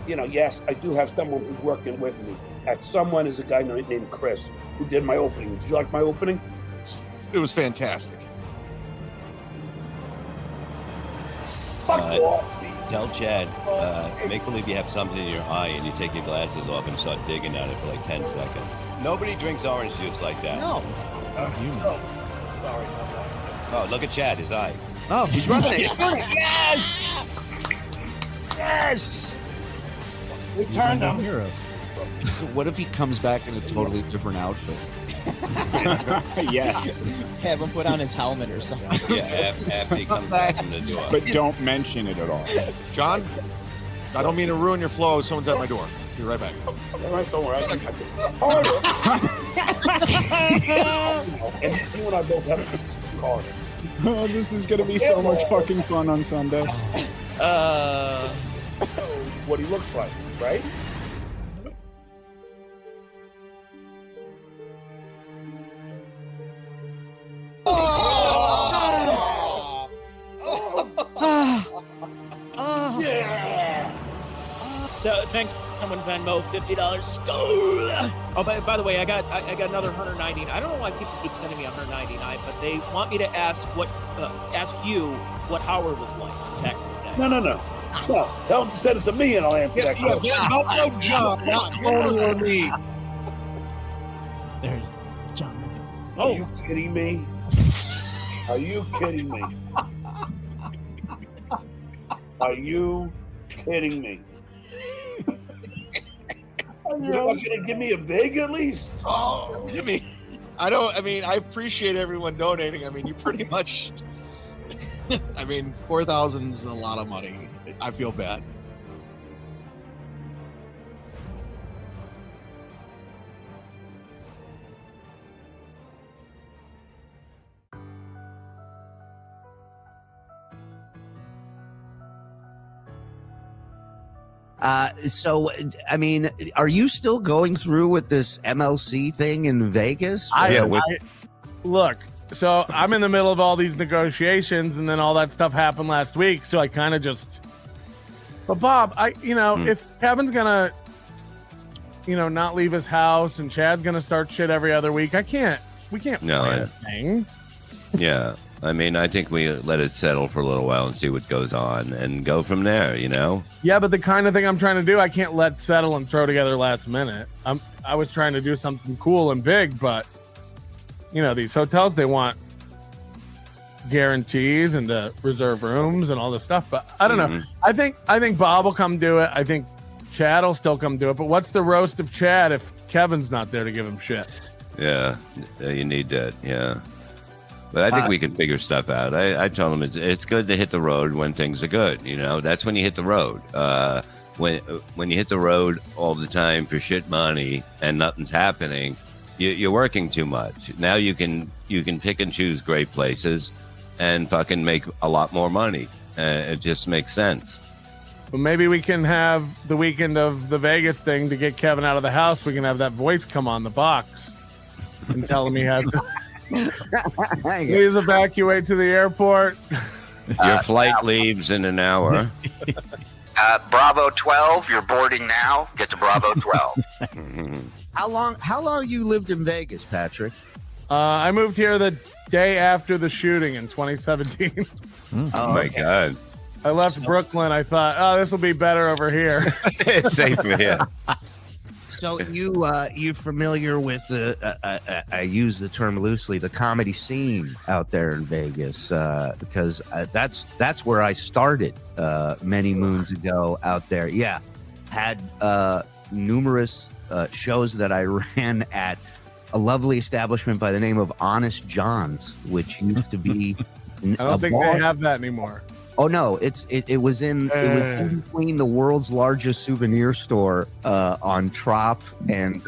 yes, I do have someone who's working with me. That someone is a guy named Chris who did my opening. Did you like my opening? It was fantastic. Fuck off. Tell Chad, make believe you have something in your eye and you take your glasses off and start digging at it for like 10 seconds. Nobody drinks orange juice like that. No. No. Sorry. Oh, look at Chad, his eye. Oh, he's running it. Yes! Yes! We turned him. What if he comes back in a totally different outfit? Yes. Have him put on his helmet or something. Yeah, after he comes back from the door. But don't mention it at all. John, I don't mean to ruin your flow. Someone's at my door. Be right back. All right, don't worry. And you and I both have a car. Oh, this is gonna be so much fucking fun on Sunday. What he looks like, right? Yeah. Thanks, someone Venmo $50. Skull. Oh, by the way, I got another 199. I don't know why people keep sending me 199, but they want me to ask you what Howard was like back in the day. No. Tell him to send it to me and I'll answer that question. No, John, not Tony or me. There's John. Are you kidding me? Are you kidding me? Are you kidding me? You're not gonna give me a vig at least? Oh, I appreciate everyone donating. I mean, you pretty much. 4,000 is a lot of money. I feel bad. So, are you still going through with this MLC thing in Vegas? Look, so I'm in the middle of all these negotiations, and then all that stuff happened last week. So I kind of just. But Bob, if Kevin's gonna, not leave his house, and Chad's gonna start shit every other week, we can't plan a thing. Yeah. I think we let it settle for a little while and see what goes on and go from there, Yeah, but the kind of thing I'm trying to do, I can't let settle and throw together last minute. I was trying to do something cool and big, but, these hotels, they want guarantees and to reserve rooms and all this stuff. But I don't know. I think Bob will come do it. I think Chad will still come do it. But what's the roast of Chad if Kevin's not there to give him shit? Yeah, you need that, yeah. But I think we can figure stuff out. I tell them it's good to hit the road when things are good. That's when you hit the road. When you hit the road all the time for shit money and nothing's happening, you're working too much. Now you can pick and choose great places and fucking make a lot more money. It just makes sense. Well, maybe we can have the weekend of the Vegas thing to get Kevin out of the house. We can have that voice come on the box and tell him he has to. Please evacuate to the airport. Your flight leaves in an hour. Bravo 12, you're boarding now. Get to Bravo 12. How long you lived in Vegas, Patrick? I moved here the day after the shooting in 2017. Oh my God. I left Brooklyn. I thought, this will be better over here. It's safer here. So you familiar with I use the term loosely, the comedy scene out there in Vegas, because that's where I started many moons ago out there. Yeah, had numerous shows that I ran at a lovely establishment by the name of Honest John's, which used to be. I don't think they have that anymore. Oh no, it was in between the world's largest souvenir store on Trop and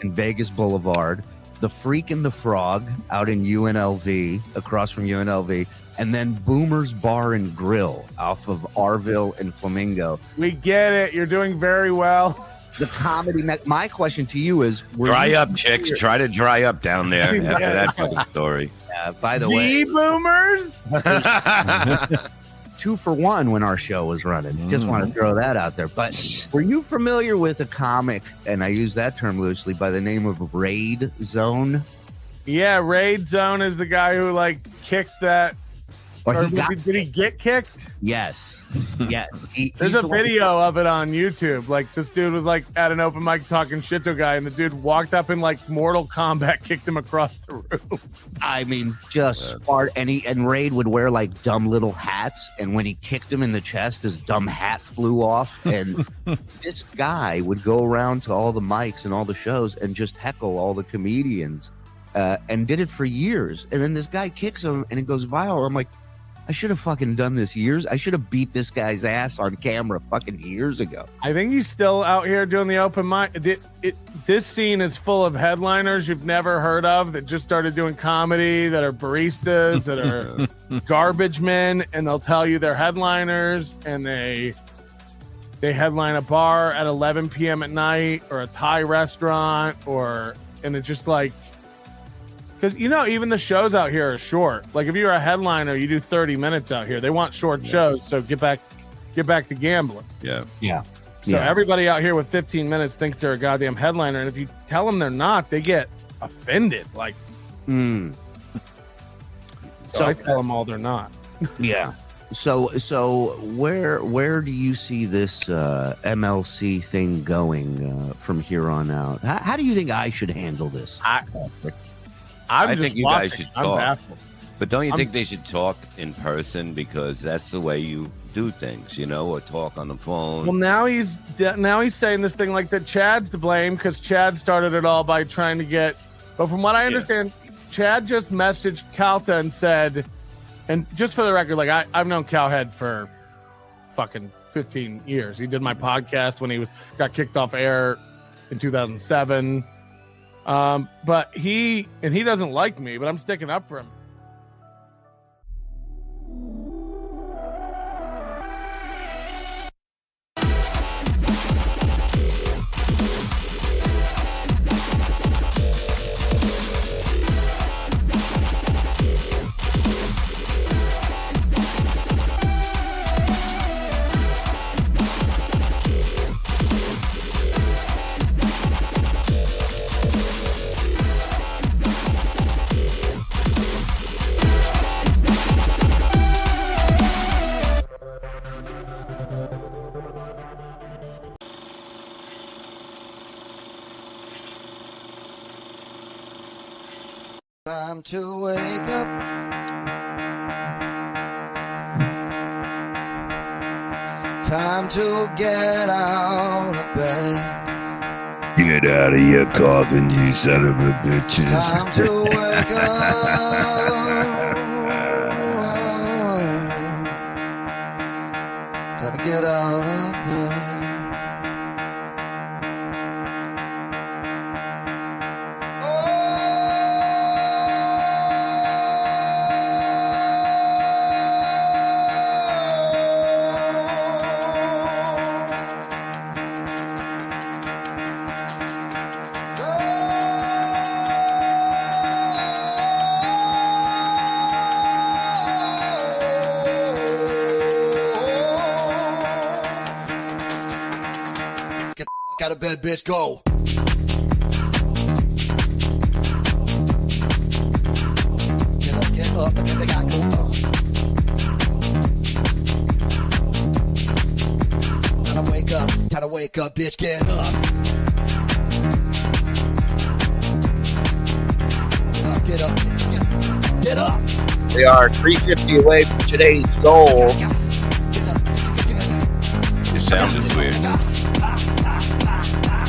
Vegas Boulevard, the Freak and the Frog out in UNLV, across from UNLV, and then Boomer's Bar and Grill off of Arville and Flamingo. We get it. You're doing very well. The comedy. My question to you is: dry up, chicks. Try to dry up down there after that fucking story. By the way, boomers. 2-for-1 when our show was running. Just want to throw that out there. But were you familiar with a comic, and I use that term loosely, by the name of Raid Zone? Yeah, Raid Zone is the guy who like kicked that. Or did he get kicked? Yes. Yeah. There's a video of it on YouTube. Like this dude was like at an open mic talking shit to a guy, and the dude walked up in like Mortal Kombat, kicked him across the room. I mean, just smart. And Raid would wear like dumb little hats, and when he kicked him in the chest, his dumb hat flew off. And this guy would go around to all the mics and all the shows and just heckle all the comedians, and did it for years. And then this guy kicks him, and it goes viral. I'm like, I should have fucking done this years. I should have beat this guy's ass on camera fucking years ago. I think he's still out here doing the open mic. This scene is full of headliners you've never heard of that just started doing comedy, that are baristas, that are garbage men, and they'll tell you they're headliners, and they headline a bar at 11 p.m. at night, or a Thai restaurant, and it's just like, because, you know, even the shows out here are short. Like, if you're a headliner, you do 30 minutes out here. They want short shows, so get back to gambling. Yeah. So everybody out here with 15 minutes thinks they're a goddamn headliner, and if you tell them they're not, they get offended. Like, so I tell them all they're not. Yeah. So where do you see this MLC thing going from here on out? How do you think I should handle this? I think you guys should I'm talk. baffled. But don't you think they should talk in person, because that's the way you do things, you know, or talk on the phone? Well, now he's saying this thing like that Chad's to blame because Chad started it all by trying to get. But from what I understand, Chad just messaged Calta and said, and just for the record, like I've known Cowhead for fucking 15 years. He did my podcast when he got kicked off air in 2007. But he doesn't like me, but I'm sticking up for him. Time to wake up. Time to get out of bed. Get out of your coffin, you son of a bitches. Time to wake up. Gotta get out of bed. Out of bed, bitch, go. Get up, and then they gotta go up. Time to wake up, bitch, get up. Get up, get up. We are 350 away from today's goal. Your sound is weird.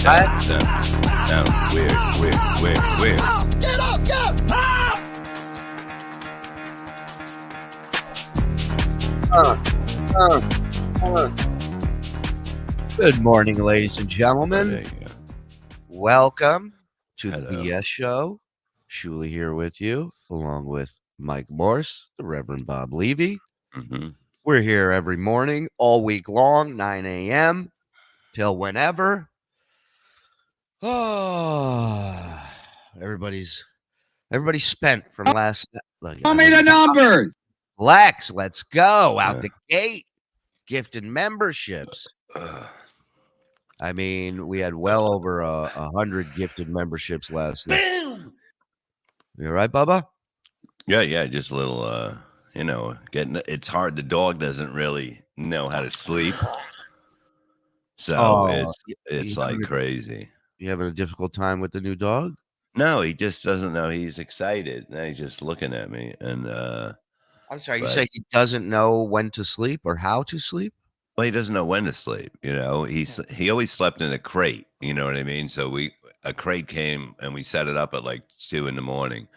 Sounds weird. Get up, get up. Good morning, ladies and gentlemen. There you go. Welcome to Hello. the BS Show. Shuli here with you, along with Mike Morse, the Reverend Bob Levy. Mm-hmm. We're here every morning, all week long, 9 a.m. till whenever. Oh, everybody's spent from last night. Tell me the numbers. Lex, let's go out the gate. Gifted memberships. I mean, we had well over 100 gifted memberships last night. Bam! You all right, Bubba? Yeah, just a little, getting. It's hard. The dog doesn't really know how to sleep, so it's like crazy. You having a difficult time with the new dog? No, he just doesn't know. He's excited. Now he's just looking at me, and I'm sorry. You say he doesn't know when to sleep or how to sleep? well, he doesn't know when to sleep. He always slept in a crate. You know what I mean? So a crate came and we set it up at like 2 a.m.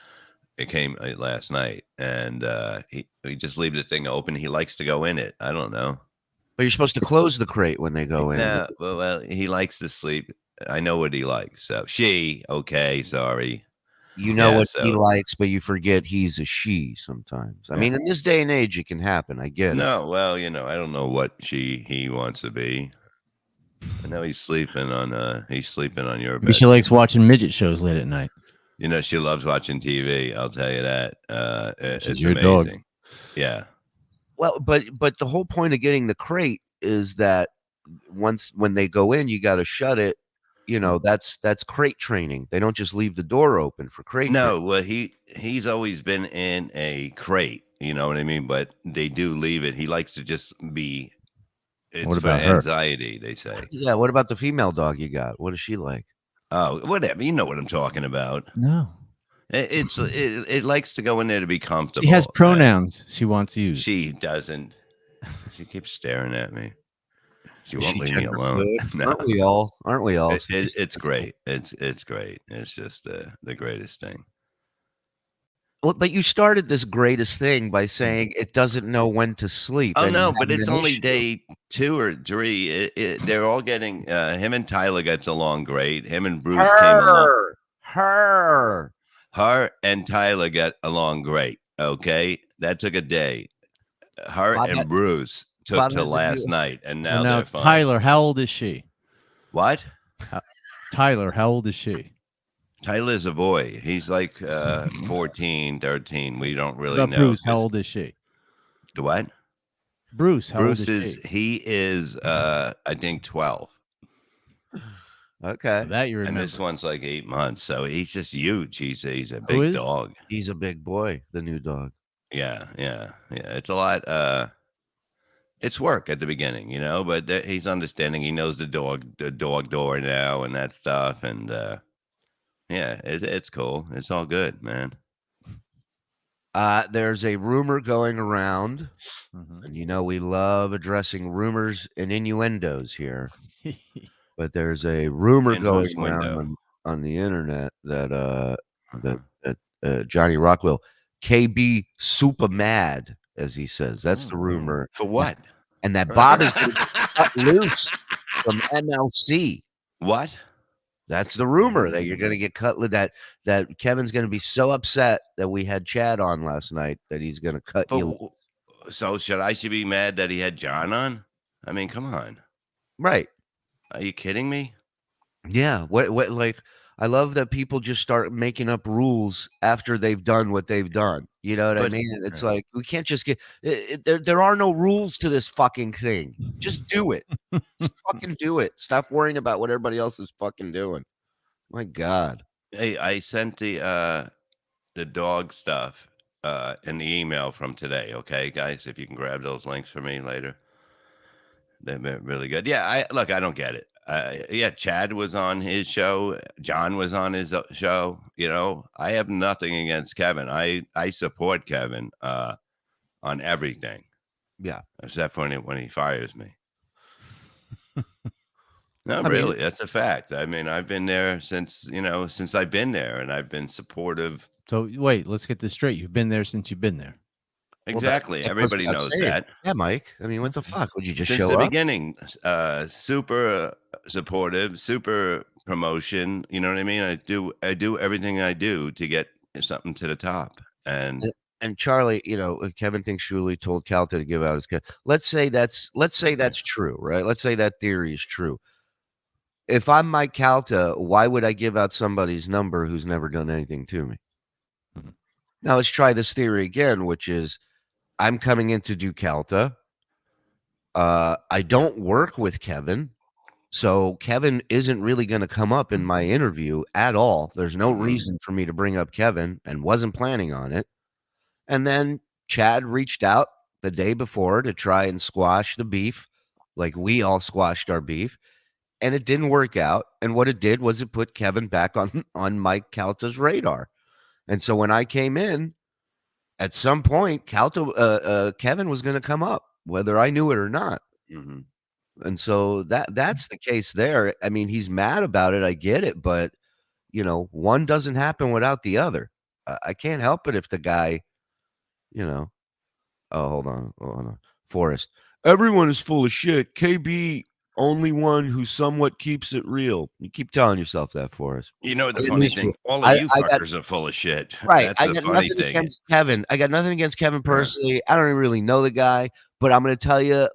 It came last night, and he just leaves the thing open. He likes to go in it. I don't know. But you're supposed to close the crate when they go in. No, well, he likes to sleep. I know what he likes. So okay, sorry. You know what he likes, but you forget he's a she sometimes. I mean, in this day and age, it can happen. I get it. No, well, I don't know what he wants to be. I know he's sleeping on your bed. Maybe she likes watching midget shows late at night. She loves watching TV. I'll tell you that. It's your amazing. dog. Yeah. Well, but the whole point of getting the crate is that when they go in, you got to shut it. That's crate training. They don't just leave the door open for crate. No, well, he's always been in a crate. You know what I mean? But they do leave it. He likes to just be. It's what for about her? anxiety, they say. Yeah. What about the female dog you got? What is she like? Oh, whatever. You know what I'm talking about. No. It likes to go in there to be comfortable. She has pronouns she wants to use. She doesn't. She keeps staring at me. She won't leave me alone. No. Aren't we all? It's great. It's great. It's just the greatest thing. Well, but you started this greatest thing by saying it doesn't know when to sleep. Oh no, but it's only day 2 or 3. They're all getting. Him and Tyler gets along great. Him and Bruce came along. Her and Tyler get along great. Okay, that took a day. Her and Bruce took till last night, and now they're fine. Tyler, how old is she? What? Tyler, how old is she? Tyler's a boy. He's like 14, 13. We don't really know. Bruce, how old is she? The what? Bruce, how old is she? He is I think 12. Okay. That you remember. And this one's like 8 months, so he's just huge. He's a big dog. He's a big boy, the new dog. Yeah. It's a lot. It's work at the beginning, but he's understanding. He knows the dog door now and that stuff, and it's cool. It's all good, man. There's a rumor going around, and we love addressing rumors and innuendos here. But there's a rumor going around on the internet that Johnny Rockwell, KB super mad, as he says. That's the rumor. For what? And that Bob is going to cut loose from MLC. What? That's the rumor, that you're going to get cut. That Kevin's going to be so upset that we had Chad on last night that he's going to cut you. So should I be mad that he had John on? I mean, come on. Right. Are you kidding me? Yeah. What like, I love that people just start making up rules after they've done what they've done. You know what I mean? It's like, we can't just get there are no rules to this fucking thing. Just do it. Just fucking do it. Stop worrying about what everybody else is fucking doing. My God. Hey, I sent the dog stuff in the email from today. Okay, guys, if you can grab those links for me later. They've been really good. Yeah, I don't get it. Chad was on his show. John was on his show. I have nothing against Kevin. I support Kevin on everything. Yeah, except for when he fires me. No, really, that's a fact. I mean, I've been there since I've been there, and I've been supportive. So wait, let's get this straight. You've been there since you've been there. Exactly. Well, everybody knows that. Yeah, Mike. I mean, what the fuck? Would you just Since show the up? beginning, super supportive, super promotion. You know what I mean? I do everything I do to get something to the top. And Charlie, Kevin thinks Shuli told Calta to give out his cut. Let's say that's true, right? Let's say that theory is true. If I'm Mike Calta, why would I give out somebody's number who's never done anything to me? Now let's try this theory again, which is, I'm coming in to do Calta. I don't work with Kevin. So Kevin isn't really going to come up in my interview at all. There's no reason for me to bring up Kevin and wasn't planning on it. And then Chad reached out the day before to try and squash the beef, like we all squashed our beef, and it didn't work out. And what it did was it put Kevin back on Mike Calta's radar. And so when I came in, at some point, Kevin was going to come up, whether I knew it or not. Mm-hmm. And so that's the case there. I mean, he's mad about it. I get it, but one doesn't happen without the other. I can't help it if the guy, oh, hold on. Forrest. Everyone is full of shit. KB, only one who somewhat keeps it real. You keep telling yourself that, Forrest. You know the funny thing? All of you fuckers are full of shit. Right. That's I the got funny nothing thing. against Kevin. I got nothing against Kevin personally. I don't even really know the guy, but I'm going to tell you,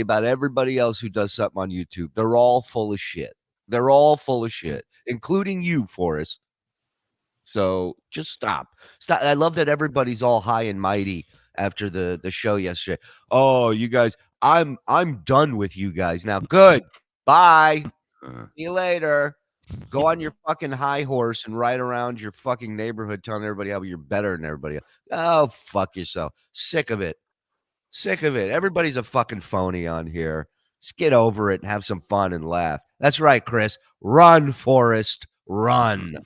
about everybody else who does something on YouTube. They're all full of shit. They're all full of shit, including you, Forrest. So just stop. I love that everybody's all high and mighty after the show yesterday. Oh, you guys, I'm done with you guys now. Good. Bye. See you later. Go on your fucking high horse and ride around your fucking neighborhood telling everybody how you're better than everybody else. Oh, fuck yourself. Sick of it. Everybody's a fucking phony on here. Just get over it and have some fun and laugh. That's right, Chris. Run, Forrest. Run.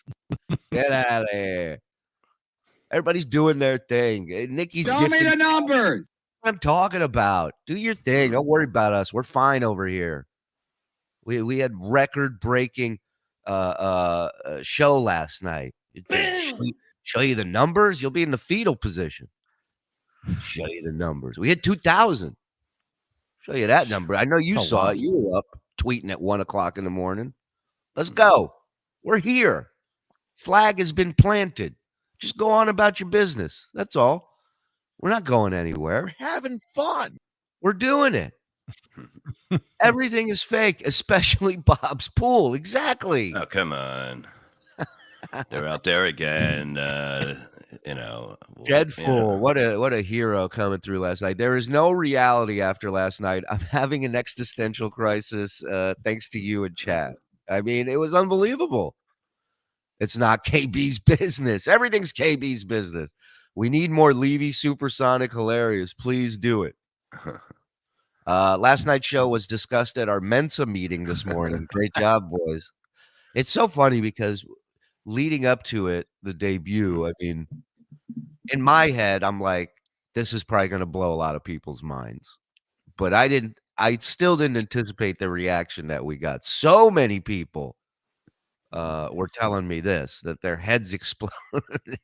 Get out of here. Everybody's doing their thing. Nikki's Show me the numbers. What I'm talking about. Do your thing. Don't worry about us. We're fine over here. We had record-breaking show last night. Show you the numbers. You'll be in the fetal position. Show you the numbers. We hit 2,000. Show you that number. I know you saw it. You were up tweeting at 1:00 in the morning. Let's go. We're here. Flag has been planted. Just go on about your business. That's all. We're not going anywhere. We're having fun. We're doing it. Everything is fake, especially Bob's pool. Exactly. Oh, come on. They're out there again. Dead fool. What a hero coming through last night. There is no reality after last night. I'm having an existential crisis thanks to you and Chad. I mean, it was unbelievable. It's not KB's business. Everything's KB's business. We need more Levy Supersonic Hilarious. Please do it. Last night's show was discussed at our Mensa meeting this morning. Great job, boys. It's so funny because leading up to it, the debut, I mean, in my head, I'm like, this is probably going to blow a lot of people's minds. But I still didn't anticipate the reaction that we got. So many people were telling me that their heads exploded.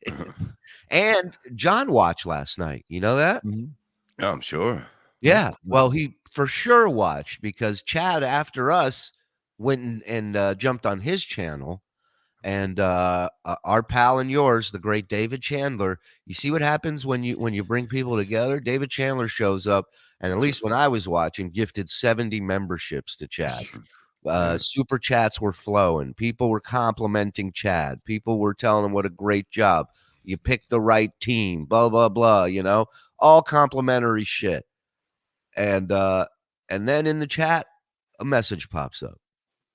And John watched last night. You know that? Oh, I'm sure. Yeah. Well, he for sure watched because Chad, after us, went and jumped on his channel. And our pal and yours, the great David Chandler. You see what happens when you bring people together? David Chandler shows up, and at least when I was watching, gifted 70 memberships to Chad. Super chats were flowing. People were complimenting Chad. People were telling him what a great job. You picked the right team, blah, blah, blah, all complimentary shit. And then in the chat, a message pops up.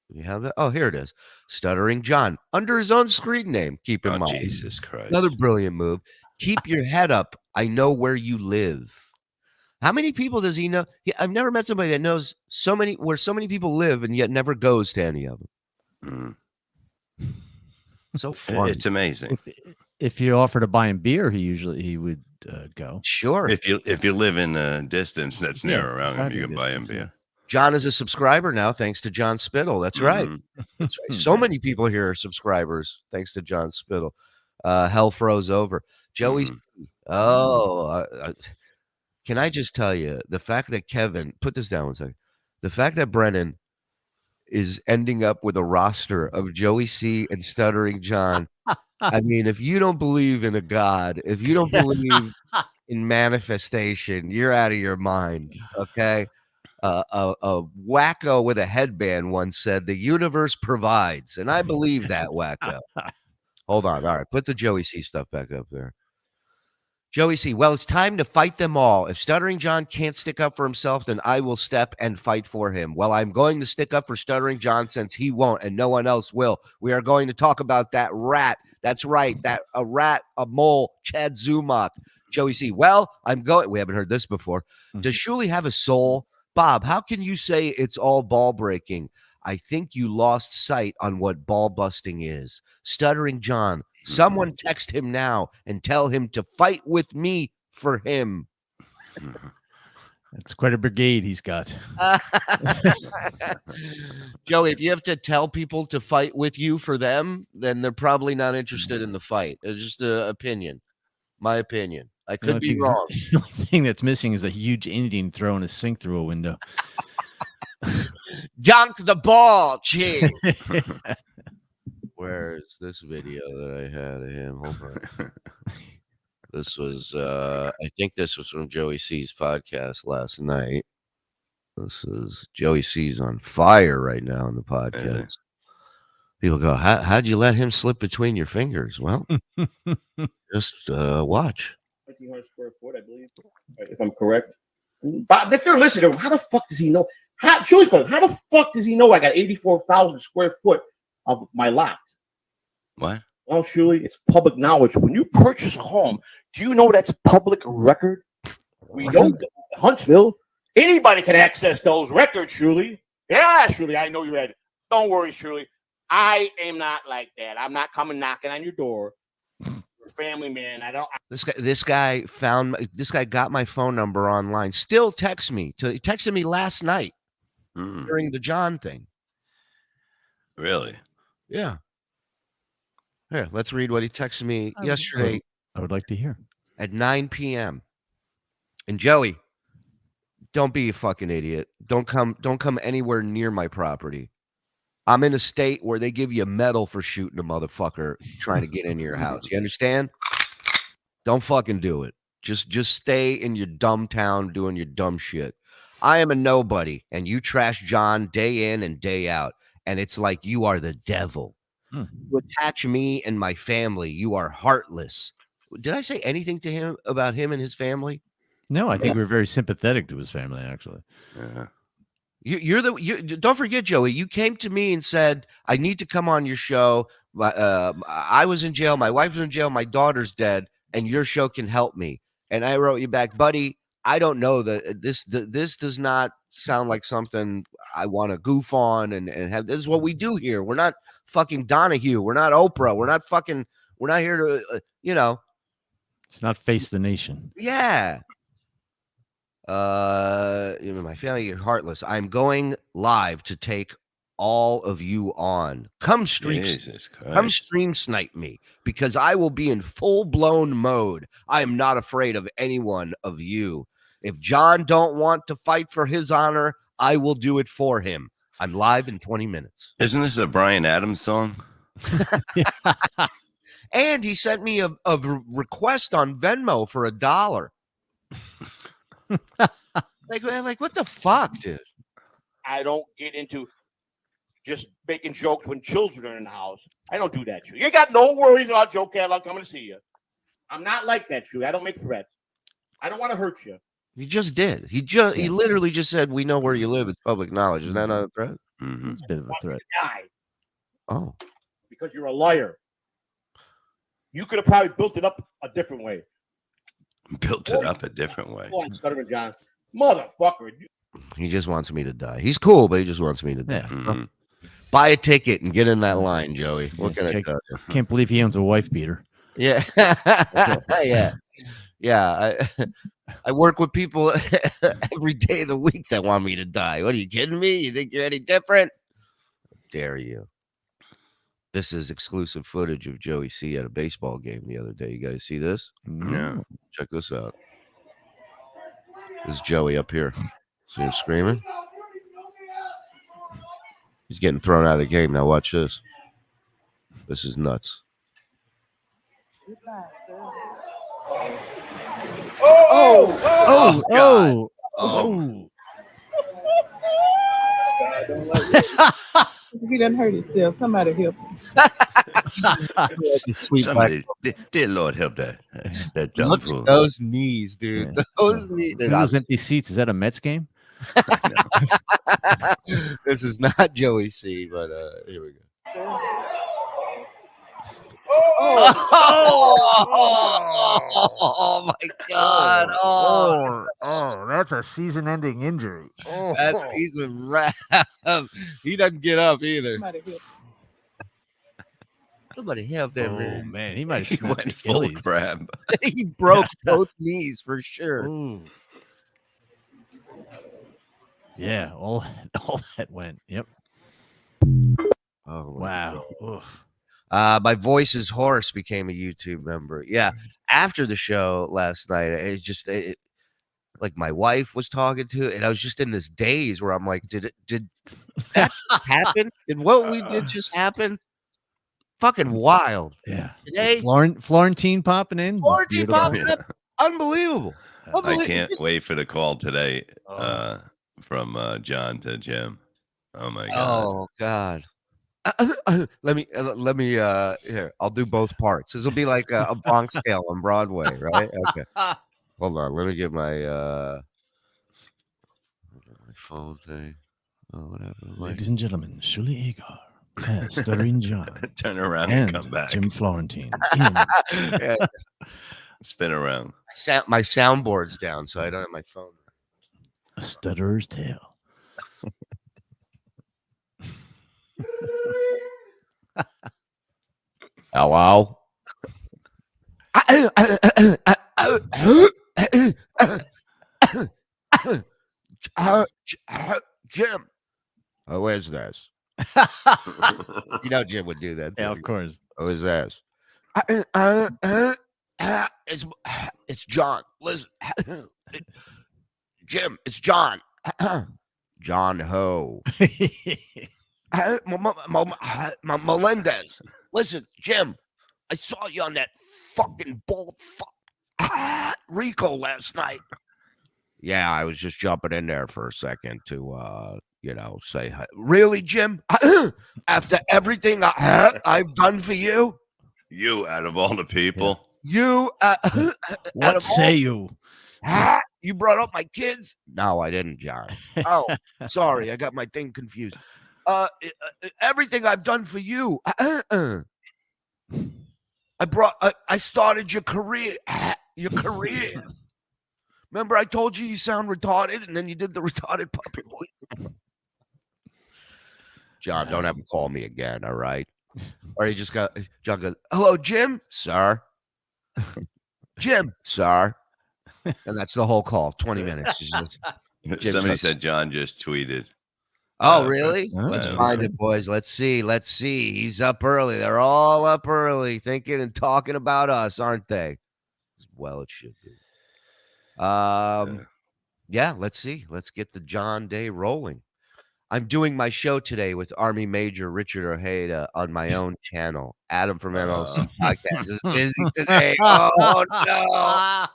You have it? Oh, here it is. Stuttering John, under his own screen name. Keep in mind. Jesus Christ. Another brilliant move. Keep your head up. I know where you live. How many people does he know? I've never met somebody that knows where so many people live and yet never goes to any of them. So fun. It's amazing. If you offer to buy him beer, he would go. Sure. If you live in a distance that's near around him, you can buy him beer. John is a subscriber now, thanks to John Spittle. That's right. That's right. So many people here are subscribers, thanks to John Spittle. Hell froze over. Joey. Can I just tell you the fact that Kevin, put this down one second. The fact that Brennan is ending up with a roster of Joey C and Stuttering John. I mean, if you don't believe in a God, if you don't believe in manifestation, you're out of your mind. Okay. A wacko with a headband once said, the universe provides. And I believe that wacko. Hold on. All right. Put the Joey C stuff back up there. Joey C. Well, it's time to fight them all. If Stuttering John can't stick up for himself, then I will step and fight for him. Well, I'm going to stick up for Stuttering John since he won't and no one else will. We are going to talk about that rat. That's right. A rat, a mole, Chad Zumock. Joey C. Well, we haven't heard this before. Does Shuli have a soul? Bob, how can you say it's all ball breaking? I think you lost sight on what ball busting is. Stuttering John, someone text him now and tell him to fight with me for him. That's quite a brigade he's got. Joey, if you have to tell people to fight with you for them, then they're probably not interested in the fight. It's just an opinion. My opinion. I could be wrong. The only thing that's missing is a huge Indian throwing a sink through a window. Dunk the ball, chick. Where's this video that I had of him? Hold on. This was, I think this was from Joey C's podcast last night. This is Joey C's on fire right now in the podcast. People go, how'd you let him slip between your fingers? Well, just watch. 1,500 square foot, I believe, if I'm correct. But if they're listening, how the fuck does he know? How the fuck does he know I got 84,000 square foot of my lot? What? Well, Shuli, it's public knowledge. When you purchase a home, do you know that's public record? We know Huntsville. Anybody can access those records, Shuli. Yeah, Shuli, I know you're ready. Don't worry, Shuli. I am not like that. I'm not coming knocking on your door. You're a family man. This guy got my phone number online. Still texts me. He texted me last night during the John thing. Really? Yeah. Here, let's read what he texted me yesterday. I would like to hear. At 9 p.m. And Joey, don't be a fucking idiot. Don't come anywhere near my property. I'm in a state where they give you a medal for shooting a motherfucker trying to get into your house. You understand? Don't fucking do it. Just stay in your dumb town doing your dumb shit. I am a nobody, and you trash John day in and day out. And it's like you are the devil. You attach me and my family. You are heartless. Did I say anything to him about him and his family? No, I think we're very sympathetic to his family, actually. Don't forget, Joey, you came to me and said, I need to come on your show. I was in jail. My wife was in jail. My daughter's dead. And your show can help me. And I wrote you back, buddy, I don't know that this does not sound like something I want to goof on and have. This is what we do here. We're not fucking Donahue. We're not Oprah. We're not here to, It's not Face the Nation. Yeah. My family, you're heartless. I'm going live to take all of you on. Come stream snipe me because I will be in full-blown mode. I am not afraid of any one of you. If John don't want to fight for his honor, I will do it for him. I'm live in 20 minutes. Isn't this a Bryan Adams song? And he sent me a request on Venmo for $1. like what the fuck, dude? I don't get into just making jokes when children are in the house. I don't do that, Shuli. You got no worries about Joe Cadillac coming to see you. I'm not like that, Shuli. I don't make threats. I don't want to hurt you. He just did. He literally just said, "We know where you live. It's public knowledge." Is that not a threat? It's a bit of a threat. Oh, because you're a liar. You could have probably built it up a different way. Built it up a different way. Come on, Stuttering John, motherfucker. He just wants me to die. He's cool, but he just wants me to die. Mm-hmm. Buy a ticket and get in that line, Joey. What can I tell you? Can't believe he owns a wife beater. Yeah, yeah. I work with people every day of the week that want me to die. What are you kidding me? You think you're any different? How dare you? This is exclusive footage of Joey C at a baseball game the other day. You guys see this? No. Check this out. This is Joey up here. See him screaming? He's getting thrown out of the game. Now watch this. This is nuts. He done hurt himself. Somebody help him. Somebody, dear Lord, help that dumb Look fool. at those knees, dude. Those knees. Look at those empty seats. Is that a Mets game? This is not Joey C, but here we go. Oh my God! Oh, that's a season-ending injury. He's a wrap. He doesn't get up either. Somebody help that man. Man, he might He have went full crab. He broke both knees for sure. Yeah, all that went. Yep. Oh wow. My voice is hoarse became a YouTube member. Yeah. After the show last night, it's just like my wife was talking to it, and I was just in this daze where I'm like, did that happen? Did what we did just happen? Fucking wild. Yeah. Today, Florentine popping in. Florentine popping up. Unbelievable. I can't wait for the call today from John to Jim. Oh my God. Oh God. Let me here. I'll do both parts. This will be like a Bronx Tale on Broadway, right? Okay. Hold on. Let me get my phone thing. Oh, whatever. Ladies and gentlemen, Shuli Igor, Stuttering John. Turn around and come back. Jim Florentine. Yeah. Spin around. My soundboard's down, so I don't have my phone. A stutterer's tale. Hello. Jim. Who is this? You know Jim would do that. Yeah, of course. Who is this? It's John. Listen, Jim. It's John. John Ho. Melendez. Listen, Jim. I saw you on that fucking bald Rico last night. Yeah, I was just jumping in there for a second to, say hi. Really, Jim? After everything I've done for you? You out of all the people. You, what say you? You brought up my kids? No, I didn't, John. Oh, sorry. I got my thing confused. Everything I've done for you. I started your career. Your career. Remember, I told you sound retarded, and then you did the retarded puppy voice. John, don't have to call me again, all right? Or you just got John goes, hello, Jim, sir. Jim, sir. And that's the whole call. 20 minutes. Somebody said John just tweeted. Oh, really? Let's find it, boys. Let's see. He's up early. They're all up early, thinking and talking about us, aren't they? Well, it should be. Yeah, let's see. Let's get the John Day rolling. I'm doing my show today with Army Major Richard Ojeda on my own channel. Adam from MLC Podcast is busy today. Oh, no.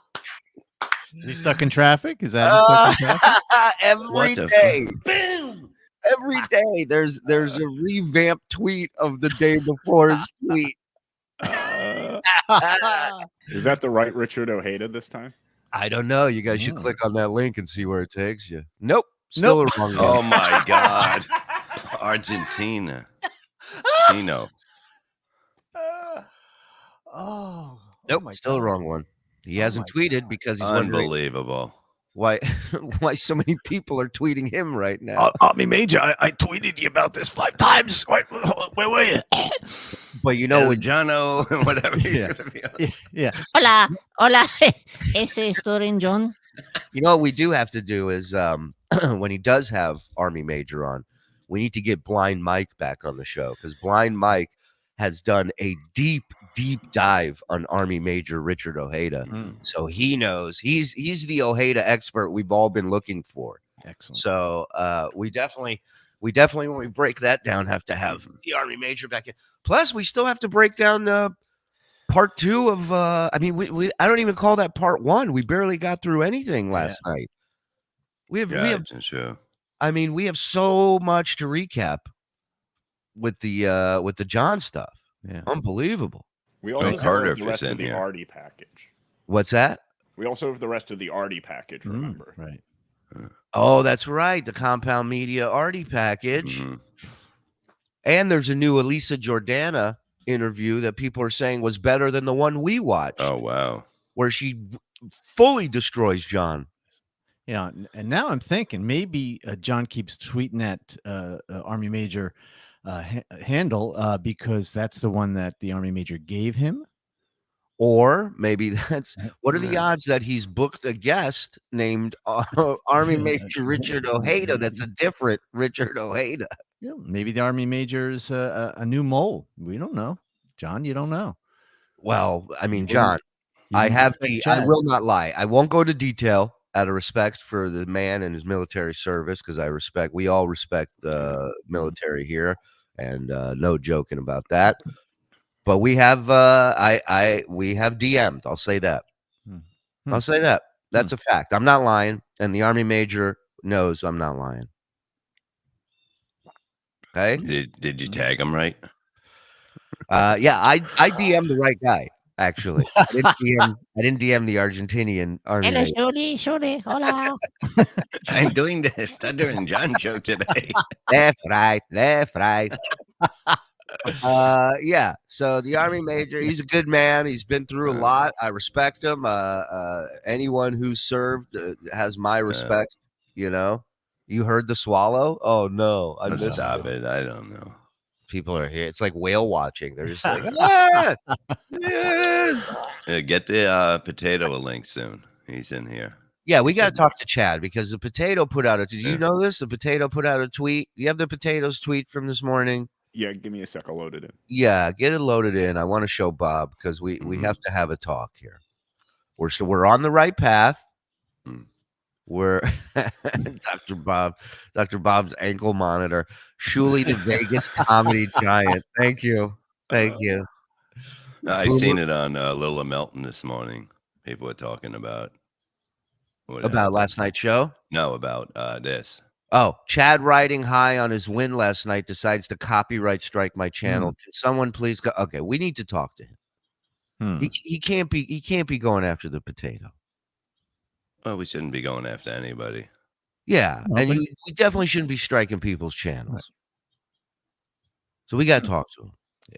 Is he stuck in traffic? Is that stuck in traffic? Every day. Boom. Every day there's a revamped tweet of the day before's tweet. Is that the right Richard Ojeda this time? I don't know. You guys should click on that link and see where it takes you. Nope. Still a wrong one. Oh my God. Argentina. Tino. Nope. Still a wrong one. He hasn't tweeted because he's unbelievable. Why so many people are tweeting him right now? Army Major, I tweeted you about this 5 times. Where were you? But you know, with Jono, whatever he's gonna be on. Yeah. Hola. Ese Stuttering John. You know what we do have to do is when he does have Army Major on, we need to get Blind Mike back on the show because Blind Mike has done a deep dive on Army Major Richard Ojeda. So he knows he's the Ojeda expert we've all been looking for. Excellent. So we definitely when we break that down have to have the Army Major back in. Plus we still have to break down part 2 of I don't even call that part 1. We barely got through anything last night. We have Sure. I mean, we have so much to recap. with the John stuff. Yeah, unbelievable. We also Carter have the rest fits of in the here. Artie package. What's that? We also have the rest of the Artie package. Remember? Right. Oh, that's right. The Compound Media Artie package. And there's a new Elisa Jordana interview that people are saying was better than the one we watched. Oh, wow. Where she fully destroys John. Yeah, and now I'm thinking maybe John keeps tweeting at Army Major handle because that's the one that the Army Major gave him. Or maybe that's what are the odds that he's booked a guest named Army Major Richard Ojeda? That's a different Richard Ojeda. Yeah, maybe the Army Major's a new mole. We don't know, John. You don't know. Well, I mean, John, You I can have check I Chad. will not lie. I won't go to detail out of respect for the man and his military service because we all respect the military here, and no joking about that. But we have we have DM'd. I'll say that. I'll say that. That's a fact. I'm not lying, and the Army Major knows I'm not lying. Okay. Did you tag him right? Yeah, I DM'd the right guy. Actually, I didn't DM the Argentinian Army. Hello, Major. Shuli. Hola. I'm doing the Stuttering John show today. Left, right. Yeah. So the Army Major, he's a good man. He's been through a lot. I respect him. Anyone who served has my respect. You know. You heard the swallow? Oh no! I missed Stop it! I don't know. People are here. It's like whale watching. They're just like, ah! Get the potato a link soon. He's in here. Yeah, we got to talk to Chad because the potato put out did you know this? The potato put out a tweet. You have the potatoes tweet from this morning? Yeah, give me a sec. I'll load it in. Yeah, get it loaded in. I want to show Bob because we have to have a talk here. We're on the right path. We're Dr. Bob's ankle monitor. Shuli the Vegas comedy giant. Thank you. I seen it on Lilla Melton this morning. People were talking about last night's show. No, about this. Oh, Chad riding high on his win last night decides to copyright strike my channel. Can someone please go? Okay, we need to talk to him. He can't be going after the potato. Well, we shouldn't be going after anybody. Yeah, and we definitely shouldn't be striking people's channels. Right. So we got to talk to him. Yeah.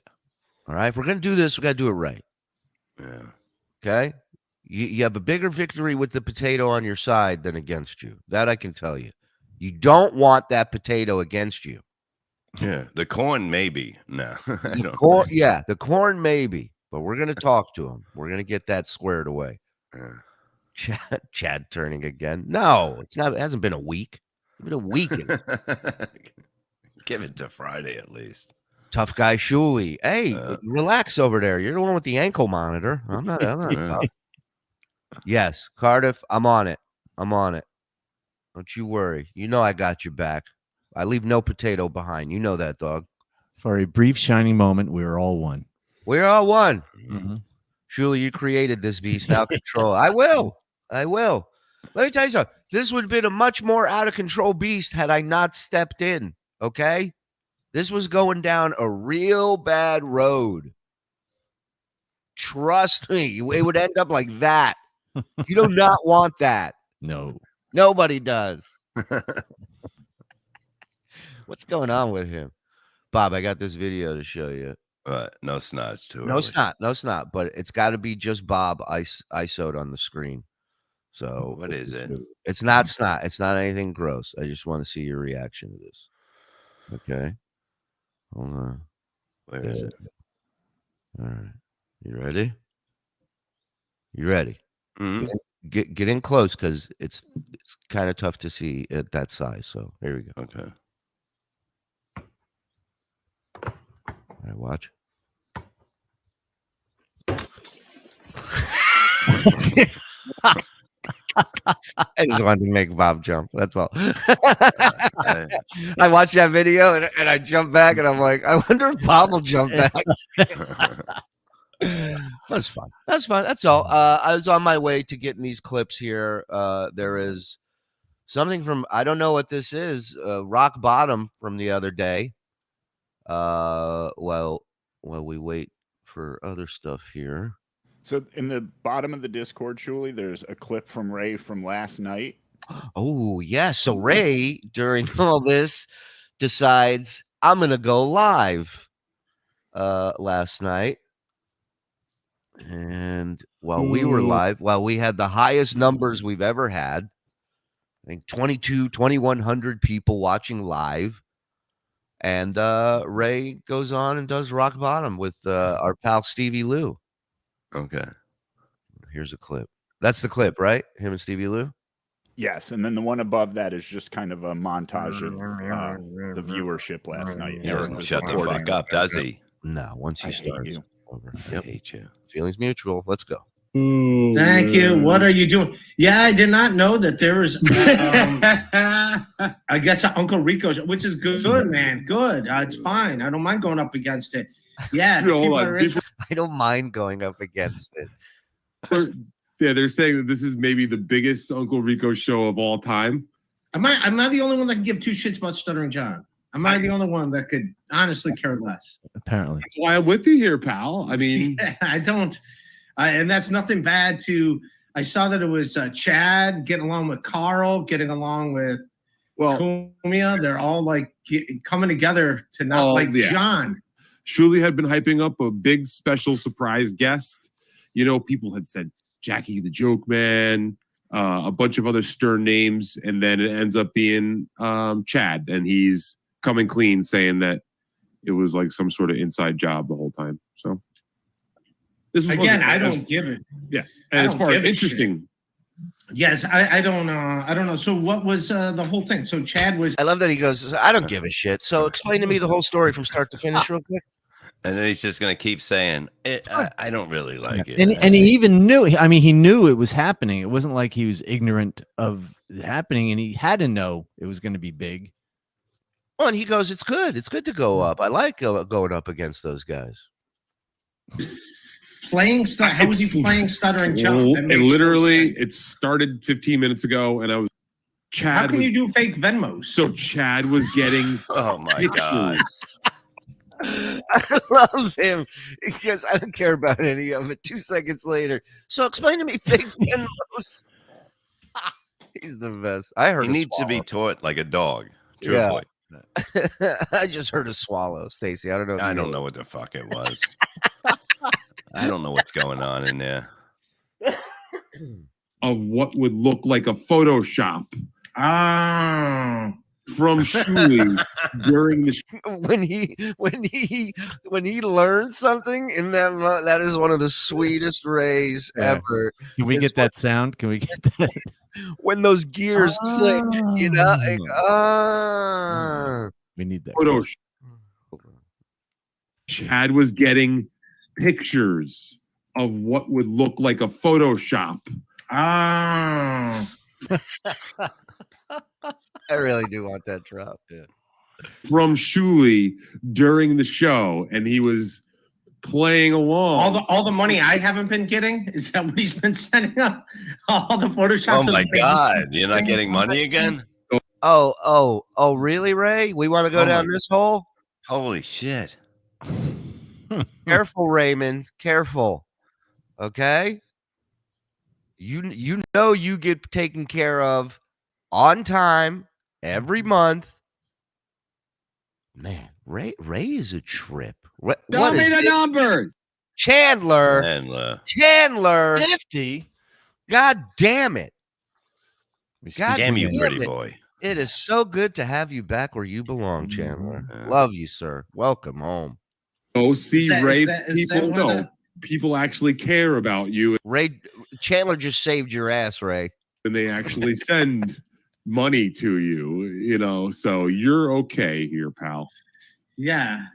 All right. If we're going to do this, we got to do it right. Yeah. Okay. You have a bigger victory with the potato on your side than against you. That I can tell you. You don't want that potato against you. Yeah. The corn, maybe. No. The corn, maybe. But we're going to talk to him. We're going to get that squared away. Chad turning again. No, it's not. It hasn't been a week. It's been a week. Give it to Friday at least. Tough guy Shuli. Hey, relax over there. You're the one with the ankle monitor. I'm not tough. Yes, Cardiff. I'm on it. Don't you worry. You know I got your back. I leave no potato behind. You know that, dog. For a brief shining moment, we were all one. We're all one. Mm-hmm. Shuli, you created this beast. Now control. I will. Let me tell you something. This would have been a much more out of control beast had I not stepped in. Okay? This was going down a real bad road. Trust me, it would end up like that. You do not want that. No. Nobody does. What's going on with him? Bob, I got this video to show you. No snots too. No snot, but it's got to be just Bob ISO'd on the screen. So what is it? It's not snot. It's not anything gross. I just want to see your reaction to this. Okay. Hold on. Where is it? All right. You ready? Mm-hmm. Get in close because it's kind of tough to see at that size. So here we go. Okay. All right, watch. I just wanted to make Bob jump. That's all. I watched that video and I jumped back and I'm like, I wonder if Bob will jump back. That's fun. That's all. I was on my way to getting these clips here. There is something from, I don't know what this is, Rock Bottom from the other day. While we wait for other stuff here. So in the bottom of the Discord, Shuli, there's a clip from Ray from last night. Oh, yeah. So Ray, during all this, decides I'm going to go live last night. And while we were live, while we had the highest numbers we've ever had, I think 2,100 people watching live. And Ray goes on and does Rock Bottom with our pal Stevie Lou. Okay. Here's a clip. That's the clip, right? Him and Stevie Lou? Yes, and then the one above that is just kind of a montage of the viewership last night. He doesn't shut the fuck up, does he? No, once he I hate starts. you. Over. I hate you. Feelings mutual. Let's go. Thank you. What are you doing? Yeah, I did not know that there was, I guess, Uncle Rico Show, which is good, man. Good. It's fine. I don't mind going up against it. Yeah. I don't mind going up against it. Yeah, they're saying that this is maybe the biggest Uncle Rico show of all time. Am I the only one that can give two shits about Stuttering John? Am I the only one that could honestly care less? Apparently. That's why I'm with you here, pal. I mean, yeah, I don't. And that's nothing bad to. I saw that it was Chad getting along with Carl, getting along with Kumia. They're all like coming together to not like John. Shuli had been hyping up a big special surprise guest. You know, people had said Jackie the Joke Man, a bunch of other stern names, and then it ends up being Chad, and he's coming clean saying that it was like some sort of inside job the whole time. So this was again, I don't give it. Yeah, and as far as interesting. Yes, I don't know. So what was the whole thing? So Chad was. I love that he goes, I don't give a shit. So explain to me the whole story from start to finish real quick. And then he's just going to keep saying, I don't really like it. And he even knew, I mean, he knew it was happening. It wasn't like he was ignorant of it happening, and he had to know it was going to be big. Well, and he goes, it's good. It's good to go up. I like going up against those guys. How was he playing Stuttering John? And literally, it started 15 minutes ago, and I was Chad. How can you do fake Venmos? So Chad was getting. Oh my god! I love him because I don't care about any of it. 2 seconds later, so explain to me fake Venmos. He's the best. I heard he needs to be taught like a dog. Truthfully. Yeah. I just heard a swallow, Stacy. I don't know. I don't know what the fuck it was. I don't know what's going on in there. Of what would look like a Photoshop. From Shuli during the when he learns something in that is one of the sweetest rays ever. Can we get that sound? Can we get that? When those gears click, you know, we need that. Photoshop. Chad was getting pictures of what would look like a Photoshop. I really do want that drop. Yeah. From Shuli during the show, and he was playing along. All the money I haven't been getting, is that what he's been sending up? All the Photoshops. Oh my god, you're not getting money again? Oh, really, Ray? We want to go down this hole? Holy shit. Careful, Raymond. Careful. Okay? You know you get taken care of on time every month. Man, Ray is a trip. Tell me the numbers. Chandler. 50. God damn it. God damn you, pretty boy. It is so good to have you back where you belong, Chandler. Love you, sir. Welcome home. Oh, see, Ray, people actually care about you. Ray, Chandler just saved your ass, Ray. And they actually send money to you, you know, so you're okay here, pal. Yeah.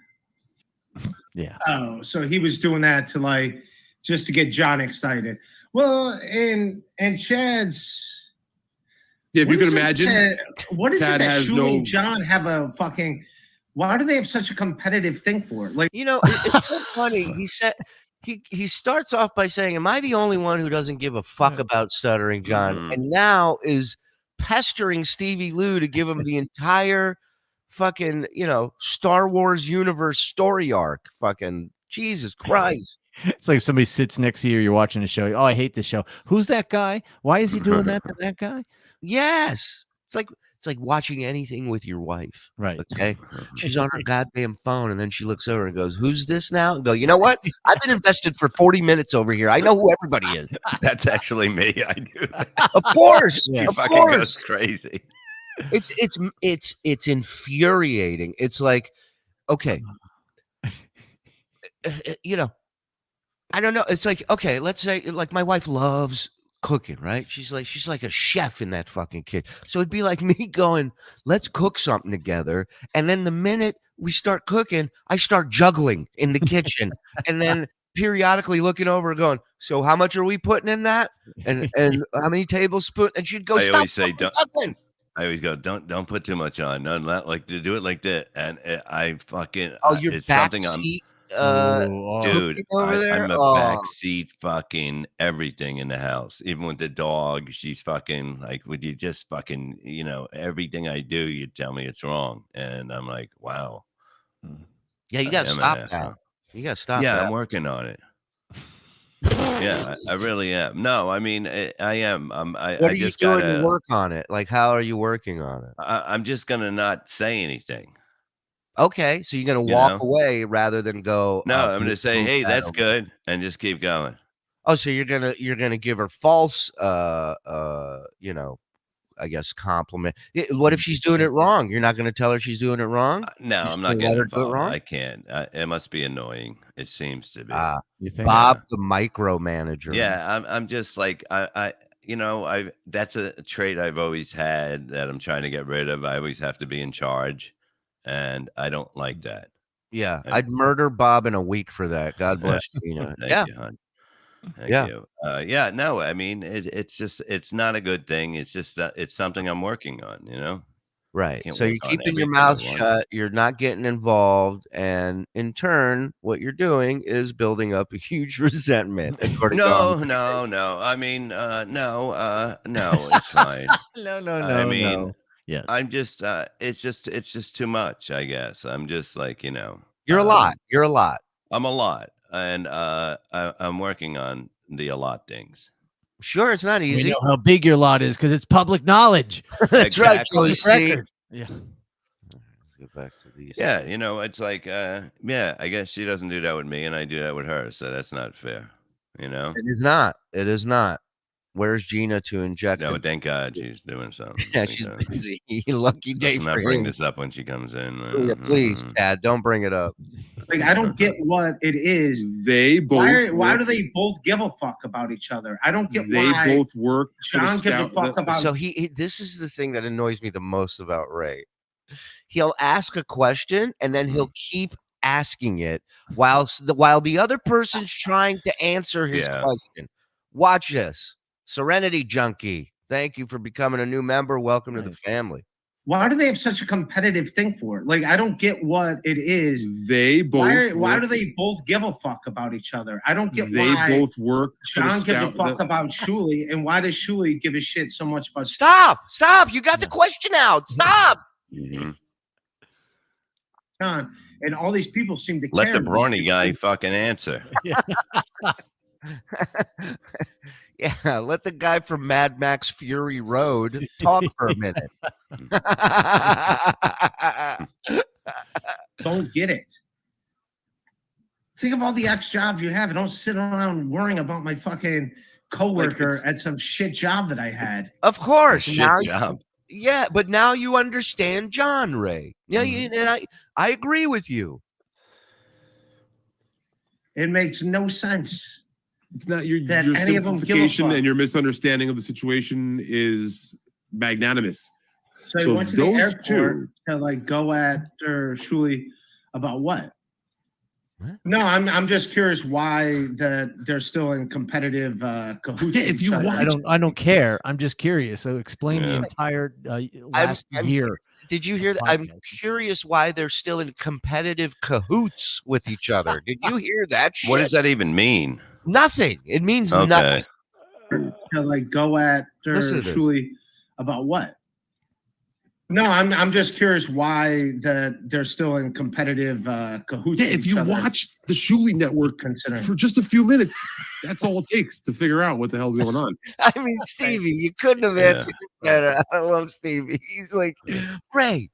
Yeah. Oh, so he was doing that to just to get John excited. Well, and Chad's. Yeah, if you can imagine. What is Chad it that has Shuli and no- John have a fucking? Why do they have such a competitive thing for it? You know, it's so funny. He said he starts off by saying, "Am I the only one who doesn't give a fuck about Stuttering John?" And now is pestering Stevie Lou to give him the entire fucking, Star Wars universe story arc. Fucking Jesus Christ. It's like somebody sits next to you, you're watching a show. Oh, I hate this show. Who's that guy? Why is he doing that to that guy? Yes. It's like watching anything with your wife. Right. Okay. She's on her goddamn phone and then she looks over and goes, "Who's this now?" And go, "You know what? I've been invested for 40 minutes over here. I know who everybody is." That's actually me. I do that. Of course. He Of fucking course. goes crazy. It's infuriating. It's like, okay. I don't know. It's like, okay, let's say like my wife loves cooking, right? She's like a chef in that fucking kid. So it'd be like me going, "Let's cook something together." And then the minute we start cooking, I start juggling in the kitchen. And then periodically looking over and going, "So how much are we putting in that? And how many tablespoons?" And she'd go, I "Stop always say, juggling." I always go, don't put too much on. No, not like to do it like that. And I fucking Your it's back something I'm seat, dude. over there? I'm a Oh. backseat fucking everything in the house. Even with the dog, she's fucking like, would you just fucking, everything I do, you tell me it's wrong. And I'm like, wow. Yeah, you gotta I am an stop asshole. that. You gotta stop Yeah, that. I'm working on it. Yeah, I really am. No, I mean, I am. I What are you just doing gotta, to work on it? Like, how are you working on it? I'm just gonna not say anything. Okay, so you're gonna You walk know? away rather than go. No, I'm gonna say, move hey, that that's over. good, and just keep going. Oh, so you're gonna give her false, I guess compliment. What if she's doing it wrong? You're not gonna tell her she's doing it wrong? No, You're I'm just not gonna let getting her do it involved. wrong? I can't. It must be annoying. It seems to be. You think? Bob the micromanager. Yeah, I'm just like that's a trait I've always had that I'm trying to get rid of. I always have to be in charge, and I don't like that. Yeah, And- I'd murder Bob in a week for that. God bless Gina. Thank Yeah. you, hon. Thank Yeah. you. Yeah, no, I mean, it's not a good thing. It's just that it's something I'm working on. Right. Can't So you're work on keeping your everything at mouth once. shut. You're not getting involved. And in turn, what you're doing is building up a huge resentment. according to No, Uncle no. I mean, no, it's fine. No, I mean, no. Yes. I'm just, it's just too much, I guess. I'm just like, You're a lot. You're a lot. I'm a lot, and I'm working on the a lot things. Sure, it's not We easy. know how big your lot is because it's public knowledge. That's right. Exactly. See? Record. Yeah. Let's get back to these. Yeah, it's like, yeah, I guess she doesn't do that with me, and I do that with her, so that's not fair, It is not. It is not. Where's Gina to inject? No, the- thank God she's doing something. Yeah, Thank she's God. busy. Lucky day Let's for not bring him. this up when she comes in. Yeah, please, Dad, don't bring it up. Like, I don't get what it is. They both. Why do they both give a fuck about each other? I don't get They why both work. for the John gives a scout- fuck the- about. So this is the thing that annoys me the most about Ray. He'll ask a question and then he'll keep asking it while the other person's trying to answer his Yeah. question. Watch this. Serenity Junkie. Thank you for becoming a new member. Welcome to the family. Why do they have such a competitive thing for it? Like, I don't get what it is. They both. Why work- do they both give a fuck about each other? I don't get They why both work. for the John gives a scout- fuck the- about Shuli, and why does Shuli give a shit so much about? Stop! You got the question out. Stop! Mhm. John, and all these people seem to Let care. the brawny guy fucking answer. Yeah, let the guy from Mad Max Fury Road talk for a minute. Don't get it. Think of all the ex jobs you have, and don't sit around worrying about my fucking coworker at some shit job that I had. Of course. Shit Now, job. yeah, but now you understand John, Ray. Yeah, and I agree with you. It makes no sense. It's not your That any of them give a simplification fuck. and your misunderstanding of the situation is magnanimous. So he went to the airport to like go after Shuli about what? No, I'm just curious why that they're still in competitive cahoots. with If you each other. I don't care. I'm just curious. So explain the Yeah. entire last year. Did you hear that? I'm curious why they're still in competitive cahoots with each other. Did you hear that shit? What does that even mean? Nothing. It means Okay. nothing. to like go after Listen to this. Shuli about what? No, I'm just curious why they're still in competitive cahoots. Yeah, if you watch the Shuli Network for just a few minutes, that's all it takes to figure out what the hell's going on. I mean, Stevie, you couldn't have answered it better. I love Stevie. He's like, Ray,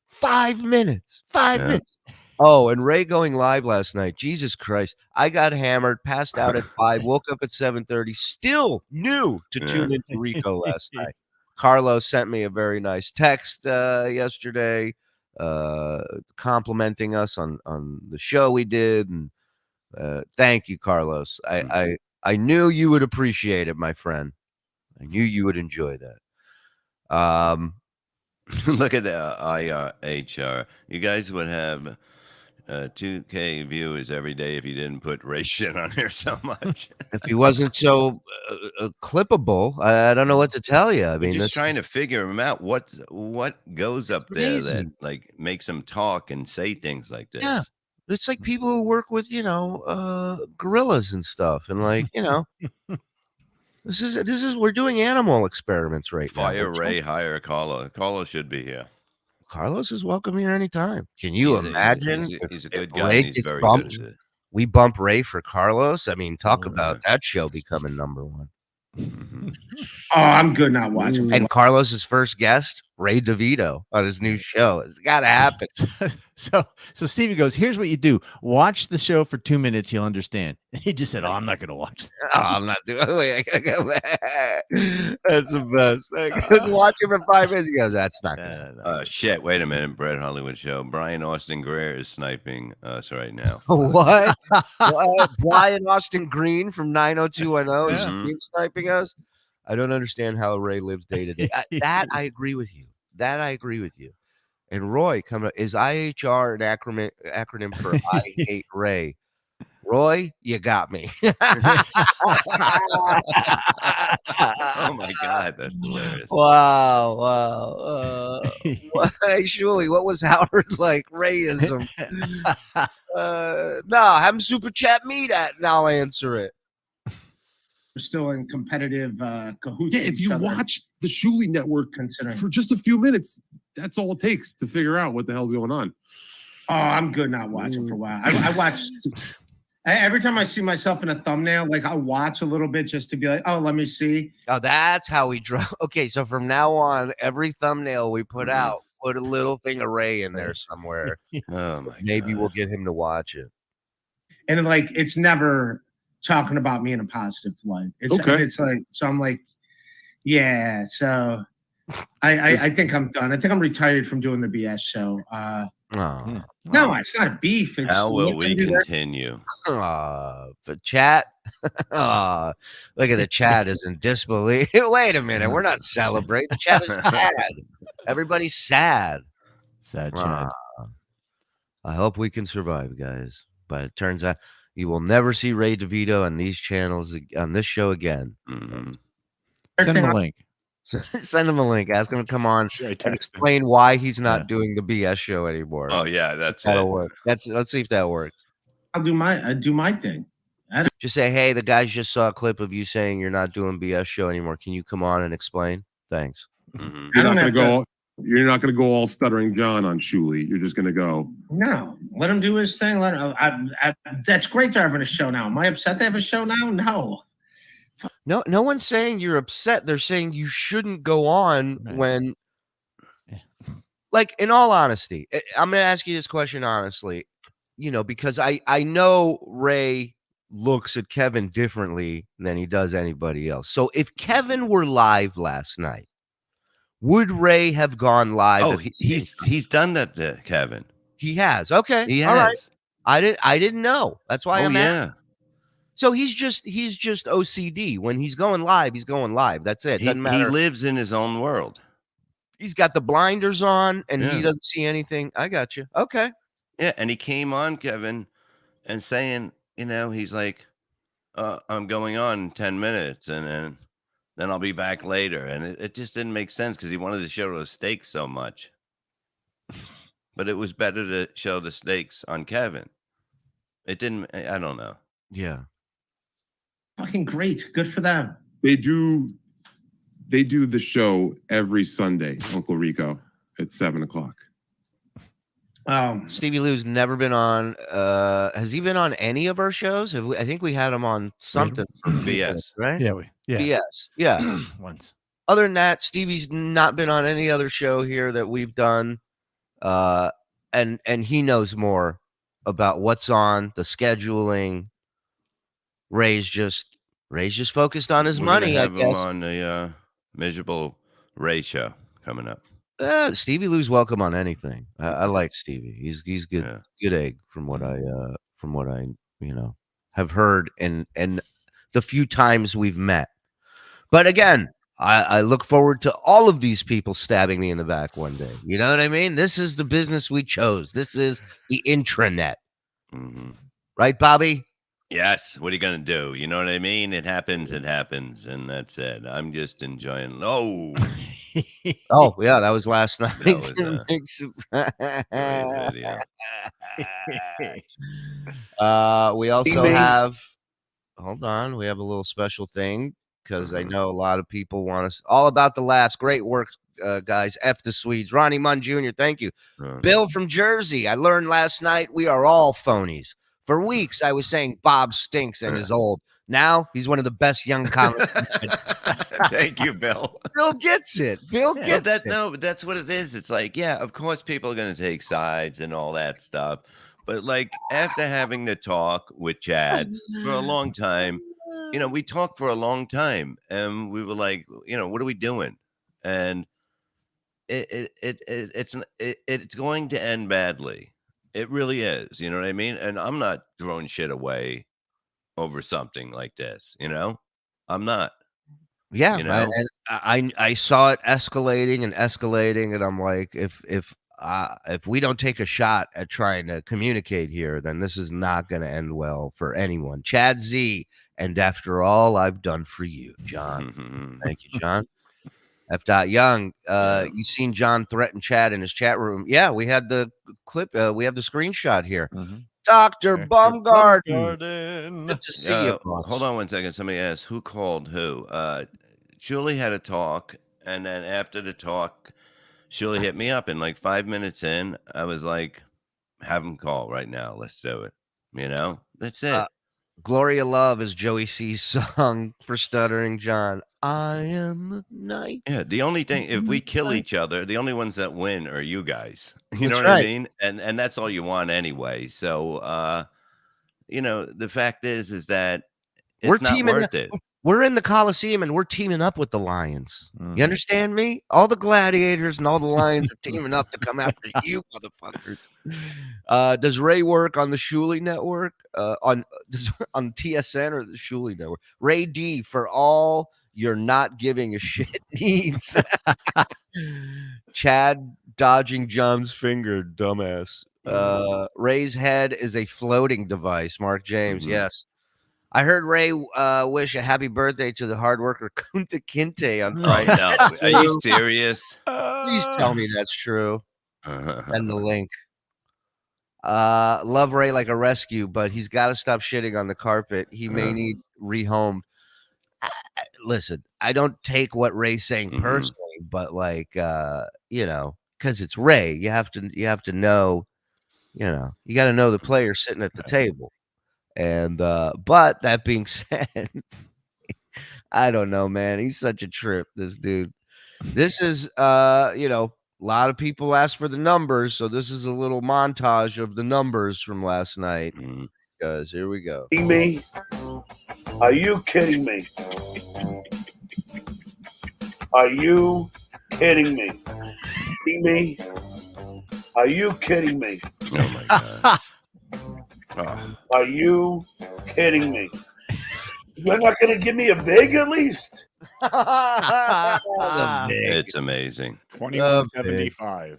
5 minutes, 5 minutes. Oh, and Ray going live last night. Jesus Christ. I got hammered, passed out at 5, woke up at 7:30, still new to tune into Rico last night. Carlos sent me a very nice text yesterday complimenting us on the show we did. And thank you, Carlos. I knew you would appreciate it, my friend. I knew you would enjoy that. Look at the IRHR. You guys would have 2K viewers every day if you didn't put Ray shit on here so much. If he wasn't so clippable, I don't know what to tell you. I mean, just trying to figure him out. What goes up there that like makes him talk and say things like this? Yeah, it's like people who work with gorillas and stuff, and like this is we're doing animal experiments right now. Fire Ray, hire Carlos. Carlos should be here. Carlos is welcome here anytime. Can you imagine? He's a good guy. He's very good at it. We bump Ray for Carlos. I mean, talk about that show becoming number one. Oh, I'm good not watching. And Carlos's first guest, Ray DeVito, on his new show. It's got to happen. So Stevie goes, here's what you do. Watch the show for 2 minutes. You'll understand. He just said, I'm not going to watch this. Oh, I'm not doing Wait, I got to go back. That's the best. I was watching for 5 minutes. He goes, that's not good. Shit. Wait a minute. Brett Hollywood Show. Brian Austin Greer is sniping us right now. What? Brian Austin Green from 90210 is sniping us? I don't understand how Ray lives day to day. That I agree with you. And Roy coming up. Is IHR an acronym for I hate Ray? Roy, you got me. Oh my God, that's hilarious. Wow. Hey, Shuli, what was Howard like? Rayism. No, have him super chat me that, and I'll answer it. We're still in competitive cahoots. Yeah, if you watch the Shuli Network for just a few minutes, that's all it takes to figure out what the hell's going on. Oh, I'm good not watching for a while. I watch every time I see myself in a thumbnail, like I'll watch a little bit just to be like, oh, let me see. Oh, that's how we draw. Okay, so from now on, every thumbnail we put out, put a little thing of Ray in there somewhere. Oh my Maybe we'll get him to watch it. And like it's never talking about me in a positive light. It's like, so I'm like, yeah. So I think I'm done. I think I'm retired from doing the BS show. No, it's not a beef. It's, how will we continue? For chat. Look at the chat is in disbelief. Wait a minute, we're not celebrating. The chat is sad. Everybody's sad. Sad chat. I hope we can survive, guys. But it turns out you will never see Ray DeVito on these channels on this show again. Send him a link. Send him a link. Ask him to come on and explain why he's not doing the BS show anymore. Oh yeah, that'll work. Let's see if that works. I'll do my thing. Just say, hey, the guys just saw a clip of you saying you're not doing BS show anymore. Can you come on and explain? Thanks. You're not going to go all Stuttering John on Shuli. You're just going to go. No, let him do his thing. That's great they're having a show now. Am I upset they have a show now? No. No one's saying you're upset. They're saying you shouldn't go on when, like, in all honesty, I'm going to ask you this question honestly, because I know Ray looks at Kevin differently than he does anybody else. So if Kevin were live last night, would Ray have gone live? Oh, he's done that to Kevin. He has. Okay. He has. All right. I didn't know. That's why I'm asking. So he's just OCD. When he's going live, he's going live. That's it. Doesn't matter. He lives in his own world. He's got the blinders on and he doesn't see anything. I got you. Okay. Yeah, and he came on, Kevin, and saying, he's like, I'm going on in 10 minutes and then I'll be back later. And it just didn't make sense because he wanted to show the stakes so much. But it was better to show the stakes on Kevin. It didn't, I don't know. Yeah. Fucking great. Good for them. They do the show every Sunday, Uncle Rico. at 7:00. Stevie Lou's never been on. Has he been on any of our shows? I think we had him on something for BS, right? Yeah, BS. Yeah. Once. Other than that, Stevie's not been on any other show here that we've done. And he knows more about what's on the scheduling. Ray's just focused on his We're money, gonna I have him guess. on the Miserable Ray show coming up. Stevie Lou's welcome on anything. I like Stevie. He's good, good egg from what I have heard and the few times we've met. But again, I look forward to all of these people stabbing me in the back one day. You know what I mean? This is the business we chose. This is the intranet. Right, Bobby? Yes. What are you gonna do? You know what I mean? It happens, and that's it. I'm just enjoying. Oh, Oh yeah, that was last night. that was Big surprise. video. We also Ding, ding. have. Hold on, we have a little special thing because I know a lot of people want us all about the laughs. Great work, guys. F the Swedes. Ronnie Munn Jr. Thank you. Bill from Jersey. I learned last night we are all phonies. For weeks, I was saying Bob stinks and is old. Now he's one of the best young comics. Thank you, Bill. Bill gets it. Bill gets it. No, but that's what it is. It's like, yeah, of course, people are going to take sides and all that stuff. But like after having the talk with Chad for a long time, we talked for a long time, and we were like, what are we doing? And it's going to end badly. It really is. You know what I mean? And I'm not throwing shit away over something like this. I'm not. Yeah, I saw it escalating, and I'm like, if we don't take a shot at trying to communicate here, then this is not going to end well for anyone. Chad Z, and after all I've done for you, John. Thank you, John. F. Young, you seen John threaten Chad in his chat room? Yeah, we had the clip. We have the screenshot here. Dr. Baumgarten. Good to see you. Hold on one second. Somebody asked who called who. Shuli had a talk, and then after the talk, Shuli hit me up, and like 5 minutes in, I was like, have him call right now. Let's do it. That's it. Gloria Love is Joey C's song for Stuttering John. I am the night. Yeah, the only thing, if we kill each other, the only ones that win are you guys. You know That's what I right. mean? And that's all you want anyway. So, the fact is that it's We're not teaming worth up. it. We're in the Coliseum and we're teaming up with the Lions. You understand me? All the gladiators and all the Lions are teaming up to come after you, motherfuckers. Does Ray work on the Shuli Network? On TSN or the Shuli Network? Ray D for all your not giving a shit needs. Chad dodging John's finger, dumbass. Ray's head is a floating device. Mark James, yes. I heard Ray wish a happy birthday to the hard worker Kunta Kinte on Friday. No. Are you serious? Please tell me that's true. And the link. Love Ray like a rescue, but he's got to stop shitting on the carpet. He may need rehomed. Listen, I don't take what Ray's saying personally, but like, because it's Ray, you have to know, you got to know the player sitting at the table. And but that being said, I don't know, man. He's such a trip, this dude. This is a lot of people asked for the numbers, so this is a little montage of the numbers from last night. Because here we go. Me? Are you kidding me? Are you kidding me? Me? Are you kidding me? Oh my god. Are you kidding me? You're not going to give me a big at least? It's amazing. 2175.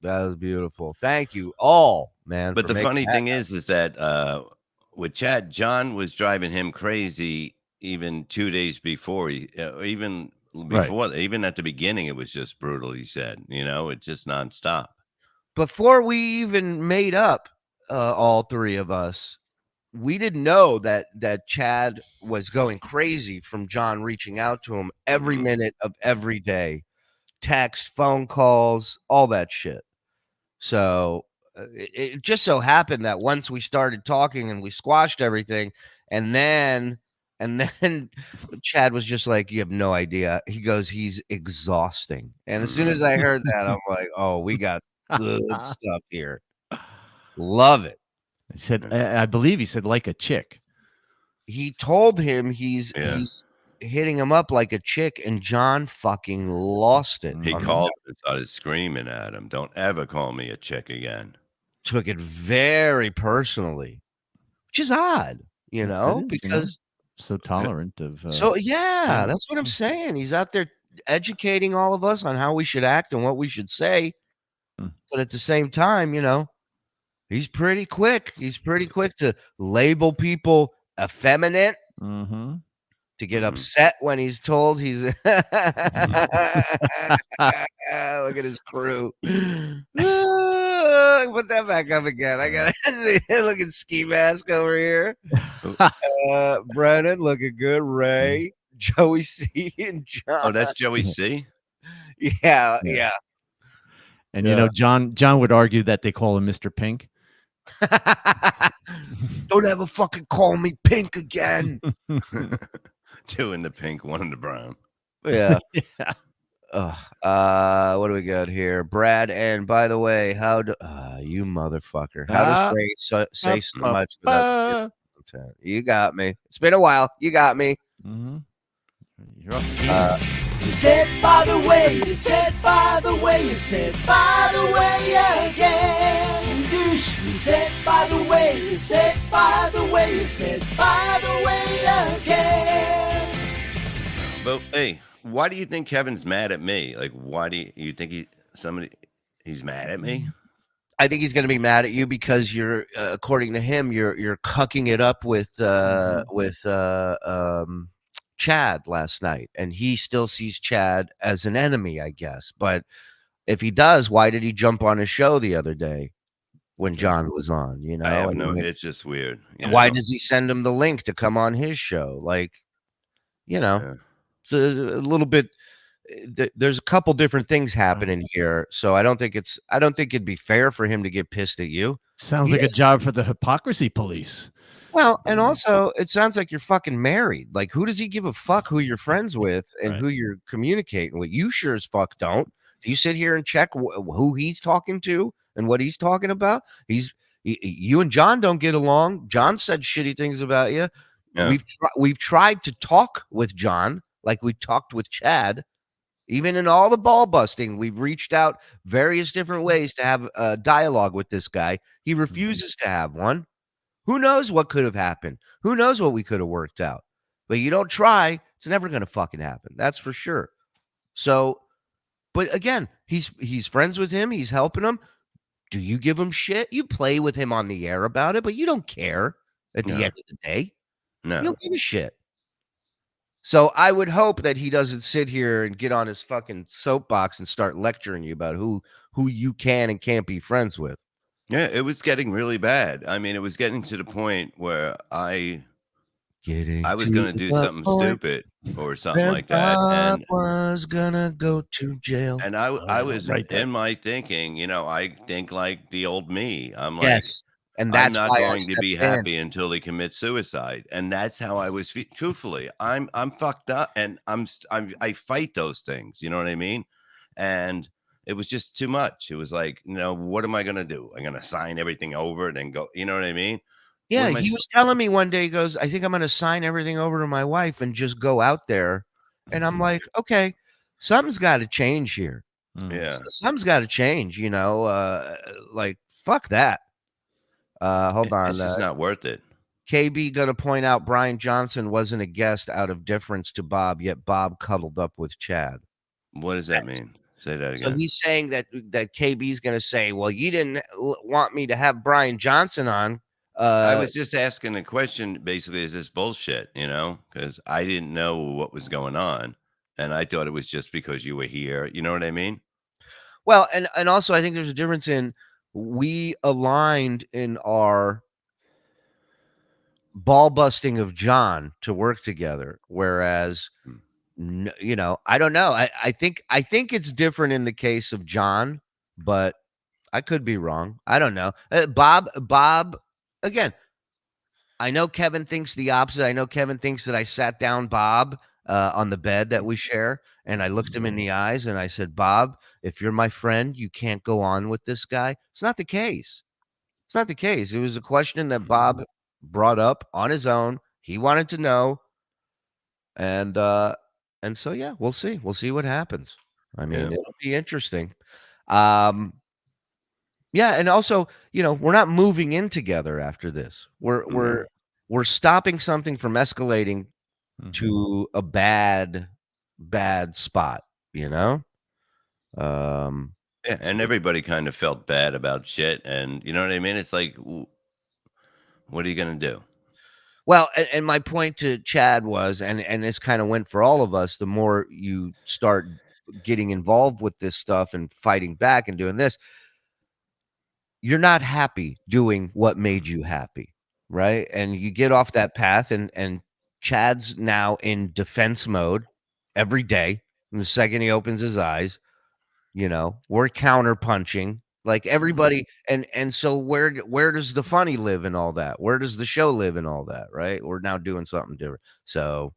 That was beautiful. Thank you all, man. But the funny thing is that with Chad, John was driving him crazy even 2 days before. Even at the beginning, it was just brutal. He said, it's just nonstop. Before we even made up, all three of us, we didn't know that Chad was going crazy from John reaching out to him every minute of every day text, phone calls, all that shit. So it just so happened that once we started talking and we squashed everything, and then Chad was just like, you have no idea. He goes, he's exhausting. And as soon as I heard that, I'm like, oh, we got good stuff here. Love it. He said, I believe he said like a chick. He told him he's hitting him up like a chick, and John fucking lost it. He called and started screaming at him. Don't ever call me a chick again. Took it very personally, which is odd, because so tolerant of. So yeah, that's what I'm saying. He's out there educating all of us on how we should act and what we should say, but at the same time, he's pretty quick. He's pretty quick to label people effeminate. Mm-hmm. To get upset when he's told he's look at his crew. Put that back up again. I gotta look at Ski Mask over here. Brennan looking good. Ray, Joey C, and John. Oh, that's Joey C. Yeah. And John would argue that they call him Mr. Pink. Don't ever fucking call me Pink again. 2 in the pink, 1 in the brown. Yeah. What do we got here? Brad, and by the way, how do you motherfucker? How does Ray say so much without content? You got me. It's been a while. You got me. Mm-hmm. You said by the way, you said by the way, you said by the way again. Douche. You said by the way, you said by the way, you said by the way again. But hey, why do you think Kevin's mad at me? Like, why do you think he's mad at me? I think he's going to be mad at you because you're, according to him, you're cucking it up with Chad last night, and he still sees Chad as an enemy, I guess. But if he does, why did he jump on his show the other day when John was on? I have no, it's just weird. Why does he send him the link to come on his show? Like, it's a little bit. There's a couple different things happening here, so I don't think it'd be fair for him to get pissed at you. Sounds like a job for the Hypocrisy Police. Well, and also, it sounds like you're fucking married. Like, who does he give a fuck who you're friends with and who you're communicating with? You sure as fuck don't. Do you sit here and check who he's talking to and what he's talking about? You and John don't get along. John said shitty things about you. Yeah. We've tried to talk with John like we talked with Chad. Even in all the ball busting, we've reached out various different ways to have a dialogue with this guy. He refuses to have one. Who knows what could have happened? Who knows what we could have worked out? But you don't try, it's never going to fucking happen. That's for sure. So, but again, he's friends with him. He's helping him. Do you give him shit? You play with him on the air about it, but you don't care at the end of the day. No. You don't give a shit. So I would hope that he doesn't sit here and get on his fucking soapbox and start lecturing you about who you can and can't be friends with. Yeah, it was getting really bad. I mean, it was getting to the point where I was going to do something stupid or something like that. And was going to go to jail. And I was in my thinking, I think like the old me. I'm like, yes. And that's I'm not going to be happy until they commit suicide. And that's how I was. Truthfully, I'm fucked up, and I fight those things. You know what I mean? And it was just too much. It was like, what am I going to do? I'm going to sign everything over and then go, you know what I mean? Yeah, he was telling me one day, he goes, I think I'm going to sign everything over to my wife and just go out there. And I'm like, okay, something's got to change here. Yeah. Something's got to change, like, fuck that. Hold on. It's just not worth it. KB going to point out Brian Johnson wasn't a guest out of deference to Bob, yet Bob cuddled up with Chad. What does that mean? Say that again. So he's saying that KB's going to say, well, you didn't want me to have Brian Johnson on. I was just asking a question. Basically, is this bullshit, because I didn't know what was going on. And I thought it was just because you were here. You know what I mean? Well, and also I think there's a difference in we aligned in our ball busting of John to work together, whereas You know, I don't know. I think it's different in the case of John, but I could be wrong. I don't know. Bob, again, I know Kevin thinks the opposite. I know Kevin thinks that I sat down Bob on the bed that we share, and I looked him in the eyes and I said, Bob, if you're my friend, you can't go on with this guy. It's not the case. It's not the case. It was a question that Bob brought up on his own. He wanted to know. And so yeah, we'll see. We'll see what happens. I mean, it'll be interesting. Yeah, and also, you know, we're not moving in together after this. We're stopping something from escalating to a bad spot, you know? Yeah, and everybody kind of felt bad about shit, and you know what I mean? It's like, what are you gonna do? Well, and my point to Chad was, and this kind of went for all of us, the more you start getting involved with this stuff and fighting back and doing this, you're not happy doing what made you happy, right? And you get off that path, and Chad's now in defense mode every day. And the second he opens his eyes, you know, we're counter punching like everybody. And so where does the funny live in all that? Where does the show live in all that? Right? We're now doing something different. So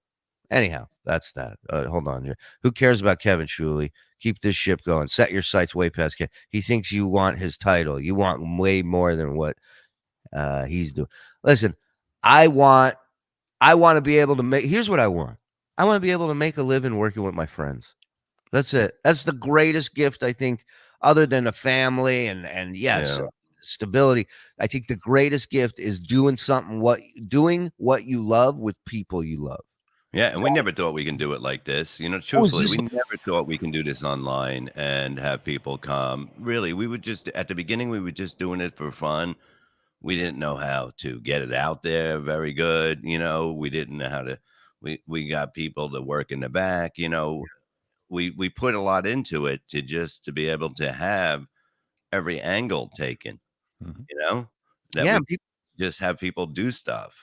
anyhow, that's that. Hold on here. Who cares about Kevin Shuli? Keep this ship going. Set your sights way past Kevin. He thinks you want his title. You want way more than what he's doing. Listen, I want to be able to make. Here's what I want. I want to be able to make a living working with my friends. That's it. That's the greatest gift, I think, other than a family and yes, stability. I think the greatest gift is doing what you love with people you love. Yeah, and we never thought we can do it like this. You know, truthfully, we never thought we can do this online and have people come. Really, we would just, at the beginning, we were just doing it for fun. We didn't know how to get it out there very good. You know, we didn't know how to, we got people to work in the back, you know. We put a lot into it to be able to have every angle taken, you know, that we just have people do stuff.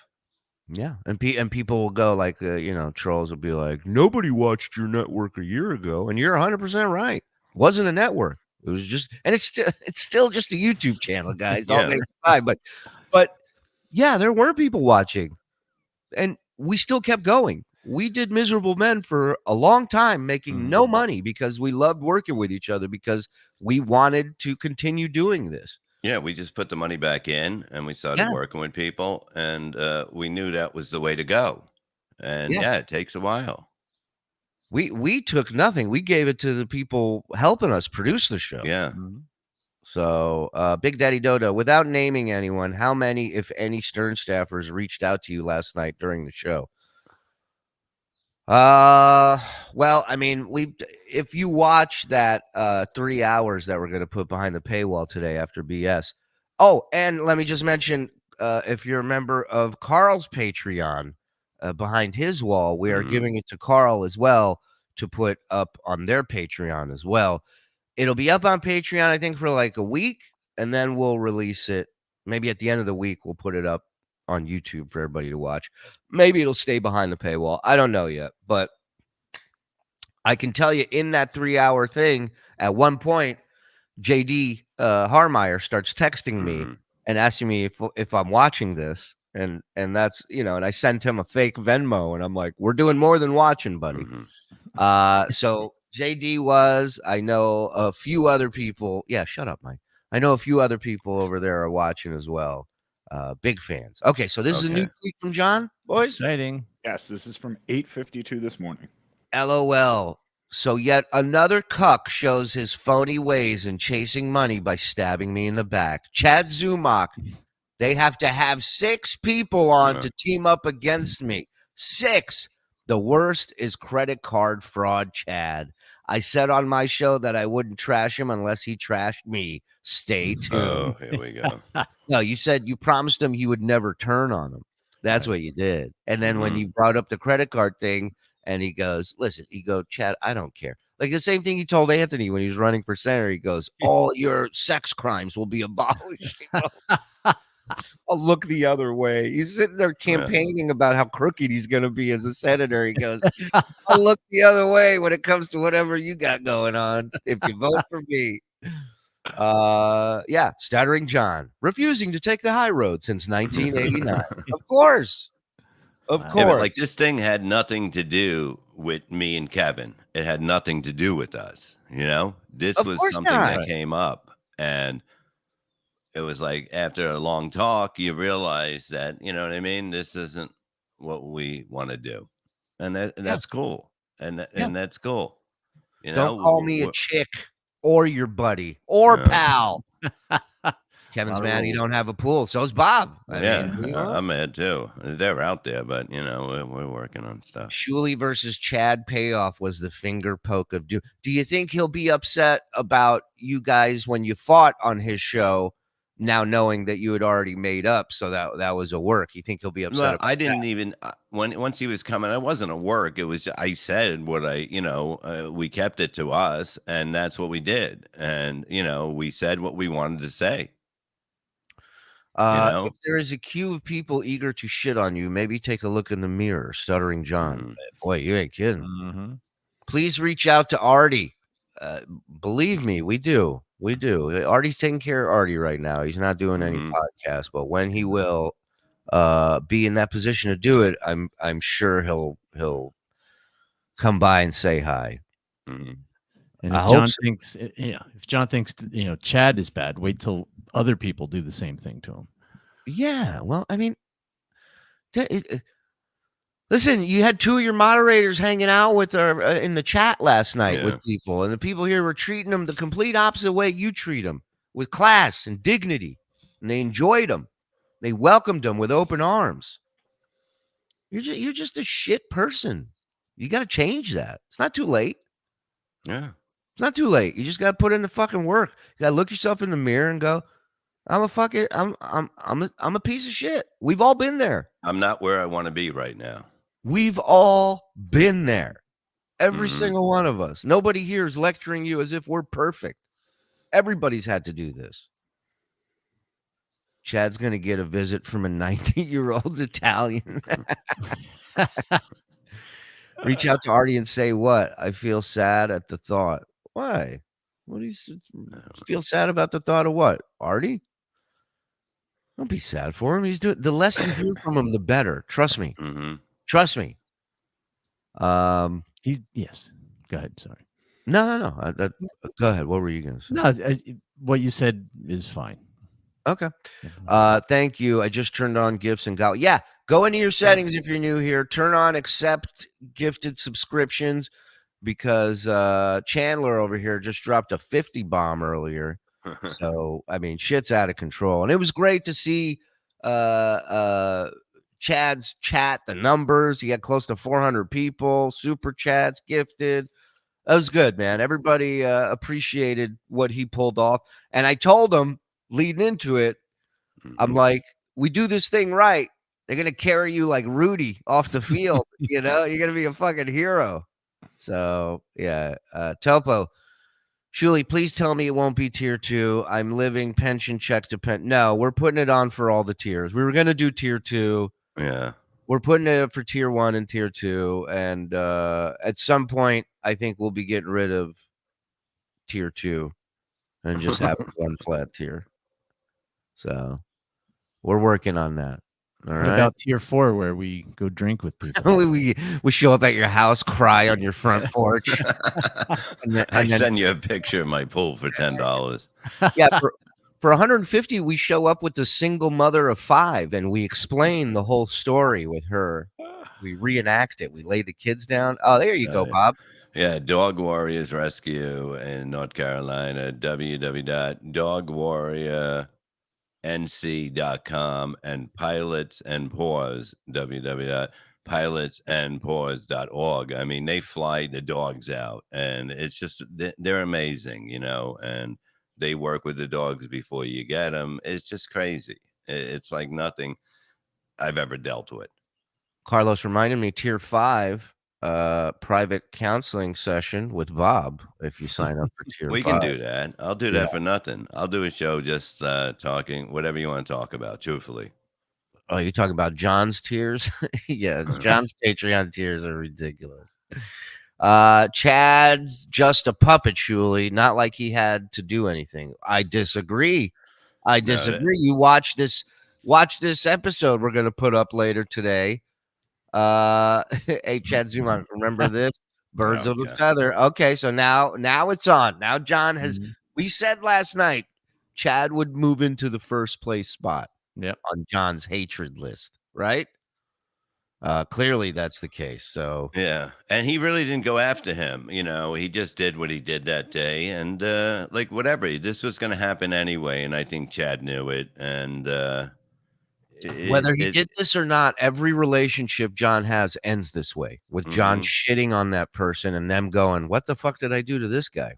Yeah, and people will go like, you know, trolls will be like, nobody watched your network a year ago, and you're 100% right. It wasn't a network. It was just, and it's still just a YouTube channel, guys. All day time, but yeah, there were people watching, and we still kept going. We did Miserable Men for a long time, making no money because we loved working with each other because we wanted to continue doing this. Yeah, we just put the money back in and we started working with people, and we knew that was the way to go. And yeah, it takes a while. We took nothing. We gave it to the people helping us produce the show. Yeah. So, Big Daddy Dodo, without naming anyone, how many, if any, Stern staffers reached out to you last night during the show? Well, I mean, if you watch that 3 hours that we're going to put behind the paywall today after BS. Oh, and let me just mention, if you're a member of Carl's Patreon, behind his wall, we are giving it to Carl as well to put up on their Patreon as well. It'll be up on Patreon, I think, for like a week, and then we'll release it. Maybe at the end of the week, we'll put it up on YouTube for everybody to watch. Maybe it'll stay behind the paywall. I don't know yet, but I can tell you in that 3 hour thing, at one point, JD Harmeyer starts texting me and asking me if I'm watching this. And that's, you know, and I sent him a fake Venmo and I'm like, we're doing more than watching, buddy. So JD was, I know a few other people. Yeah, shut up, Mike. I know a few other people over there are watching as well. Big fans. Okay, so this is a new tweet from John, boys. Exciting. Yes, this is from 8:52 this morning. LOL. So yet another cuck shows his phony ways in chasing money by stabbing me in the back. Chad Zumock. They have to have 6 people on to team up against me. 6. The worst is credit card fraud, Chad. I said on my show that I wouldn't trash him unless he trashed me. Stay tuned. Oh, here we go. No, you said you promised him you would never turn on him. That's what you did. And then when you brought up the credit card thing, and he goes, listen, Chad, I don't care. Like the same thing he told Anthony when he was running for senator. He goes, all your sex crimes will be abolished. I'll look the other way. He's sitting there campaigning about how crooked he's going to be as a senator. He goes, I'll look the other way when it comes to whatever you got going on if you vote for me. Yeah, Stuttering John, refusing to take the high road since 1989. Of course. Of course. Yeah, but like this thing had nothing to do with me and Kevin. It had nothing to do with us. You know, this Of was course something not. that came up, and it was like after a long talk, you realize that, you know what I mean? This isn't what we want to do. And that's cool. And that's cool. You know, Don't call me a chick or your buddy or pal. Kevin's mad he don't have a pool. So's Bob. I mean, I'm mad too. They're out there, but you know, we're working on stuff. Shuli versus Chad payoff was the finger poke of doom. Do you think he'll be upset about you guys when you fought on his show, now knowing that you had already made up? So that was a work. You think he'll be upset? Well, about I didn't that? even once he was coming. I wasn't a work. It was I said what we kept it to us, and that's what we did. And we said what we wanted to say. If there is a queue of people eager to shit on you, maybe take a look in the mirror. Stuttering John. Boy, you ain't kidding. Please reach out to Artie. Believe me, we do. We do. Artie's taking care of Artie right now. He's not doing any podcasts, but when he will be in that position to do it, I'm sure he'll come by and say hi. And I if hope John so. thinks, if John thinks, Chad is bad, wait till other people do the same thing to him. Yeah, well, I mean, listen, you had two of your moderators hanging out with in the chat last night with people, and the people here were treating them the complete opposite way you treat them, with class and dignity, and they enjoyed them. They welcomed them with open arms. You're just a shit person. You got to change that. It's not too late. Yeah. It's not too late. You just got to put in the fucking work. You got to look yourself in the mirror and go, I'm a piece of shit. We've all been there. I'm not where I want to be right now. We've all been there. Every single one of us. Nobody here is lecturing you as if we're perfect. Everybody's had to do this. Chad's going to get a visit from a 90-year-old Italian. Reach out to Artie and say what? I feel sad at the thought. Why? What do you feel sad about the thought of what? Artie? Don't be sad for him. He's doing the less you hear from him, the better. Trust me. Trust me. Yes. Go ahead. Sorry. No. Go ahead. What were you going to say? No, what you said is fine. Okay. Thank you. I just turned on gifts and got. Yeah. Go into your settings if you're new here. Turn on accept gifted subscriptions because Chandler over here just dropped a 50 bomb earlier. So, I mean, shit's out of control. And it was great to see Chad's chat, the numbers. He got close to 400 people, super chats, gifted. That was good, man. Everybody appreciated what he pulled off. And I told him leading into it, I'm like, we do this thing right. They're going to carry you like Rudy off the field. You're going to be a fucking hero. So, yeah. Topo. Shuli, please tell me it won't be tier 2. I'm living pension check depend. No, we're putting it on for all the tiers. We were going to do tier 2. Yeah. We're putting it up for tier 1 and tier 2. And at some point, I think we'll be getting rid of tier 2 and just have one flat tier. So we're working on that. All right. What about tier 4 where we go drink with people? we show up at your house, cry on your front porch. I send you a picture of my pool for $10. Yeah, for 150, we show up with the single mother of 5, and we explain the whole story with her. We reenact it. We lay the kids down. Oh, there you go, Bob. Yeah, Dog Warriors Rescue in North Carolina. www.dogwarriornc.com and Pilots and Paws. www.pilotsandpaws.org. I mean, they fly the dogs out, and it's just they're amazing, and they work with the dogs before you get them. It's just crazy. It's like nothing I've ever dealt with. Carlos reminded me, tier 5 private counseling session with Bob if you sign up for tier We 5. can do that. I'll do Yeah. that for nothing. I'll do a show just talking whatever you want to talk about, truthfully. Oh, you talking about John's tiers? Yeah, John's Patreon tiers are ridiculous. Chad's just a puppet, Shuli, not like he had to do anything. I disagree. You watch this episode we're gonna put up later today. Hey, Chad Zumock, remember this? Birds of a feather. Okay, so now it's on. Now John has we said last night Chad would move into the first place spot on John's hatred list, right? Clearly that's the case. So yeah, and he really didn't go after him. He just did what he did that day, and like whatever. This was going to happen anyway, and I think Chad knew it. And whether he did this or not, every relationship John has ends this way, with John shitting on that person and them going, "What the fuck did I do to this guy?"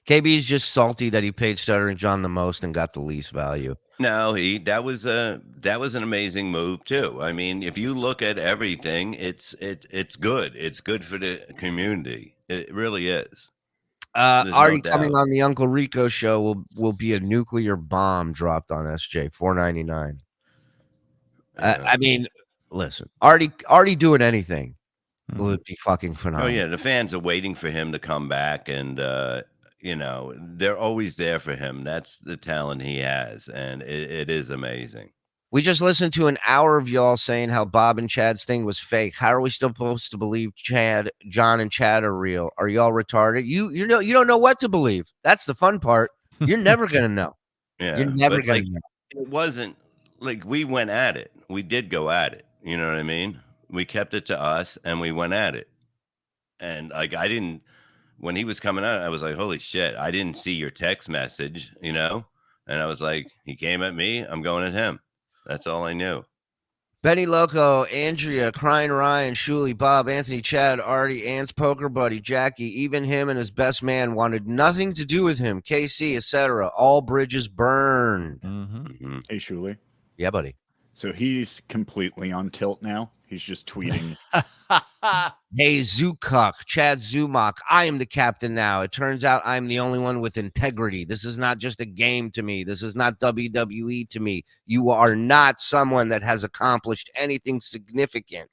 KB is just salty that he paid Stuttering John the most and got the least value. No, that was an amazing move too. I mean, if you look at everything, it's good. It's good for the community. It really is. Already coming on the Uncle Rico show will be a nuclear bomb dropped on SJ, $4.99. I mean, listen, already doing anything would be fucking phenomenal. Oh yeah, the fans are waiting for him to come back, and they're always there for him. That's the talent he has, and it is amazing. We just listened to an hour of y'all saying how Bob and Chad's thing was fake. How are we still supposed to believe John and Chad are real? Are y'all retarded? You don't know what to believe. That's the fun part. You're never gonna know. Yeah, you're never gonna know. It wasn't like we went at it. We did go at it. You know what I mean? We kept it to us, and we went at it. And like I didn't. When he was coming out, I was like, "Holy shit!" I didn't see your text message, and I was like, "He came at me. I'm going at him." That's all I knew. Benny Loco, Andrea, Crying Ryan, Shuli, Bob, Anthony, Chad, Artie, Ant's poker buddy, Jackie, even him and his best man wanted nothing to do with him. KC, etc. All bridges burned. Hey, Shuli. Yeah, buddy. So he's completely on tilt now. He's just tweeting. Hey, Zukuk, Chad Zumock, I am the captain now. It turns out I'm the only one with integrity. This is not just a game to me. This is not WWE to me. You are not someone that has accomplished anything significant.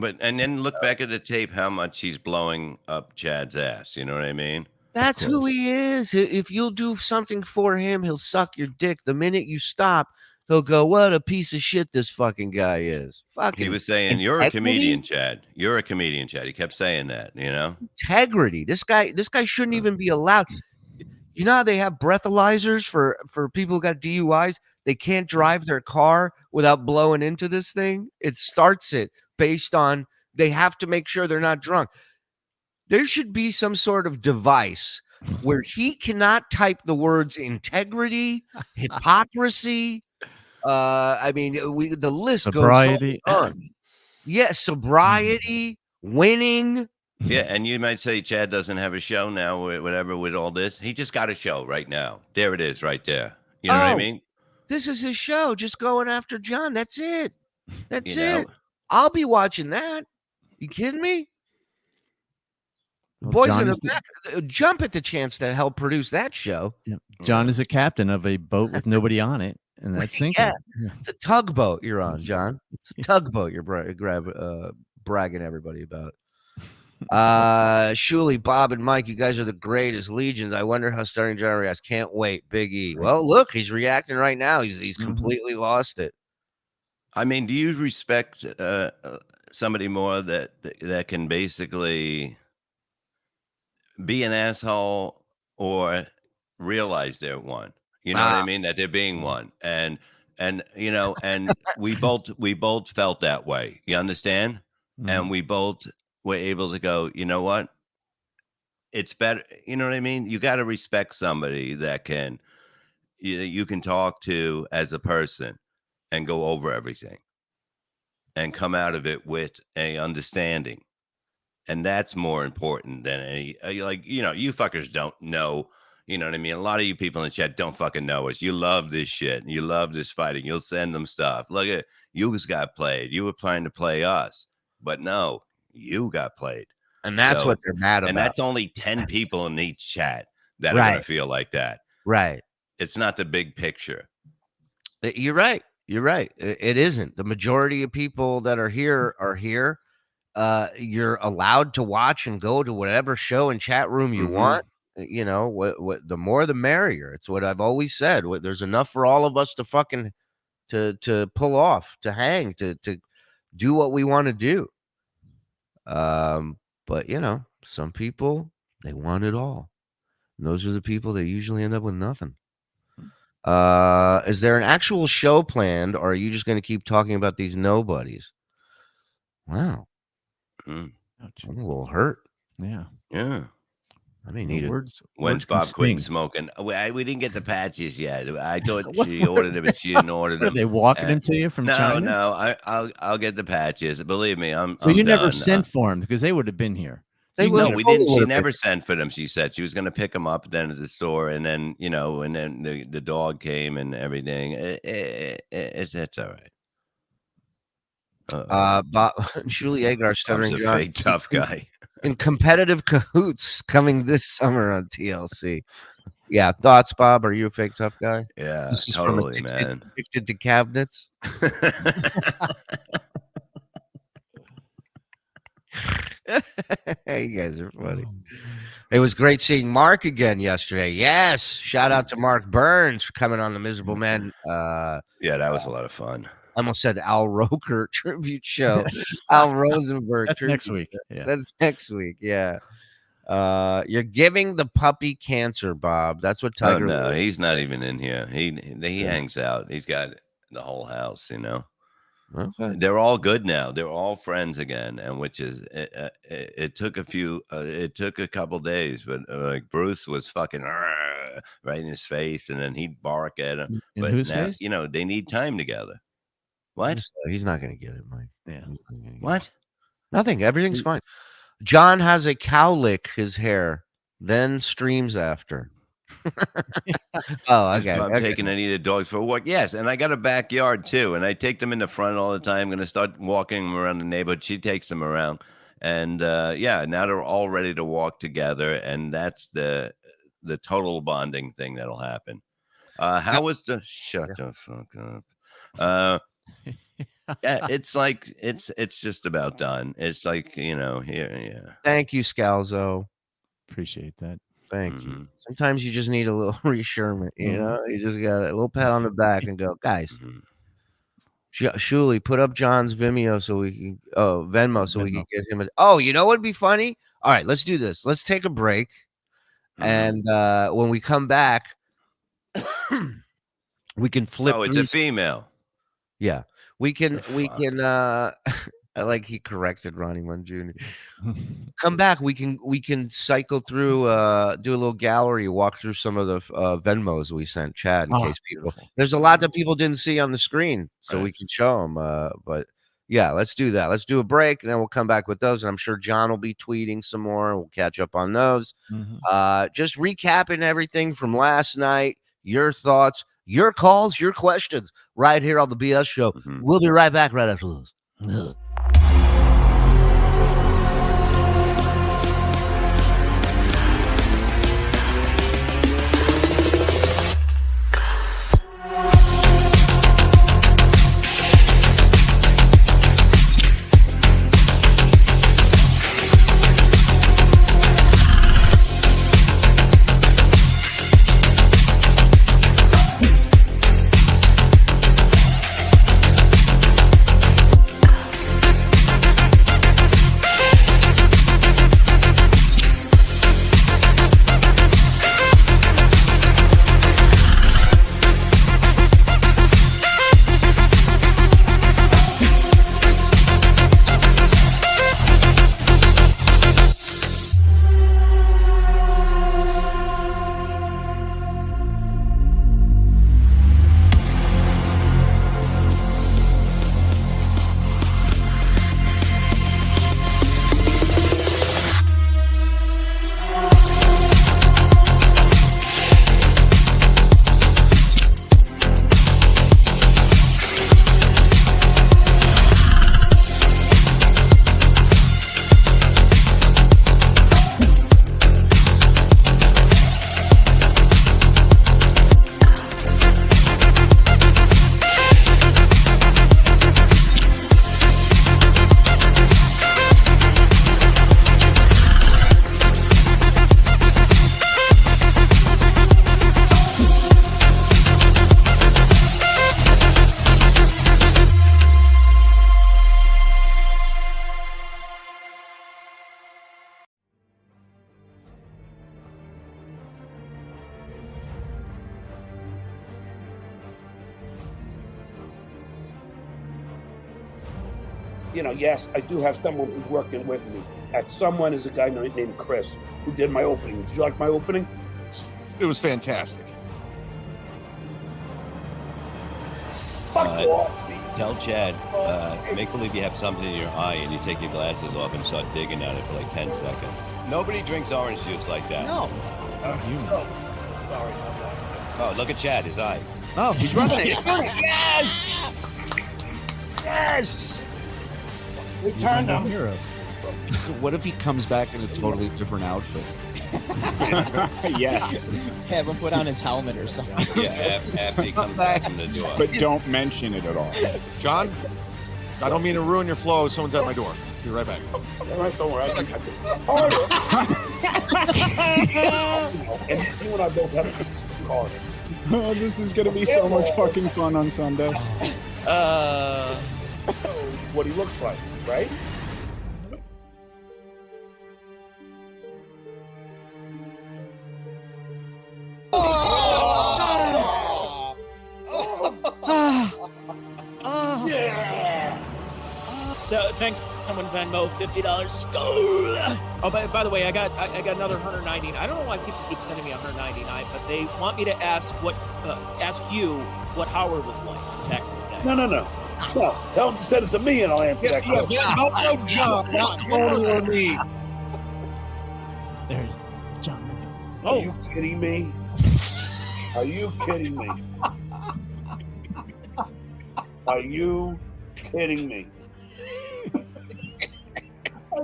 And then look back at the tape, how much he's blowing up Chad's ass. You know what I mean? That's who he is. If you'll do something for him, he'll suck your dick. The minute you stop, he'll go, "What a piece of shit this fucking guy is." Fucking he was saying, "You're a comedian, Chad. You're a comedian, Chad." He kept saying that, Integrity. This guy shouldn't even be allowed. You know how they have breathalyzers for people who got DUIs? They can't drive their car without blowing into this thing. It starts it based on they have to make sure they're not drunk. There should be some sort of device where he cannot type the words integrity, hypocrisy. I mean, the list sobriety. goes on. Yeah, sobriety, winning. Yeah, and you might say Chad doesn't have a show now, or whatever, with all this. He just got a show right now. There it is, right there. You know what I mean? This is his show, just going after John. That's it. That's it. I'll be watching that. You kidding me? Boys in the back jump at the chance to help produce that show. Yeah. John is a captain of a boat with nobody on it, and that's sinking. Yeah. It's a tugboat you're on, John. It's a tugboat you're bragging everybody about. Shuli, Bob, and Mike, you guys are the greatest legions. I wonder how Stuttering John reacts. Can't wait, Big E. Well, look, he's reacting right now. He's completely lost it. I mean, do you respect somebody more that can basically be an asshole or realize they're one? You know what I mean? That they're being one, and we both felt that way. You understand? And we both were able to go, you know what? It's better. You know what I mean? You got to respect somebody that you can talk to as a person and go over everything and come out of it with a understanding. And that's more important than any, you fuckers don't know, You know what I mean? A lot of you people in the chat don't fucking know us. You love this shit. You love this fighting. You'll send them stuff. Look at you just got played. You were trying to play us, but no, you got played. And that's what they're mad about. And that's only 10 people in each chat that are Right. going to feel like that. Right. It's not the big picture. You're right. You're right. It isn't. The majority of people that are here are here. You're allowed to watch and go to whatever show and chat room you want. You know, what the more the merrier. It's what I've always said. There's enough for all of us to fucking to pull off, to hang, to do what we want to do. But you know, some people, they want it all. And those are the people that usually end up with nothing. Is there an actual show planned, or are you just going to keep talking about these nobodies? Wow. I'm a little hurt. Yeah. Yeah. I may need it. When's Bob quitting smoking? We didn't get the patches yet. I thought she ordered them, but she didn't order them. Are they walking them to you from China? No. I'll get the patches. Believe me, I'm. So you never done. sent for them because they would have been here. We didn't. She never sent for them. She said she was going to pick them up then at the store, and then and then the dog came and everything. It's all right. Bob Shuli Agar, Stuttering I'm a John, fake tough guy. in competitive cahoots coming this summer on TLC. Yeah, thoughts, Bob? Are you a fake tough guy? Yeah, this is totally, from addicted to cabinets. You guys are funny. It was great seeing Mark again yesterday. Yes, shout out to Mark Burns for coming on the Miserable Men. Yeah, that was a lot of fun. I almost said Al Roker tribute show. Al Rosenberg. That's tribute next week. show. Yeah. That's next week. Yeah. You're giving the puppy cancer, Bob. That's what Tiger. Oh, no, he's not even in here. He hangs out. He's got the whole house, you know. Okay. They're all good now. They're all friends again, and which is it took a couple days, but like Bruce was fucking right in his face, and then he'd bark at him. In but whose now, face? you know, they need time together. What? He's not going to get it, Mike. Yeah. What? Nothing. Everything's fine. John has a cowlick his hair, then streams after. Oh, okay. I'm taking any of the dogs for a walk. Yes, and I got a backyard too, and I take them in the front all the time. I'm going to start walking them around the neighborhood. She takes them around, and yeah, now they're all ready to walk together, and that's the total bonding thing that'll happen. How was the shut the fuck up? Yeah, it's like it's just about done. It's like, you know, here, yeah. Thank you, Scalzo. Appreciate that. Thank you. Sometimes you just need a little reassurance, you know. You just got a little pat on the back and go, guys. Shuli, put up John's Vimeo so we can Venmo so we can get him. You know what'd be funny? All right, let's do this. Let's take a break, and when we come back, we can flip. Oh, it's a female. Yeah, we can. I like he corrected Ronnie Munn Jr. Come back. We can cycle through, do a little gallery, walk through some of the Venmos we sent Chad in case people. There's a lot that people didn't see on the screen, so we can show them. But yeah, let's do that. Let's do a break, and then we'll come back with those. And I'm sure John will be tweeting some more. We'll catch up on those. Just recapping everything from last night. Your thoughts, your calls, your questions, right here on the BS Show. We'll be right back right after this. yes, I do have someone who's working with me. That someone is a guy named Chris who did my opening. Did you like my opening? It was fantastic. Tell Chad, make believe you have something in your eye and you take your glasses off and start digging at it for like 10 seconds. Nobody drinks orange juice like that. No. Sorry. Oh, look at Chad, his eye. Oh, he's running it. Yes! Yes! We turned him. What if he comes back in a totally different outfit? Yes. Have him put on his helmet or something. Yeah, after he comes back from the door. But don't mention it at all. John, I don't mean to ruin your flow. Someone's at my door. Be right back. All right, don't worry. And you and I both have a car. Oh, this is gonna be so much fucking fun on Sunday. What he looks like, right? Yeah. Thanks, someone Venmo $50. Skull. Oh, by the way, I got another 199. I don't know why people keep sending me 199, but they want me to ask you what Howard was like back in the day. No. Tell him to send it to me and I'll answer that question. No, John, not Tony or me. There's John. Are you kidding me? Are you kidding me? Are you kidding me?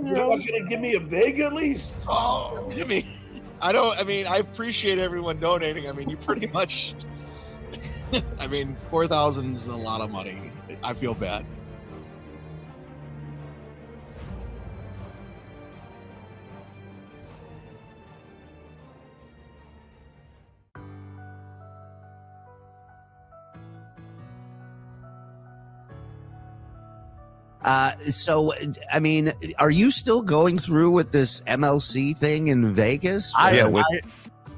You're not gonna give me a vig at least? Oh, I appreciate everyone donating. I mean, you pretty much. 4,000 is a lot of money. I feel bad. So, I mean, are you still going through with this MLC thing in Vegas?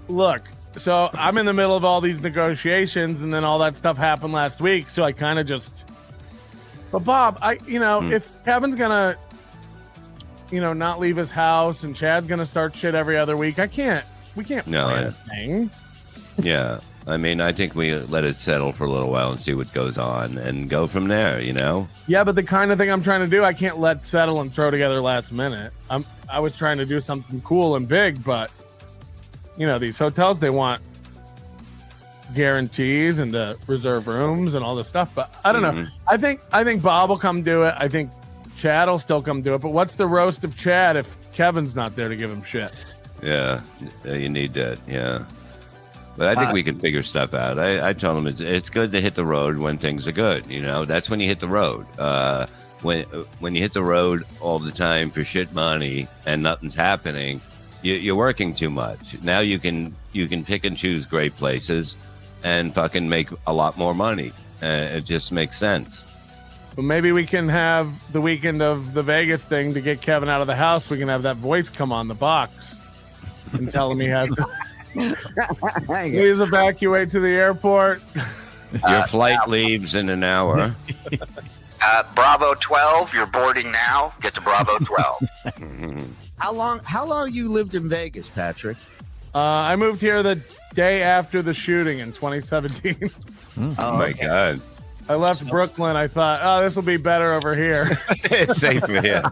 Look, so I'm in the middle of all these negotiations, and then all that stuff happened last week. So I kind of just. But Bob, if Kevin's gonna, not leave his house, and Chad's gonna start shit every other week, we can't plan a thing. Yeah. I think we let it settle for a little while and see what goes on and go from there, Yeah, but the kind of thing I'm trying to do, I can't let settle and throw together last minute. I was trying to do something cool and big, but these hotels, they want guarantees and to reserve rooms and all this stuff. But I don't know. I think Bob will come do it. I think Chad will still come do it. But what's the roast of Chad if Kevin's not there to give him shit? Yeah, you need that. Yeah. But I think we can figure stuff out. I tell them it's good to hit the road when things are good. That's when you hit the road. When you hit the road all the time for shit money and nothing's happening, you're working too much. Now you can pick and choose great places and fucking make a lot more money. It just makes sense. But maybe we can have the weekend of the Vegas thing to get Kevin out of the house. We can have that voice come on the box and tell him he has to. Please evacuate to the airport. Your flight leaves in an hour. Bravo 12, you're boarding now. Get to Bravo 12. How long you lived in Vegas, Patrick? I moved here the day after the shooting in 2017. Oh my God. I left Brooklyn. I thought, this will be better over here. It's safer here.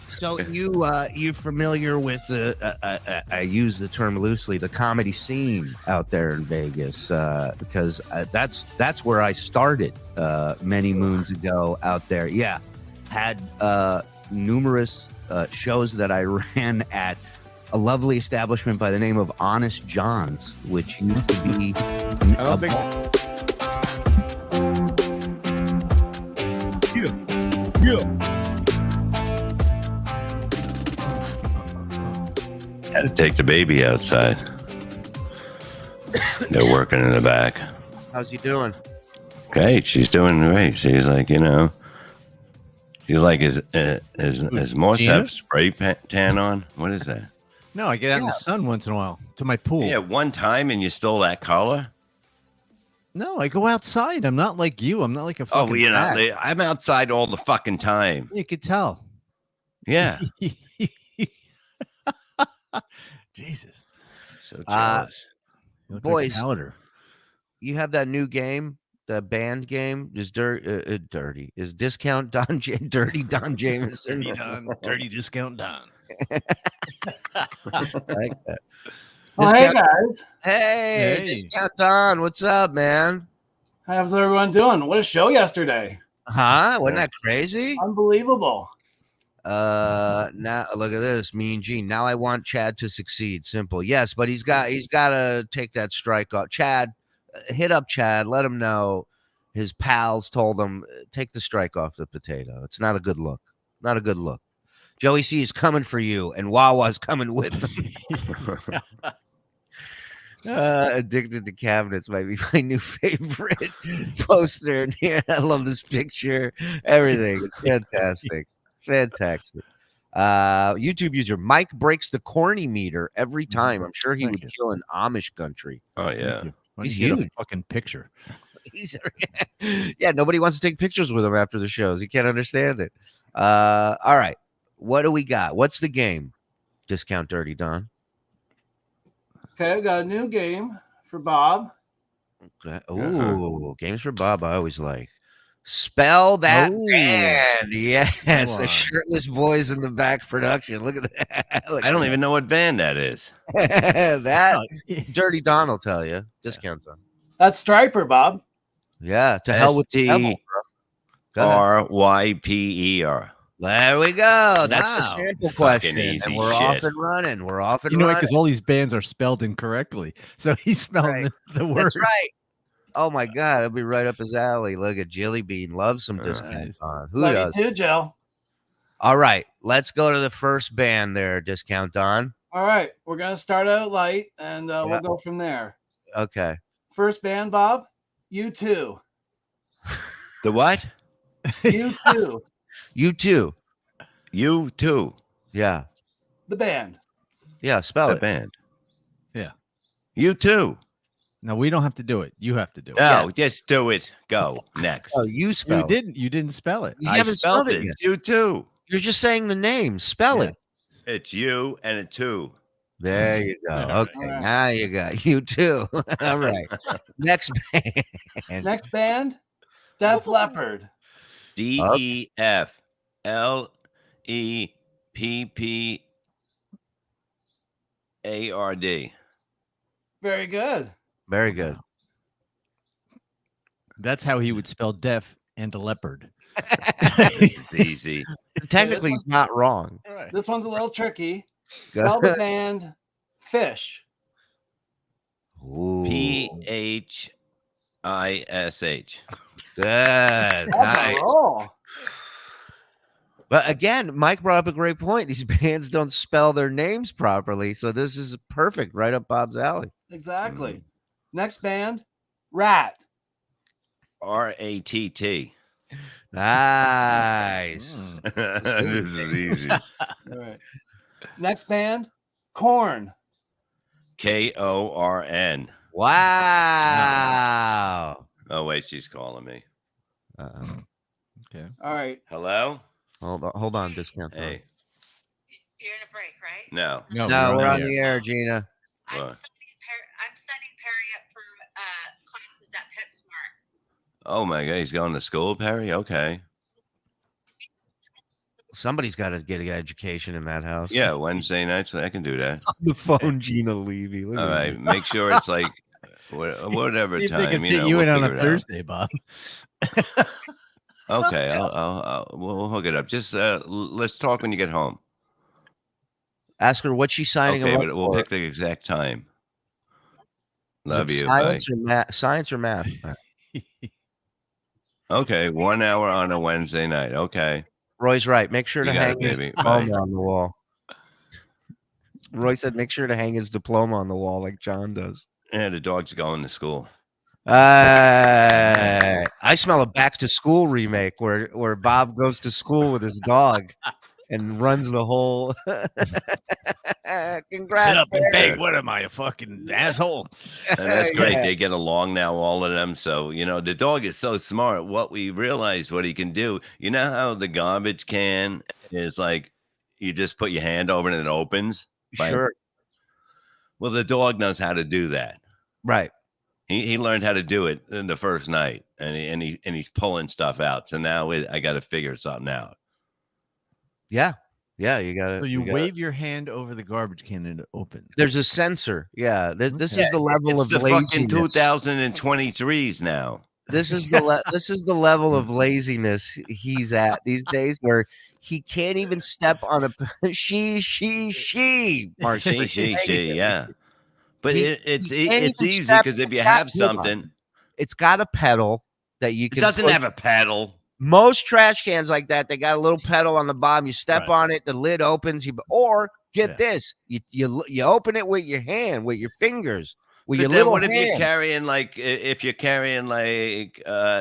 So you familiar with I use the term loosely, the comedy scene out there in Vegas, because that's where I started many moons ago out there. Yeah, had numerous shows that I ran at a lovely establishment by the name of Honest John's, which used to be. I don't think. Yeah. Had to take the baby outside. They're working in the back. How's he doing? Great. She's doing great. She's like, she's like, is Morse have spray tan on? What is that? No, I get out in the sun once in a while to my pool. Yeah, one time and you stole that collar? No, I go outside. I'm not like you. I'm not like a Oh, fucking well, you know, bat. I'm outside all the fucking time. You could tell. Yeah. Jesus. So jealous. You look like Boys, powder. you have that new game, the band game, is dirty. Is discount Don Dirty Don Jameson? Dirty discount Don. I like that. Oh, hey guys. Hey, Discount Don, what's up, man? How's everyone doing? What a show yesterday. Huh? Wasn't that crazy? Unbelievable. Now look at this, Mean Gene. Now I want Chad to succeed. Simple. Yes, but he's got to take that strike off. Chad, hit up Chad. Let him know his pals told him take the strike off the potato. It's not a good look. Not a good look. Joey C is coming for you, and Wawa's coming with him. Addicted to Cabinets might be my new favorite poster. Yeah, I love this picture. Everything. It's fantastic. Fantastic. YouTube user Mike breaks the corny meter every time. I'm sure he would kill an Amish country. Oh yeah. He's Get a huge. fucking picture. Yeah, nobody wants to take pictures with him after the shows. He can't understand it. All right. What do we got? What's the game? Discount Dirty Don. Okay, I got a new game for Bob. Okay. Ooh, games for Bob. I always like. Spell that band. Yes, the shirtless boys in the back production. Look at that. I don't even know what band that is. That Dirty Don will tell you. Discount Don. That's Striper, Bob. Yeah, to hell with the devil, bro. Go ahead. STRYPER. There we go. That's the Wow. sample Fucking question. easy And we're shit. off and running. We're off and You know, running. because all these bands are spelled incorrectly. So he's spelling the word. That's right. Oh my God, that'll be right up his alley. Look at Jilly Bean. Loves some discount on. Who Love does? you too, Jill. All right, let's go to the first band there, Discount Don. All right, we're gonna start out light, and Yeah. we'll go from there. Okay. First band, Bob. U2. The what? U2. You too. You too. Yeah. The band. Yeah. Spell The it. band. Yeah. You too. No, we don't have to do it. You have to do it. No, just do it. Go next. Oh, you spell You it. didn't. You didn't spell it. You I haven't spelled spelled it it. yet. You too. You're just saying the name. Spell it. It's you and a two. There you go. Okay. All right. Now you got you too. All right. Next band. Next band. Def Leppard. DEFLEPPARD. Very good. Very good. That's how he would spell deaf and a leopard. It's easy. Technically, he's not wrong. This one's a little tricky. Go Spell the ahead. band Fish. Ooh. PHISH. Good. That's Nice. a roll. But again, Mike brought up a great point. These bands don't spell their names properly, so this is perfect, right up Bob's alley. Exactly. Next band, Rat. RATT. Nice. This is easy. All right. Next band, Corn. KORN. Wow. Oh wait, she's calling me. Okay. All right. Hello. Hold on, Discount. Hey. You're in a break, right? No. No, No, we're on the the air, Gina. I'm What? setting Perry up for classes at PetSmart. Oh my God, he's going to school, Perry. Okay. Somebody's got to get an education in that house. Yeah, Wednesday nights. I can do that. On the phone, Gina Levy. Look All at right. that. Make sure it's like whatever See if they can time. fit You know, you in we'll on a figure it out. Thursday, Bob. Okay, we'll hook it up. Just let's talk when you get home. Ask her what she's signing Okay, him but up we'll for. pick the exact time. Is it Love you. Science Bye. or math? Science or math? Okay, 1 hour on a Wednesday night. Okay. Roy's right. Make sure to You got hang it, his baby. diploma Bye. on the wall. Roy said, "Make sure to hang his diploma on the wall like John does." Yeah, the dog's going to school. I smell a Back to School remake where Bob goes to school with his dog and runs the whole. Congrats. Sit up and Perry. beg. What am I, a fucking asshole? And that's great. Yeah. They get along now, all of them. So, the dog is so smart. What we realize what he can do, you know how the garbage can is like you just put your hand over it and it opens? Right? Sure. Well, the dog knows how to do that. Right. He learned how to do it in the first night, and he's pulling stuff out. So now I got to figure something out. Yeah. Yeah, you got to. So you wave your hand over the garbage can and it opens. There's a sensor. Yeah. This Okay. is the level It's of the fucking laziness. 2023s now. This is this is the level of laziness he's at these days, where he can't even step on a she. Or she, yeah. But it's he can't easy even step- because if you it's got- have hold on. something, It's got a pedal that you it can. doesn't push. have a paddle. Most trash cans like that, they got a little pedal on the bottom. You step on it, the lid opens. Or get this, you open it with your hand, with your fingers, with But your then little what if hand. you're carrying if you're carrying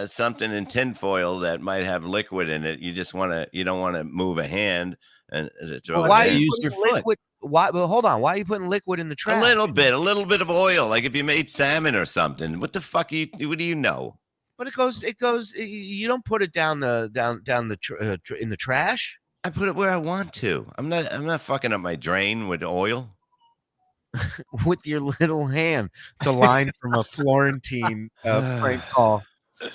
something in tinfoil that might have liquid in it, you don't want to move a hand and throw Well, why it are in. you putting liquid? Why? Well, hold on. Why are you putting liquid in the trash? A little bit of oil, like if you made salmon or something. What the fuck what do you know? But it goes. You don't put it down in the trash. I put it where I want to. I'm not fucking up my drain with oil. With your little hand. It's a line from a Florentine prank call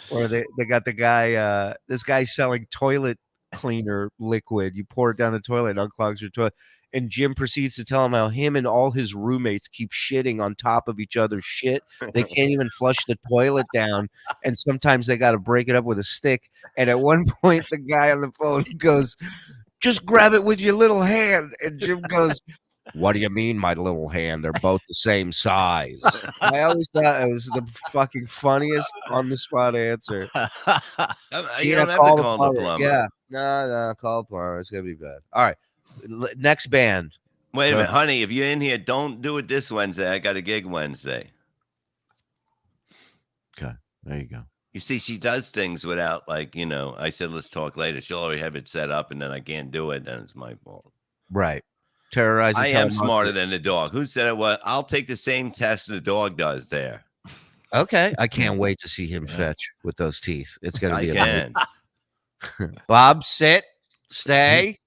where they got the guy, this guy selling toilet cleaner liquid. You pour it down the toilet, it unclogs your toilet. And Jim proceeds to tell him how him and all his roommates keep shitting on top of each other's shit. They can't even flush the toilet down. And sometimes they got to break it up with a stick. And at one point, the guy on the phone goes, just grab it with your little hand. And Jim goes, what do you mean, my little hand? They're both the same size. I always thought it was the fucking funniest on the spot answer. You Gina, don't have to call the call the plumber. plumber. Yeah, no, call the plumber. It's gonna be bad. All right, next band. Wait a minute, honey. If you're in here, don't do it this Wednesday. I got a gig Wednesday. Okay, there you go. You see, she does things without, I said, let's talk later. She'll already have it set up, and then I can't do it, and it's my fault. Right. Terrorizing. I am smarter than the dog. Who said it was? I'll take the same test the dog does there. Okay. I can't wait to see him fetch with those teeth. It's going to be amazing. Bob, sit, stay.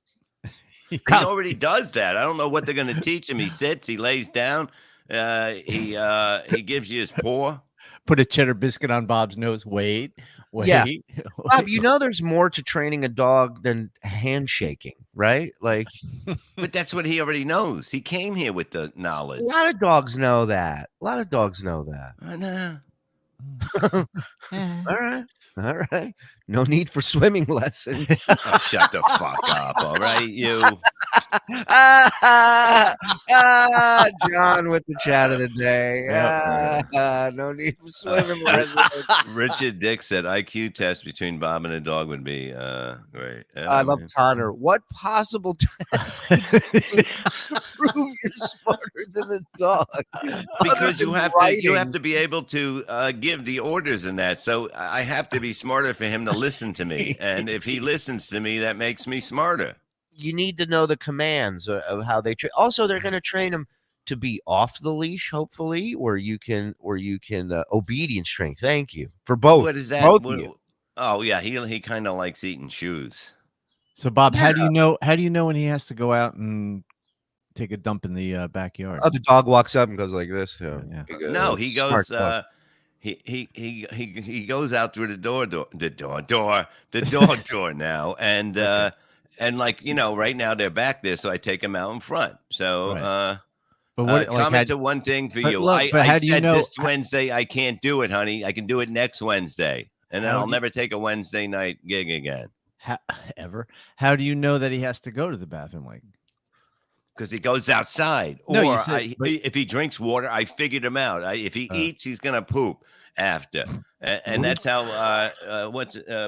He already does that. I don't know what they're going to teach him. He sits, he lays down, he gives you his paw. Put a cheddar biscuit on Bob's nose. Wait. Yeah. Bob, there's more to training a dog than handshaking, right? Like, but that's what he already knows. He came here with the knowledge. A lot of dogs know that. I know. All right. No need for swimming lessons. Oh, shut the fuck up, all right, you. John with the chat of the day. No need for swimming lessons. Richard Dick said IQ test between Bob and a dog would be great. I love Connor. What possible test could you prove you're smarter than a dog? Because you have to be able to give the orders in that. So I have to be smarter for him to listen to me. And if he listens to me, that makes me smarter. You need to know the commands of how they train. Also, they're going to train him to be off the leash, hopefully, or you can obedience training. Thank you for both. What is that? Both of you. Oh yeah, he kind of likes eating shoes. So Bob, how do you know when he has to go out and take a dump in the backyard? Oh, the dog walks up and goes like this. Yeah. No, he goes. He goes out through the dog door now, and Okay. and right now they're back there, so I take him out in front. So But what comment to one thing for but you. look, but I how do you said know- this Wednesday I can't do it, honey. I can do it next Wednesday, and then How I'll do you- never take a Wednesday night gig again. Ever? How do you know that he has to go to the bathroom? Like, Because he goes outside, No, you or said- if he drinks water, I figured him out. If he eats, he's gonna poop after, and that's how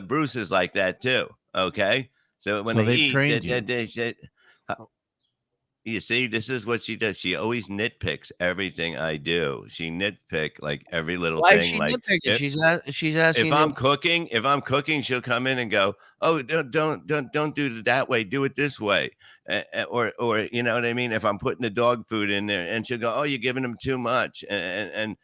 Bruce is like that too. Okay, so when So they they've eat, trained you. they said, You see, this is what she does. She always nitpicks everything I do. She nitpick like every little Why is thing. she Like nitpicking? She's if asking. I'm cooking, she'll come in and go, "Oh, don't do it that way. Do it this way." Or you know what I mean? If I'm putting the dog food in there, and she'll go, "Oh, you're giving them too much," and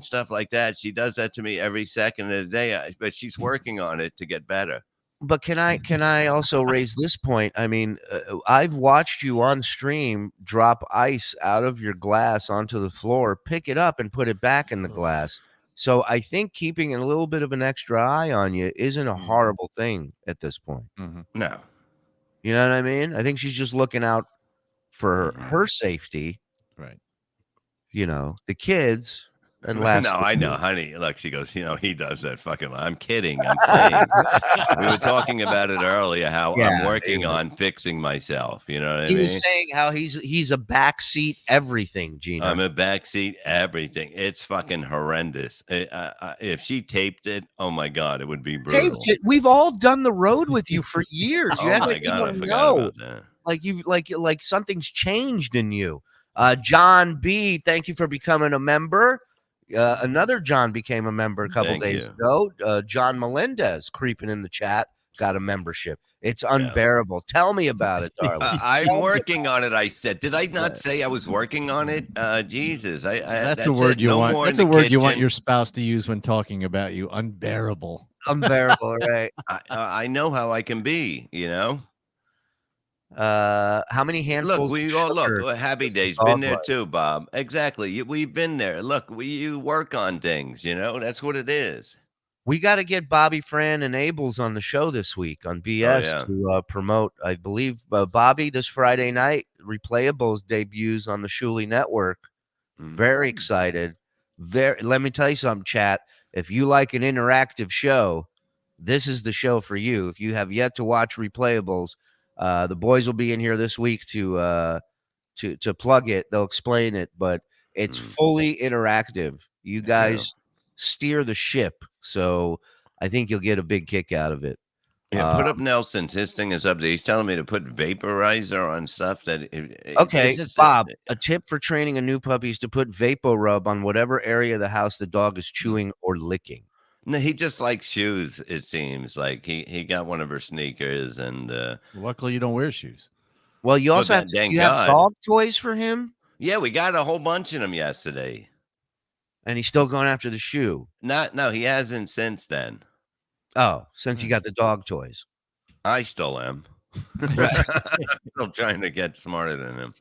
stuff like that. She does that to me every second of the day. But she's working on it to get better. But can I also raise this point? I mean, I've watched you on stream drop ice out of your glass onto the floor, pick it up, and put it back in the glass. So I think keeping a little bit of an extra eye on you isn't a horrible thing at this point. No, you know what I mean? I think she's just looking out for her safety, right? You know, the kids. And last no, I know, honey. Look, she goes, he does that fucking. I'm kidding. We were talking about it earlier, how I'm working on fixing myself. You know what I mean? He was saying how he's a backseat everything, Gina. I'm a backseat everything. It's fucking horrendous. If she taped it, oh my God, it would be brutal. Taped it. We've all done the road with you for years. You Oh act my like you God, I don't forgot know. about that. Like you've like something's changed in you. John B, thank you for becoming a member. Another John became a member a couple days ago. John Melendez creeping in the chat got a membership. It's unbearable. Tell me about it, darling. I'm working on it. I said, did I not say I was working on it? Jesus, That's a word you want. That's a word you want your spouse to use when talking about you. Unbearable. Unbearable, right? I know how I can be. You know. How many handfuls? Look, Happy Days been there too, Bob. Exactly. We've been there. Look, you work on things, you know, that's what it is. We got to get Bobby, Fran, and Abels on the show this week on BS to promote. I believe Bobby this Friday night, Replayables debuts on the Shuli Network. Very excited. Let me tell you something, chat. If you like an interactive show, this is the show for you. If you have yet to watch Replayables, the boys will be in here this week to plug it. They'll explain it, but it's fully interactive. You guys steer the ship, so I think you'll get a big kick out of it. Yeah, put up Nelson's. His thing is up there. He's telling me to put vaporizer on stuff that. Okay, Bob. A tip for training a new puppy is to put Vapo Rub on whatever area of the house the dog is chewing or licking. No, he just likes shoes. It seems like he got one of her sneakers, and luckily you don't wear shoes. Well, you also have dog toys for him. Yeah, we got a whole bunch of them yesterday, and he's still going after the shoe. No, he hasn't since then. Oh, since he got the dog toys, I still am. Still trying to get smarter than him.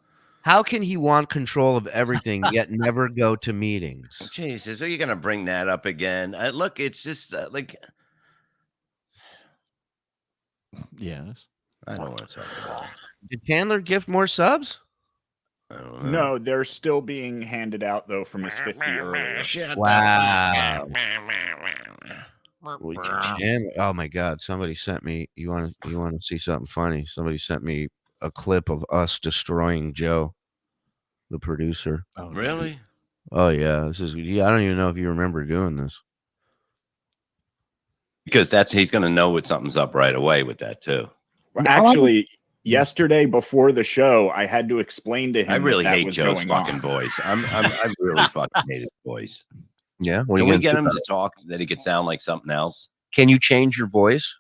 How can he want control of everything yet never go to meetings? Jesus, are you going to bring that up again? Look, it's just like... Yes. I don't want to talk about it. Did Chandler gift more subs? I don't know. No, they're still being handed out, though, from his 50 earlier. Wow. Oh, my God. Somebody sent me... You want to see something funny? Somebody sent me a clip of us destroying Joe, the producer. Oh, really? Oh yeah. This is I don't even know if you remember doing this. Because he's gonna know what something's up right away with that too. Well, actually, yesterday before the show, I had to explain to him. I really hate was Joe's going fucking on. voice. I really fucking hate his voice. Yeah. Can we get him to talk that he could sound like something else? Can you change your voice?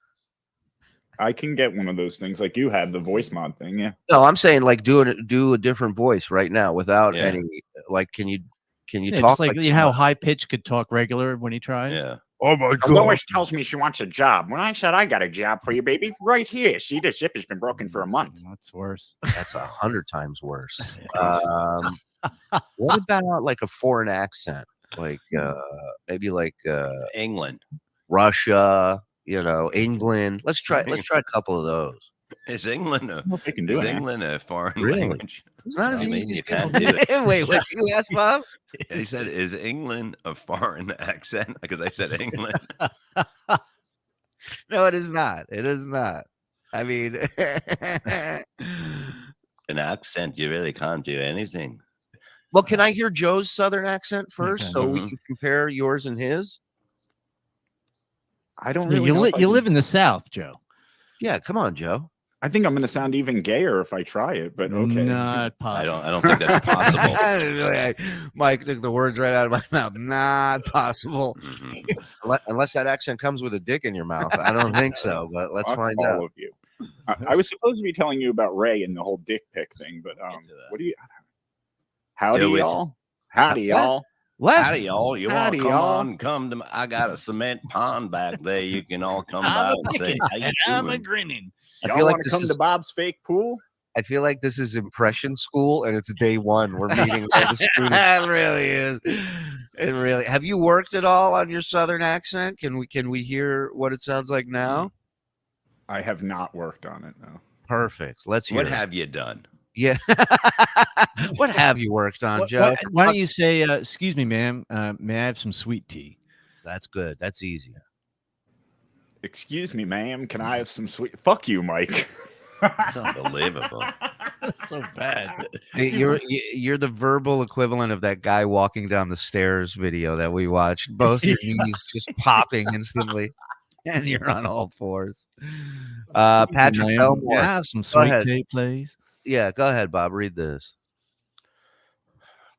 I can get one of those things like you have, the voice mod thing. Yeah. No, I'm saying like do a different voice right now without any like. Can you talk just like you know how high pitch could talk regular when he tries? Yeah. Oh my God. Lois tells me she wants a job. When I said I got a job for you, baby, right here. See, the zip has been broken for a month. That's worse. That's 100 times worse. What about like a foreign accent, like maybe like England, Russia? You know, England. Let's try a couple of those. Is England a foreign Really? language? It's not as I mean, easy you as can't people do it. think. Wait, what did you ask, Bob? He said, "Is England a foreign accent?" Because I said England. No, it is not. It is not. I mean, An accent, you really can't do anything. well, can I hear Joe's Southern accent first so we can compare yours and his? I don't Yeah, really. you know if I you can- live in the South, Joe. Yeah, come on, Joe. I think I'm going to sound even gayer if I try it, but okay. Not possible. I don't think that's possible. Mike took the words right out of my mouth. Not possible. Unless that accent comes with a dick in your mouth. I don't think so, but let's Fuck find all out. of you. I was supposed to be telling you about Ray and the whole dick pic thing, but what do you? Howdy, Do it. y'all. Howdy, y'all. What? Howdy, y'all. You want Howdy, to come y'all. on? Come to. I got a cement pond back there. You can all come by and say, "How you I'm a doing?" grinning. Y'all feel like want to this come is- to Bob's fake pool? I feel like this is impression school and it's day one. We're meeting all the students. It really is. It really. Have you worked at all on your Southern accent? Can we hear what it sounds like now? I have not worked on it, no. Perfect. Let's hear What it. have you done? Yeah. What have you worked on, Joe? Why don't you say, excuse me, ma'am, may I have some sweet tea? That's good. That's easy. Excuse me, ma'am. Can I have some sweet? Fuck you, Mike. It's unbelievable. That's so bad. Hey, you're the verbal equivalent of that guy walking down the stairs video that we watched. Both your knees just popping instantly, and you're on all fours. Patrick Ma'am, Belmore, may I have some go sweet ahead. tea, please? Yeah, go ahead, Bob. Read this.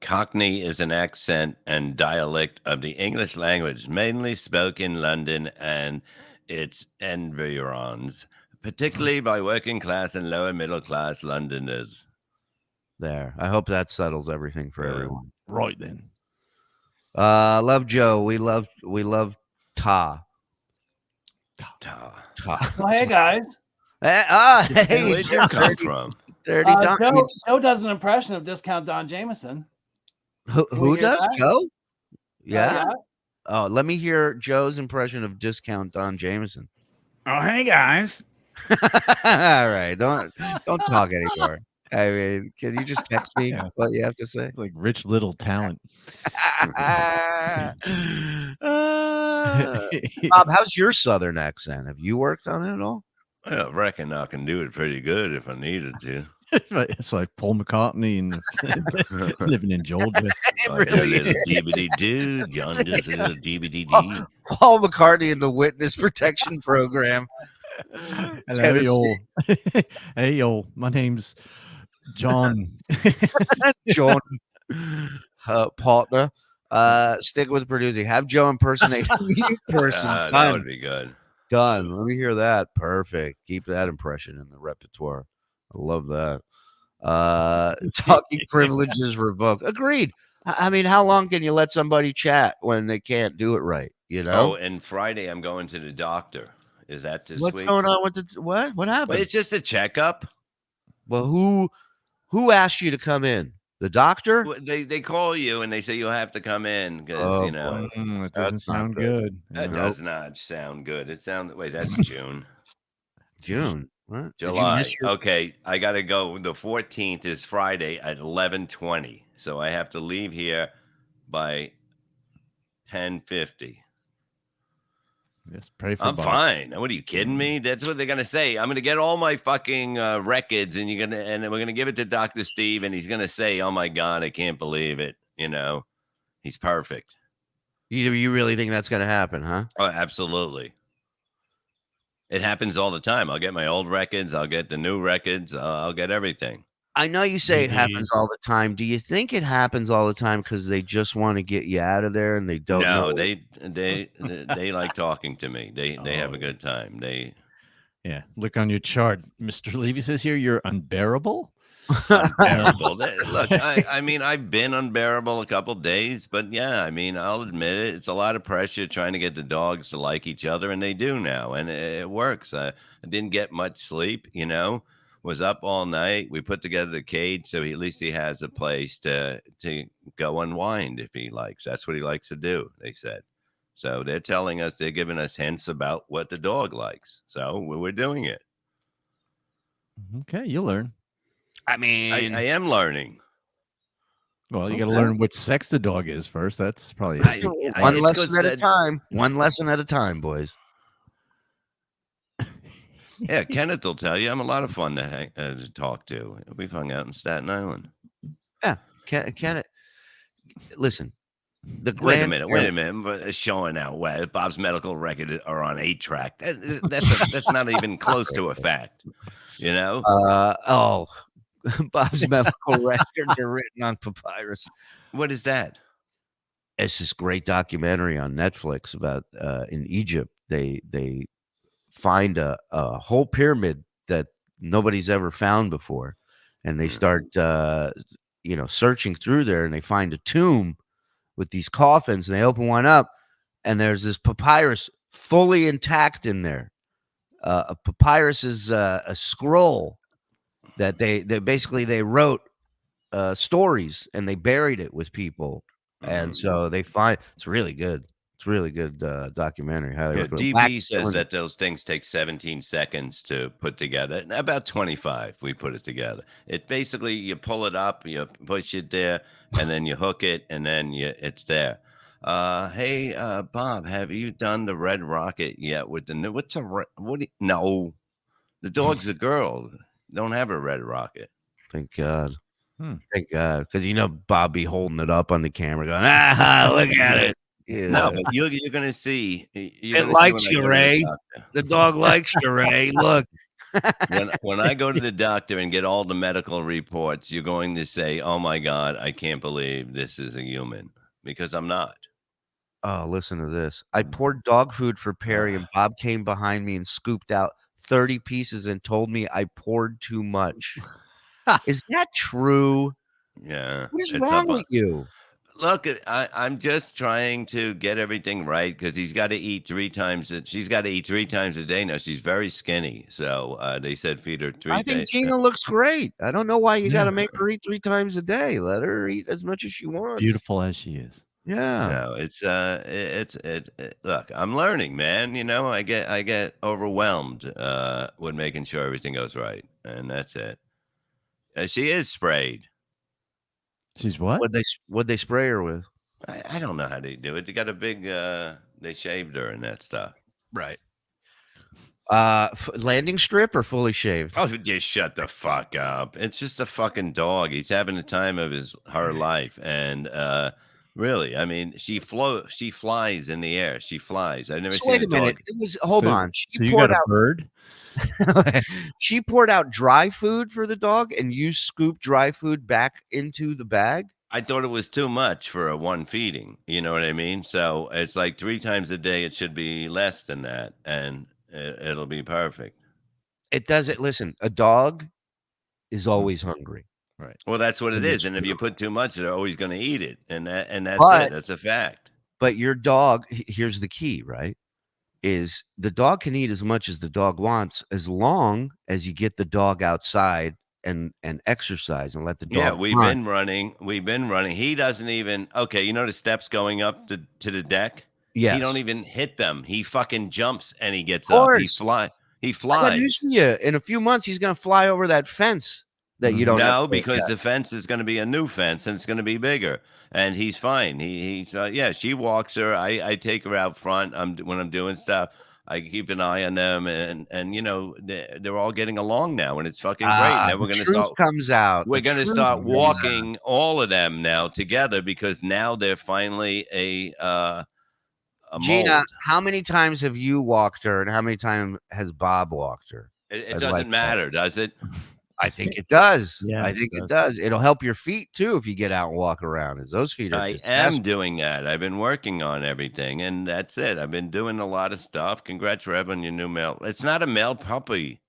Cockney is an accent and dialect of the English language, mainly spoken in London and its environs, particularly by working class and lower middle class Londoners. There. I hope that settles everything for everyone. Right then. Love Joe. We love Ta. Well, hey guys. Hey, Where'd you come from? Dirty Don. Joe does an impression of Discount Don Jameson. Who hear does? that? Joe? Yeah. yeah. Oh, let me hear Joe's impression of Discount Don Jameson. Oh, hey guys. All right, don't talk anymore. I mean, can you just text me what you have to say? Like Rich Little talent. Bob, how's your Southern accent? Have you worked on it at all? I reckon I can do it pretty good if I needed to. It's like Paul McCartney and living in Georgia. DVD-doo. John does a little DVD-doo. Paul McCartney in the Witness Protection Program. Hello, y'all. Hey, y'all. My name's John. John partner. Stick with producing. Have Joe impersonate a mute person. That would be good. Done. Let me hear that. Perfect. Keep that impression in the repertoire. I love that. Talking privileges revoked. Agreed. I mean, how long can you let somebody chat when they can't do it right? You know. Oh, and Friday I'm going to the doctor. Is that this What's week? going on with the what? What happened? Well, it's just a checkup. Well, who asked you to come in? The doctor? Well, they call you and they say you have to come in because you know it doesn't sound good. That Yeah. does not sound good. It sounds wait, that's June. June. What? Did you July. miss your- Okay, I gotta go. The 14th is Friday at 11:20, so I have to leave here by 10:50. Yes, pray for I'm Bob. fine. What are you kidding me? That's what they're gonna say. I'm gonna get all my fucking records, and we're gonna give it to Dr. Steve, and he's gonna say, "Oh my God, I can't believe it." You know, he's perfect. You really think that's going to happen, huh? Oh, absolutely. It happens all the time. I'll get my old records. I'll get the new records. I'll get everything. I know you say it happens all the time. Do you think it happens all the time because they just want to get you out of there and they don't No, know? they like talking to me. They have a good time. Yeah, look on your chart. Mr. Levy says here you're unbearable. Unbearable. Look, I mean, I've been unbearable a couple days, but yeah, I mean, I'll admit it. It's a lot of pressure trying to get the dogs to like each other, and they do now, and it works. I didn't get much sleep, you know. Was up all night. We put together the cage, so at least he has a place to go unwind if he likes. That's what he likes to do, they said. So they're telling us, they're giving us hints about what the dog likes. So we're doing it. Okay, you'll learn. I mean, I am learning. Well, you got to Okay. learn which sex the dog is first. That's probably One lesson at a time. One lesson at a time, boys. Yeah, Kenneth will tell you I'm a lot of fun to talk to. We've hung out in Staten Island. Yeah, can it? Listen, the Wait a minute. But showing out where Bob's medical record are on 8-track. That's not even close to a fact. You know? Bob's medical records are written on papyrus. What is that? It's this great documentary on Netflix about in Egypt. They find a whole pyramid that nobody's ever found before, and they start searching through there, and they find a tomb with these coffins, and they open one up, and there's this papyrus fully intact in there. A papyrus is a scroll that they basically wrote stories, and they buried it with people. And so they find it's really good. It's really good documentary. Highly recommend. DB says that those things take 17 seconds to put together. About 25, we put it together. It basically, you pull it up, you push it there, and then you hook it, and then it's there. Hey, Bob, have you done the red rocket yet with the new? No, the dog's a girl. Don't have a red rocket. Thank God. Thank God, because Bob be holding it up on the camera, going, look at it. No, but you're gonna see. It likes you, Ray. The dog likes you, Ray. Look. when I go to the doctor and get all the medical reports, you're going to say, "Oh my God, I can't believe this is a human," because I'm not. Oh, listen to this. I poured dog food for Perry, and Bob came behind me and scooped out 30 pieces and told me I poured too much. Is that true? Yeah. What is wrong with you? Look, I'm just trying to get everything right because he's got to eat 3 times. She's got to eat 3 times a day now. She's very skinny, so they said feed her 3 days. I think Gina looks great. I don't know why you got to make her eat 3 times a day. Let her eat as much as she wants. Beautiful as she is. Yeah. No, it's look, I'm learning, man. I get overwhelmed with making sure everything goes right, and that's it. She is sprayed. She's what? What'd they spray her with? I don't know how they do it. They got a big they shaved her and that stuff. Right. Landing strip or fully shaved? Oh, just shut the fuck up. It's just a fucking dog. He's having the time of her life. And really, I mean, she flies in the air. She flies. I've never seen wait a minute. Hold on. So you got a bird? She poured out dry food for the dog, and you scooped dry food back into the bag? I thought it was too much for a one feeding. You know what I mean? So it's like 3 times a day. It should be less than that, and it'll be perfect. It doesn't. Listen, a dog is always hungry. Right. Well, that's what it is. And if you put too much, they're always going to eat it, and that's it. That's a fact. But your dog, here's the key, right? Is the dog can eat as much as the dog wants as long as you get the dog outside and exercise and let the dog. Yeah, we've been running. He doesn't even. Okay, the steps going up to the deck. Yes. He don't even hit them. He fucking jumps and he gets up. He flies. I got news for you. In a few months, he's gonna fly over that fence that you don't. No, because the fence is going to be a new fence and it's going to be bigger. And he's fine. He's she walks her. I take her out front. When I'm doing stuff, I keep an eye on them, and they're all getting along now, and it's fucking great. Now we're going to start. Comes out. We're going to start walking all of them now together because now they're finally a Gina, mold. how many times have you walked her, and how many times has Bob walked her? It doesn't matter, does it? I think it does. Yeah, I think it does. It'll help your feet too if you get out and walk around. As those feet are. I am doing that. I've been working on everything, and that's it. I've been doing a lot of stuff. Congrats, Rev, on your new male. It's not a male puppy,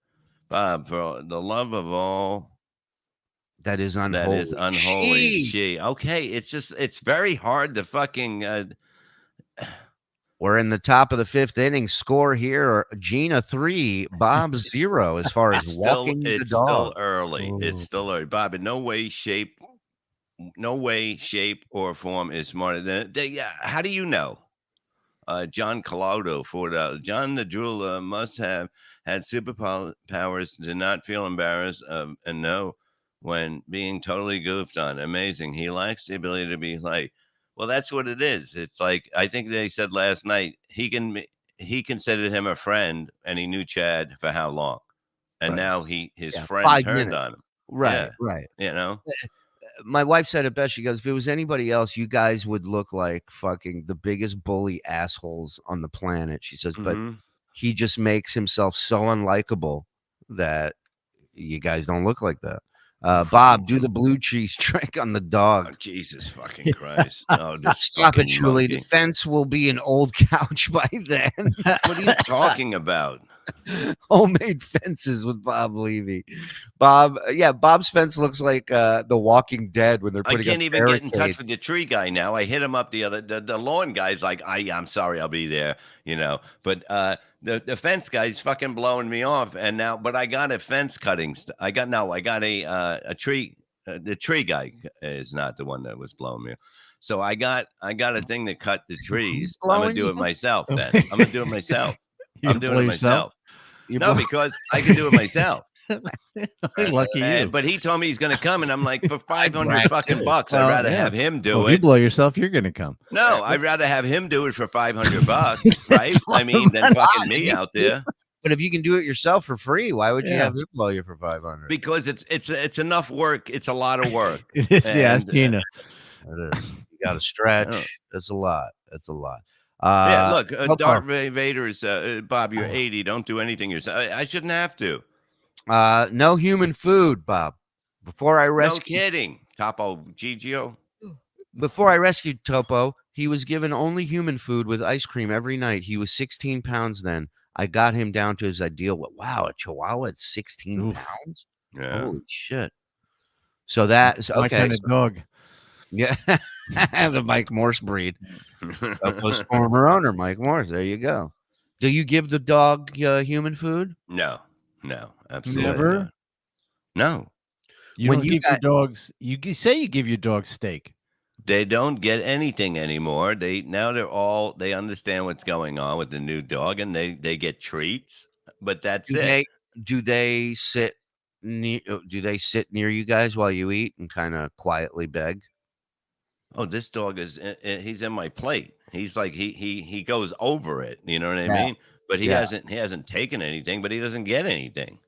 Bob. For the love of all that is unholy. That is unholy. She. Okay, it's very hard to fucking. We're in the top of the 5th inning. Score here: Gina 3, Bob 0. As far as walking the dog, it's still early. It's still early, Bob. In no way, shape, or form is smarter than they. How do you know? John Collado for John the jeweler must have had superpowers to not feel embarrassed and know when being totally goofed on. Amazing. He lacks the ability to be like. Well, that's what it is. It's like I think they said last night he considered him a friend, and he knew Chad for how long, and now his friend turned on him. Right. My wife said it best. She goes, "If it was anybody else, you guys would look like fucking the biggest bully assholes on the planet." She says, "But he just makes himself so unlikable that You guys don't look like that. Bob, do the blue cheese trick on the dog. Oh, Jesus fucking Christ. Oh, this Stop it, fucking Shuli. monkey. The fence will be an old couch by then. What are you talking about? Homemade fences with Bob Levy. Bob, Bob's fence looks like The Walking Dead when they're I putting can't a even get in touch barricade. with the tree guy now. I hit him up the lawn guy's like, I'm sorry, I'll be there, But the fence guy's fucking blowing me off. And now, but I got a fence cutting. I got a tree. The tree guy is not the one that was blowing me. So I got a thing to cut the trees. I'm gonna do it myself then. I'm gonna do it myself. I'm doing it myself. No, because I can do it myself. Lucky you. But he told me he's going to come, and I'm like, for 500 fucking bucks, I'd rather have him do If it. you blow yourself, you're going to come. No, I'd rather have him do it for 500 bucks, right? I mean, than fucking me out there. But if you can do it yourself for free, why would you have him blow you for 500? Because it's enough work. It's a lot of work. It is, yeah, Gina. It is. You got to stretch. That's a lot. That's a lot. Yeah, look, Darth Vader is Bob. You're 80. Don't do anything yourself. I shouldn't have to. No human food, Bob. Before I rescued, no kidding, Topo Gigio. Before I rescued Topo, he was given only human food with ice cream every night. He was 16 pounds then. I got him down to his ideal. Wow, a Chihuahua at 16 pounds. Yeah. Holy shit. So that's okay. My kind of dog. Yeah, the Mike Morse breed. Topo's former owner, Mike Morse. There you go. Do you give the dog human food? No, absolutely Never. not. No. You When don't you give your dogs. You say you give your dog steak. They don't get anything anymore. They understand what's going on with the new dog, and they get treats. But that's it. Do they sit near you guys while you eat and kind of quietly beg? Oh, this dog he's in my plate. He's like he goes over it. You know what I Yeah. mean? But he Yeah. hasn't taken anything. But he doesn't get anything.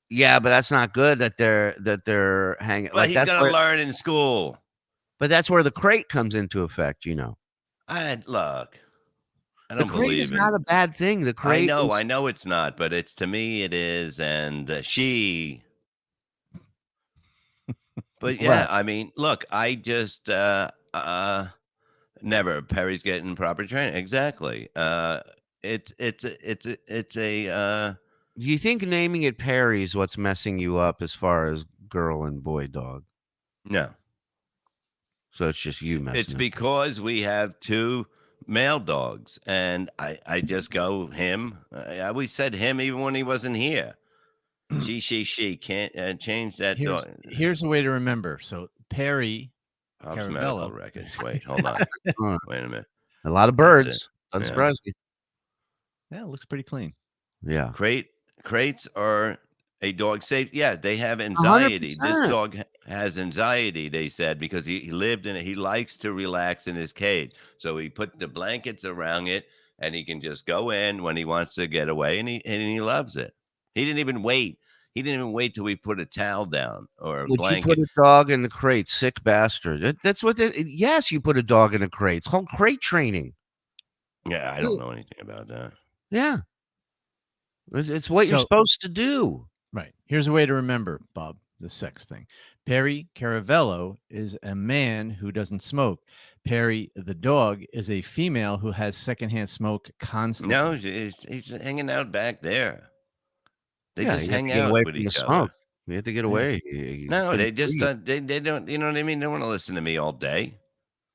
Yeah, but that's not good that they're hanging. Well, he's gonna learn in school. But that's where the crate comes into effect. Look. I The don't crate believe is it. not a bad thing. The crate. I know it's not, but to me it is, and she. But yeah, What? I mean, look, I just never. Perry's getting proper training. Exactly. It's a. Do you think naming it Perry is what's messing you up as far as girl and boy dog? No. So it's just you messing. It's because we have two male dogs, and I just go him. I always said him even when he wasn't here. She can't change that dog. Here's a way to remember. So Perry Hobbs medical records. Wait, hold on. Wait a minute. A lot of birds. Doesn't surprise me. Yeah, it looks pretty clean. Yeah. Crates are a dog safe. Yeah, they have anxiety. 100%. This dog has anxiety, they said, because he lived in it. He likes to relax in his cage. So he put the blankets around it, and he can just go in when he wants to get away, and he loves it. He didn't even wait. He didn't even wait till we put a towel down or a Would blanket. you put a dog in the crate? Sick bastard. That's what. Yes, you put a dog in a crate. It's called crate training. Yeah, I don't know anything about that. Yeah. It's what you're supposed to do. Right. Here's a way to remember, Bob, the sex thing. Perry Caravello is a man who doesn't smoke. Perry, the dog, is a female who has secondhand smoke constantly. No, he's hanging out back there. They Yeah, just you have hang to get out away with from the each other. smoke. You have to get away. No, You they couldn't just breathe. they don't. You know what I mean? They don't want to listen to me all day.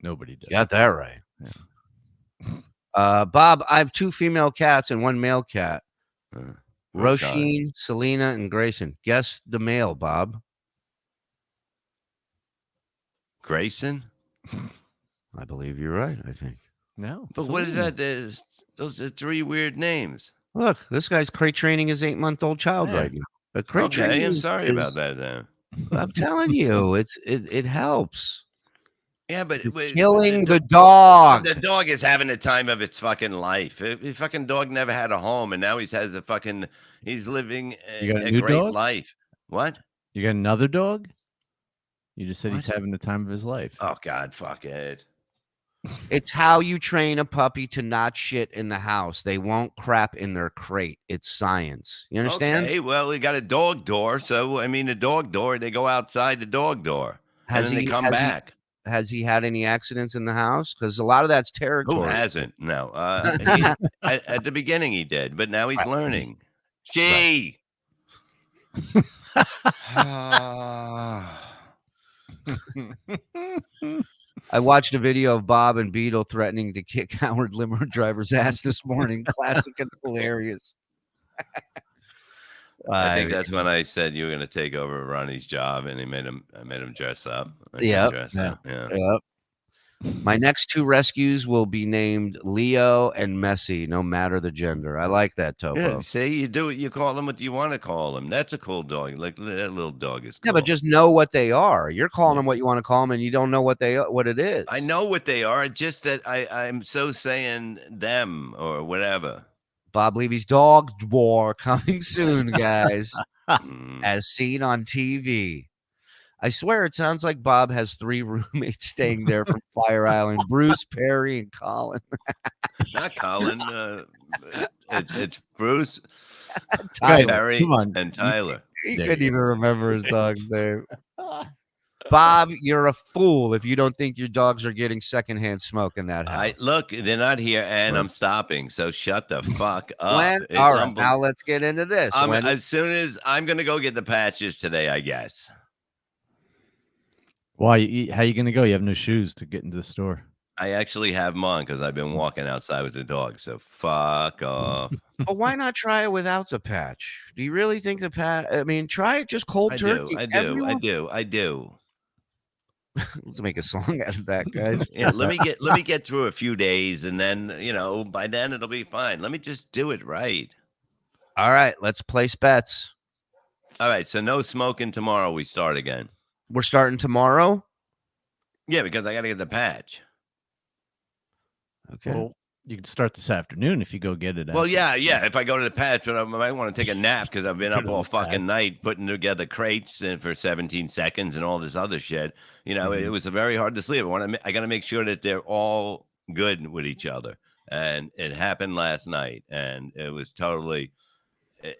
Nobody does. You got that right. Bob, I have 2 female cats and 1 male cat. Roisin, Selena, and Grayson. Guess the male, Bob. Grayson? I believe you're right, I think. No. But what is that? Those are 3 weird names. Look, this guy's crate training his 8-month-old child Yeah. right now. But crate Okay, training I'm is- sorry is- about that then. I'm telling you, it helps. Yeah, but Killing the dog. The dog is having the time of its fucking life. The fucking dog never had a home, and now he's living You got a a new great dog? life. What? You got another dog? You just said he's having the time of his life. Oh God, fuck it. It's how you train a puppy to not shit in the house. They won't crap in their crate. It's science. You understand? Okay, well, we got a dog door, so I mean, the dog door. They go outside the dog door, and then they come back. Has he had any accidents in the house? Because a lot of that's territory. Who hasn't? No. At the beginning he did, but now he's learning. Gee. I watched a video of Bob and Beetle threatening to kick Howard limo driver's ass this morning. Classic and hilarious. I think that's when I said you were going to take over Ronnie's job, and I made him dress up. Yeah. My next 2 rescues will be named Leo and Messi, no matter the gender. I like that, Topo. Yeah, see, you do it. You call them what you want to call them. That's a cool dog. Like that little dog is cool. Yeah, but just know what they are. You're calling them what you want to call them, and you don't know what it is. I know what they are. Just that I'm so saying them or whatever. Bob Levy's dog war coming soon, guys, as seen on TV. I swear it sounds like Bob has 3 roommates staying there from Fire Island: Bruce, Perry, and Colin. Not Colin. It's Bruce, Tyler. Perry, and Tyler. He couldn't even remember his dog's name. Bob, you're a fool if you don't think your dogs are getting secondhand smoke in that house. Look, they're not here, and I'm stopping. So shut the fuck up. All right, now let's get into this. As soon as I'm gonna go get the patches today, I guess. Why? How you gonna go? You have no shoes to get into the store. I actually have them on because I've been walking outside with the dog. So fuck off. But why not try it without the patch? Do you really think the patch? I mean, try it just cold turkey. I do. Let's make a song out of that, guys. Yeah, let me get through a few days, and then by then it'll be fine. Let me just do it right. All right, let's place bets. All right, so no smoking tomorrow. We start again. We're starting tomorrow? Yeah, because I got to get the patch. Okay. Well, you can start this afternoon if you go get it. Well, yeah. If I go to the patch, but I might want to take a nap because I've been up all fucking night putting together crates for 17 seconds and all this other shit. It was very hard to sleep. I got to make sure that they're all good with each other. And it happened last night, and it was totally.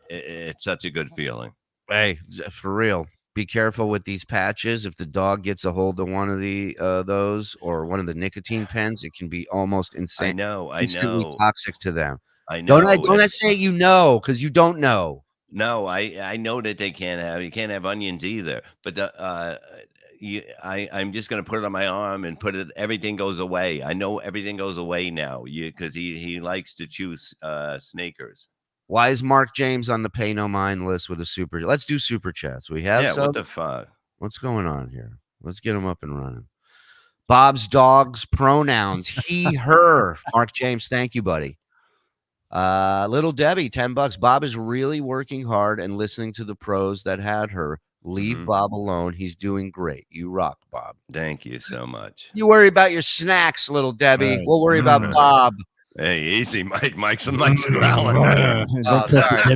It's such a good feeling. Hey, for real. Be careful with these patches. If the dog gets a hold of one of those or one of the nicotine pens, it can be almost insane. Instantly toxic to them. I know. Don't I say because you don't know. No, I know that you can't have onions either. But I'm just gonna put it on my arm and everything goes away. I know everything goes away now. Because he likes to choose snakers. Why is Mark James on the pay no mind list with a super? Let's do super chats. We have what the fuck? What's going on here? Let's get him up and running. Bob's dog's pronouns: he, her. Mark James, thank you, buddy. Little Debbie, $10. Bob is really working hard and listening to the pros that had her. Leave Bob alone. He's doing great. You rock, Bob. Thank you so much. You worry about your snacks, little Debbie. We'll worry about Bob. Hey, easy, Mike. Mike's growling. Don't talk to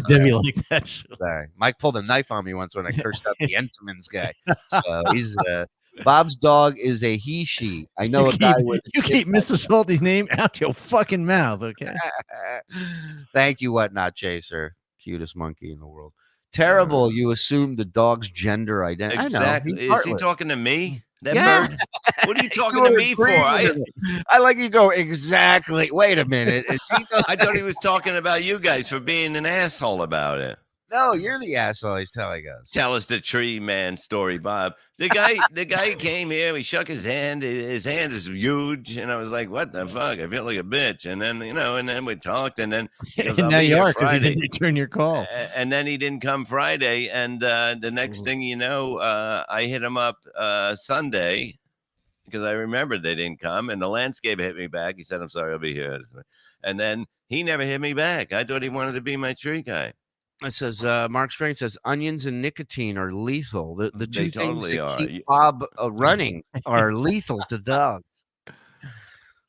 Debbie like that. Sorry. Mike pulled a knife on me once when I cursed out the Entenmann's guy. So he's Bob's dog is a he, she. I know a guy with. You keep Mr. Salty's name out your fucking mouth, okay? Thank you, Whatnot Chaser. Cutest monkey in the world. Terrible. You assume the dog's gender identity. Exactly. I know. Is he talking to me? That Yeah. bird? What are you talking to me for? I like you go, exactly. Wait a minute. I thought he was talking about you guys for being an asshole about it. No, you're the asshole he's telling us. Tell us the tree man story, Bob. The guy came here, he shook his hand is huge, and I was like, what the fuck? I feel like a bitch. And then, and then we talked, and then he goes, now you are because he didn't return your call. And then he didn't come Friday, and the next thing you know, I hit him up Sunday because I remembered they didn't come, and the landscape hit me back. He said, I'm sorry, I'll be here. And then he never hit me back. I thought he wanted to be my tree guy. It says, Mark Strang says, onions and nicotine are lethal. The two things totally that keep Bob running are lethal to dogs.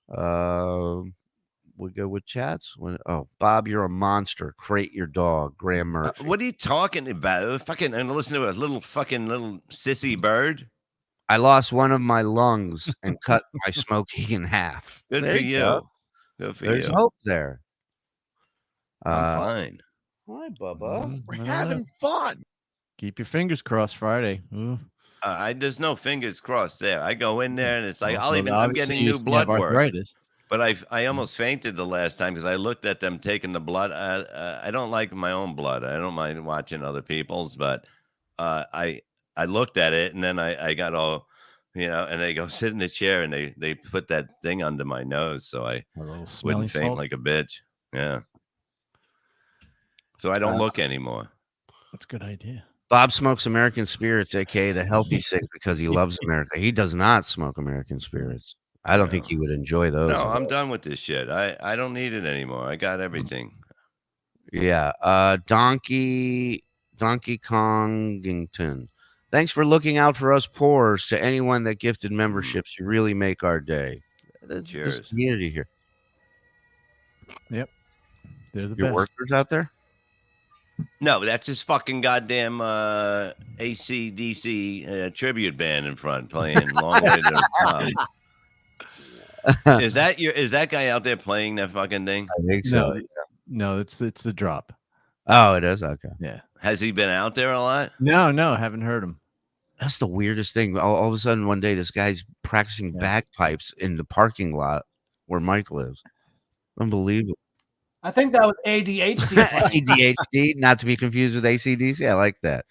We go with chats. Bob, you're a monster. Crate your dog, Graham Murphy. What are you talking about? And listen to a little sissy bird. I lost one of my lungs and cut my smoking in half. Good There for you. go. Good for There's you. hope there. I'm fine. Hi, Bubba. We're having fun. Keep your fingers crossed Friday. Ooh. There's no fingers crossed there. I go in there and it's like Also, I'm obviously getting you new used to blood have work. arthritis. But I almost fainted the last time because I looked at them taking the blood. I don't like my own blood. I don't mind watching other people's, but I looked at it and then I got all, and they go sit in the chair and they put that thing under my nose so I wouldn't faint salt? like a bitch. Yeah. So I don't look anymore. That's a good idea. Bob smokes American Spirits, aka the healthy six, because he loves America. He does not smoke American Spirits. I don't think he would enjoy those. No, I'm done with this shit. I don't need it anymore. I got everything. Yeah. Donkey Kongington. Thanks for looking out for us poors. To anyone that gifted memberships, you really make our day. This Cheers. community here. Yep. They're the Your best. workers out there? No, that's his fucking goddamn AC/DC tribute band in front playing Long Way to the Top. Is that guy out there playing that fucking thing? I think so. No, it's the drop. Oh, it is? Okay. Yeah. Has he been out there a lot? No, haven't heard him. That's the weirdest thing. All of a sudden, one day, this guy's practicing bagpipes in the parking lot where Mike lives. Unbelievable. I think that was ADHD. ADHD, not to be confused with ACDC. I like that.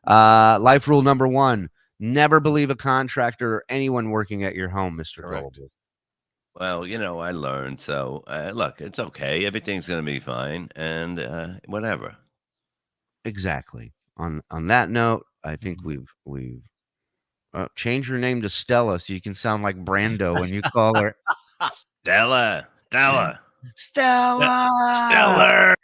Life rule number 1: never believe a contractor or anyone working at your home, Mr. Goldberg. Well, I learned. So look, it's okay. Everything's gonna be fine, and whatever. Exactly. On that note, I think we've changed your name to Stella so you can sound like Brando when you call her Stella. Stellar.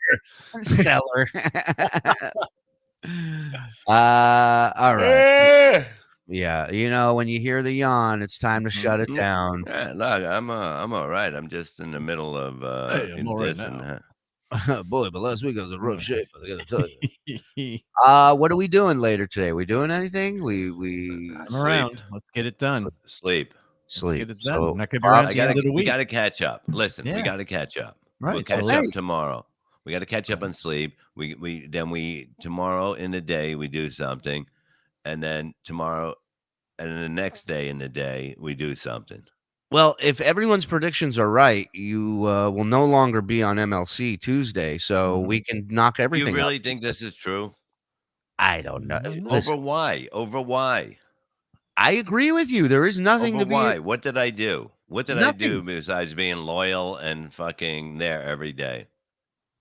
All right. Yeah, when you hear the yawn, it's time to shut it down. Yeah, look, I'm all right. I'm just in the middle of I'm all right this and that. Boy, but last week I was in rough shape. I gotta tell you. What are we doing later today? We doing anything? We I'm around. Let's get it done. Sleep. Get it done. So, Not gonna be around at the end of the We week. got to catch up. Listen, we Yeah. got to catch up. Right, We'll catch so up late. tomorrow. We got to catch up on sleep. We tomorrow in the day we do something, and then tomorrow, and then the next day in the day we do something. Well, if everyone's predictions are right, you will no longer be on MLC Tuesday, so we can knock everything You really out. think this is true? I don't know. Over why? Over why? I agree with you. There is nothing Over to be. why? What did I do? What did I Nothing. do besides being loyal and fucking there every day?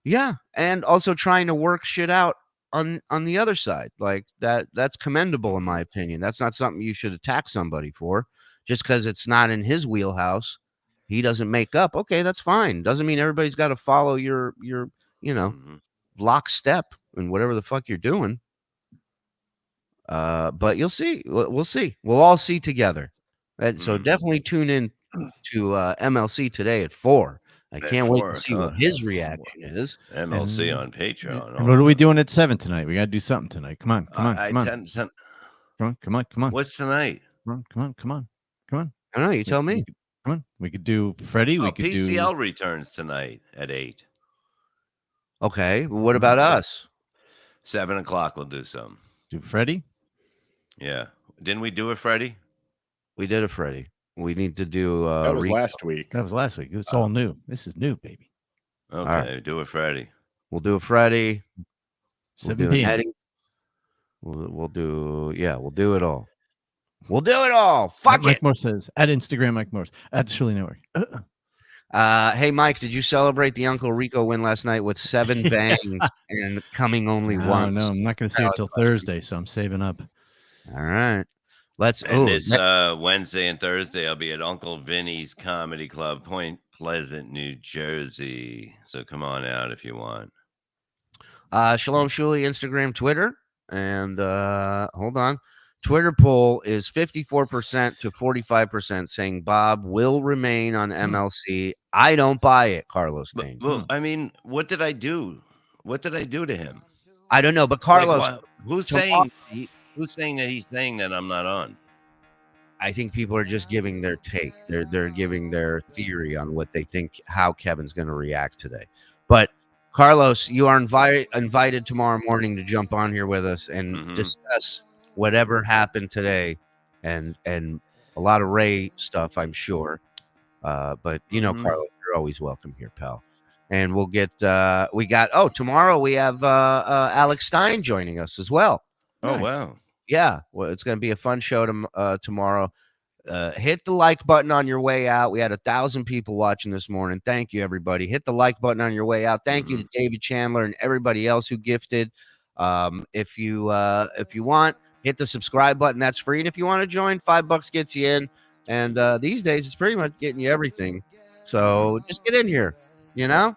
Yeah, and also trying to work shit out on the other side. Like that's commendable in my opinion. That's not something you should attack somebody for. Just because it's not in his wheelhouse, he doesn't make up. Okay, that's fine. Doesn't mean everybody's got to follow your lockstep in whatever the fuck you're doing. But you'll see. We'll see. We'll all see together. So definitely tune in to MLC today at 4. I can't wait to see what his reaction is. MLC on Patreon. And what are we doing at 7 tonight? We got to do something tonight. Come on. Come on. What's tonight? Come on. I don't know. You tell me. Come on. We could do Freddie. We could PCL returns tonight at 8. Okay. Well, what about us? 7 o'clock. We'll do some. Do Freddie? Yeah. Didn't we do a Freddie? We did a Freddie. We need to do. That was last week. That was last week. It's all new. This is new, baby. Okay. right. Do a Freddie. We'll do a Freddie. 7 We'll do an p.m. Eddie. We'll do. Yeah, we'll do it all. We'll do it all. Fuck Mike it. Morse says at Instagram, Mike Morse at the Shuli Network. Hey, Mike, did you celebrate the Uncle Rico win last night with 7 bangs and coming only once? No, I'm not going to see it till Thursday, so I'm saving up. All right. Let's. And this Wednesday and Thursday, I'll be at Uncle Vinny's Comedy Club, Point Pleasant, New Jersey. So come on out if you want. Shalom Shuli, Instagram, Twitter. And hold on. Twitter poll is 54% to 45% saying Bob will remain on MLC. I don't buy it, Carlos Dane. Well, I mean, what did I do? What did I do to him? I don't know, but Carlos, Who's saying that he's saying that I'm not on? I think people are just giving their take. They're giving their theory on what they think how Kevin's going to react today. But Carlos, you are invited tomorrow morning to jump on here with us and discuss whatever happened today, and a lot of Ray stuff, I'm sure. But Carlos, you're always welcome here, pal. And we'll get tomorrow we have Alex Stein joining us as well. Oh, wow. Yeah, well, it's going to be a fun show tomorrow. Hit the like button on your way out. We had 1,000 people watching this morning. Thank you, everybody. Hit the like button on your way out. Thank you to David Chandler and everybody else who gifted. If you want, hit the subscribe button. That's free. And if you want to join, $5 gets you in. And these days, it's pretty much getting you everything. So just get in here. Join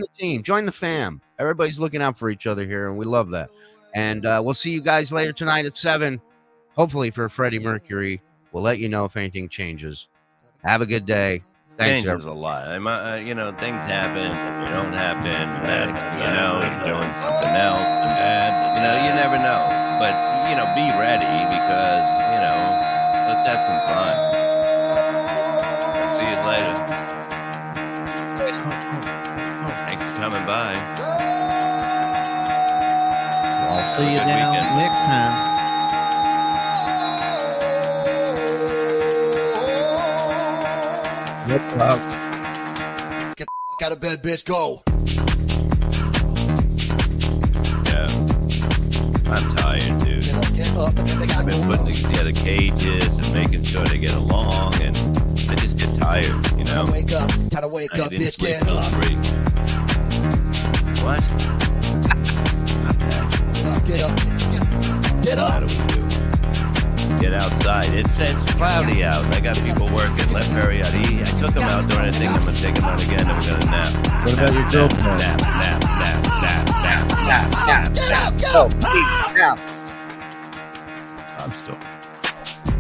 the team. Join the fam. Everybody's looking out for each other here, and we love that. And we'll see you guys later tonight at 7, hopefully for Freddie Mercury. We'll let you know if anything changes. Have a good day. Thanks, Changes a lot. Things happen, they don't happen. You're doing something else. And, you never know. But, be ready because, let's have some fun. See you later. Thanks for coming by. I'll see you down next time. Get the fuck out of bed, bitch. Go. Yeah. I'm tired, dude. I've been putting together cages and making sure they get along, and I just get tired, Time to wake up. Time to wake up, bitch. Get up. What? Get up. Get up. How do we do? Get outside. It's cloudy out. I got people working. Left Harry out. I took him out during the thing. I'm gonna take him out again. And we're gonna nap. What about your girlfriend? Nap. I'm still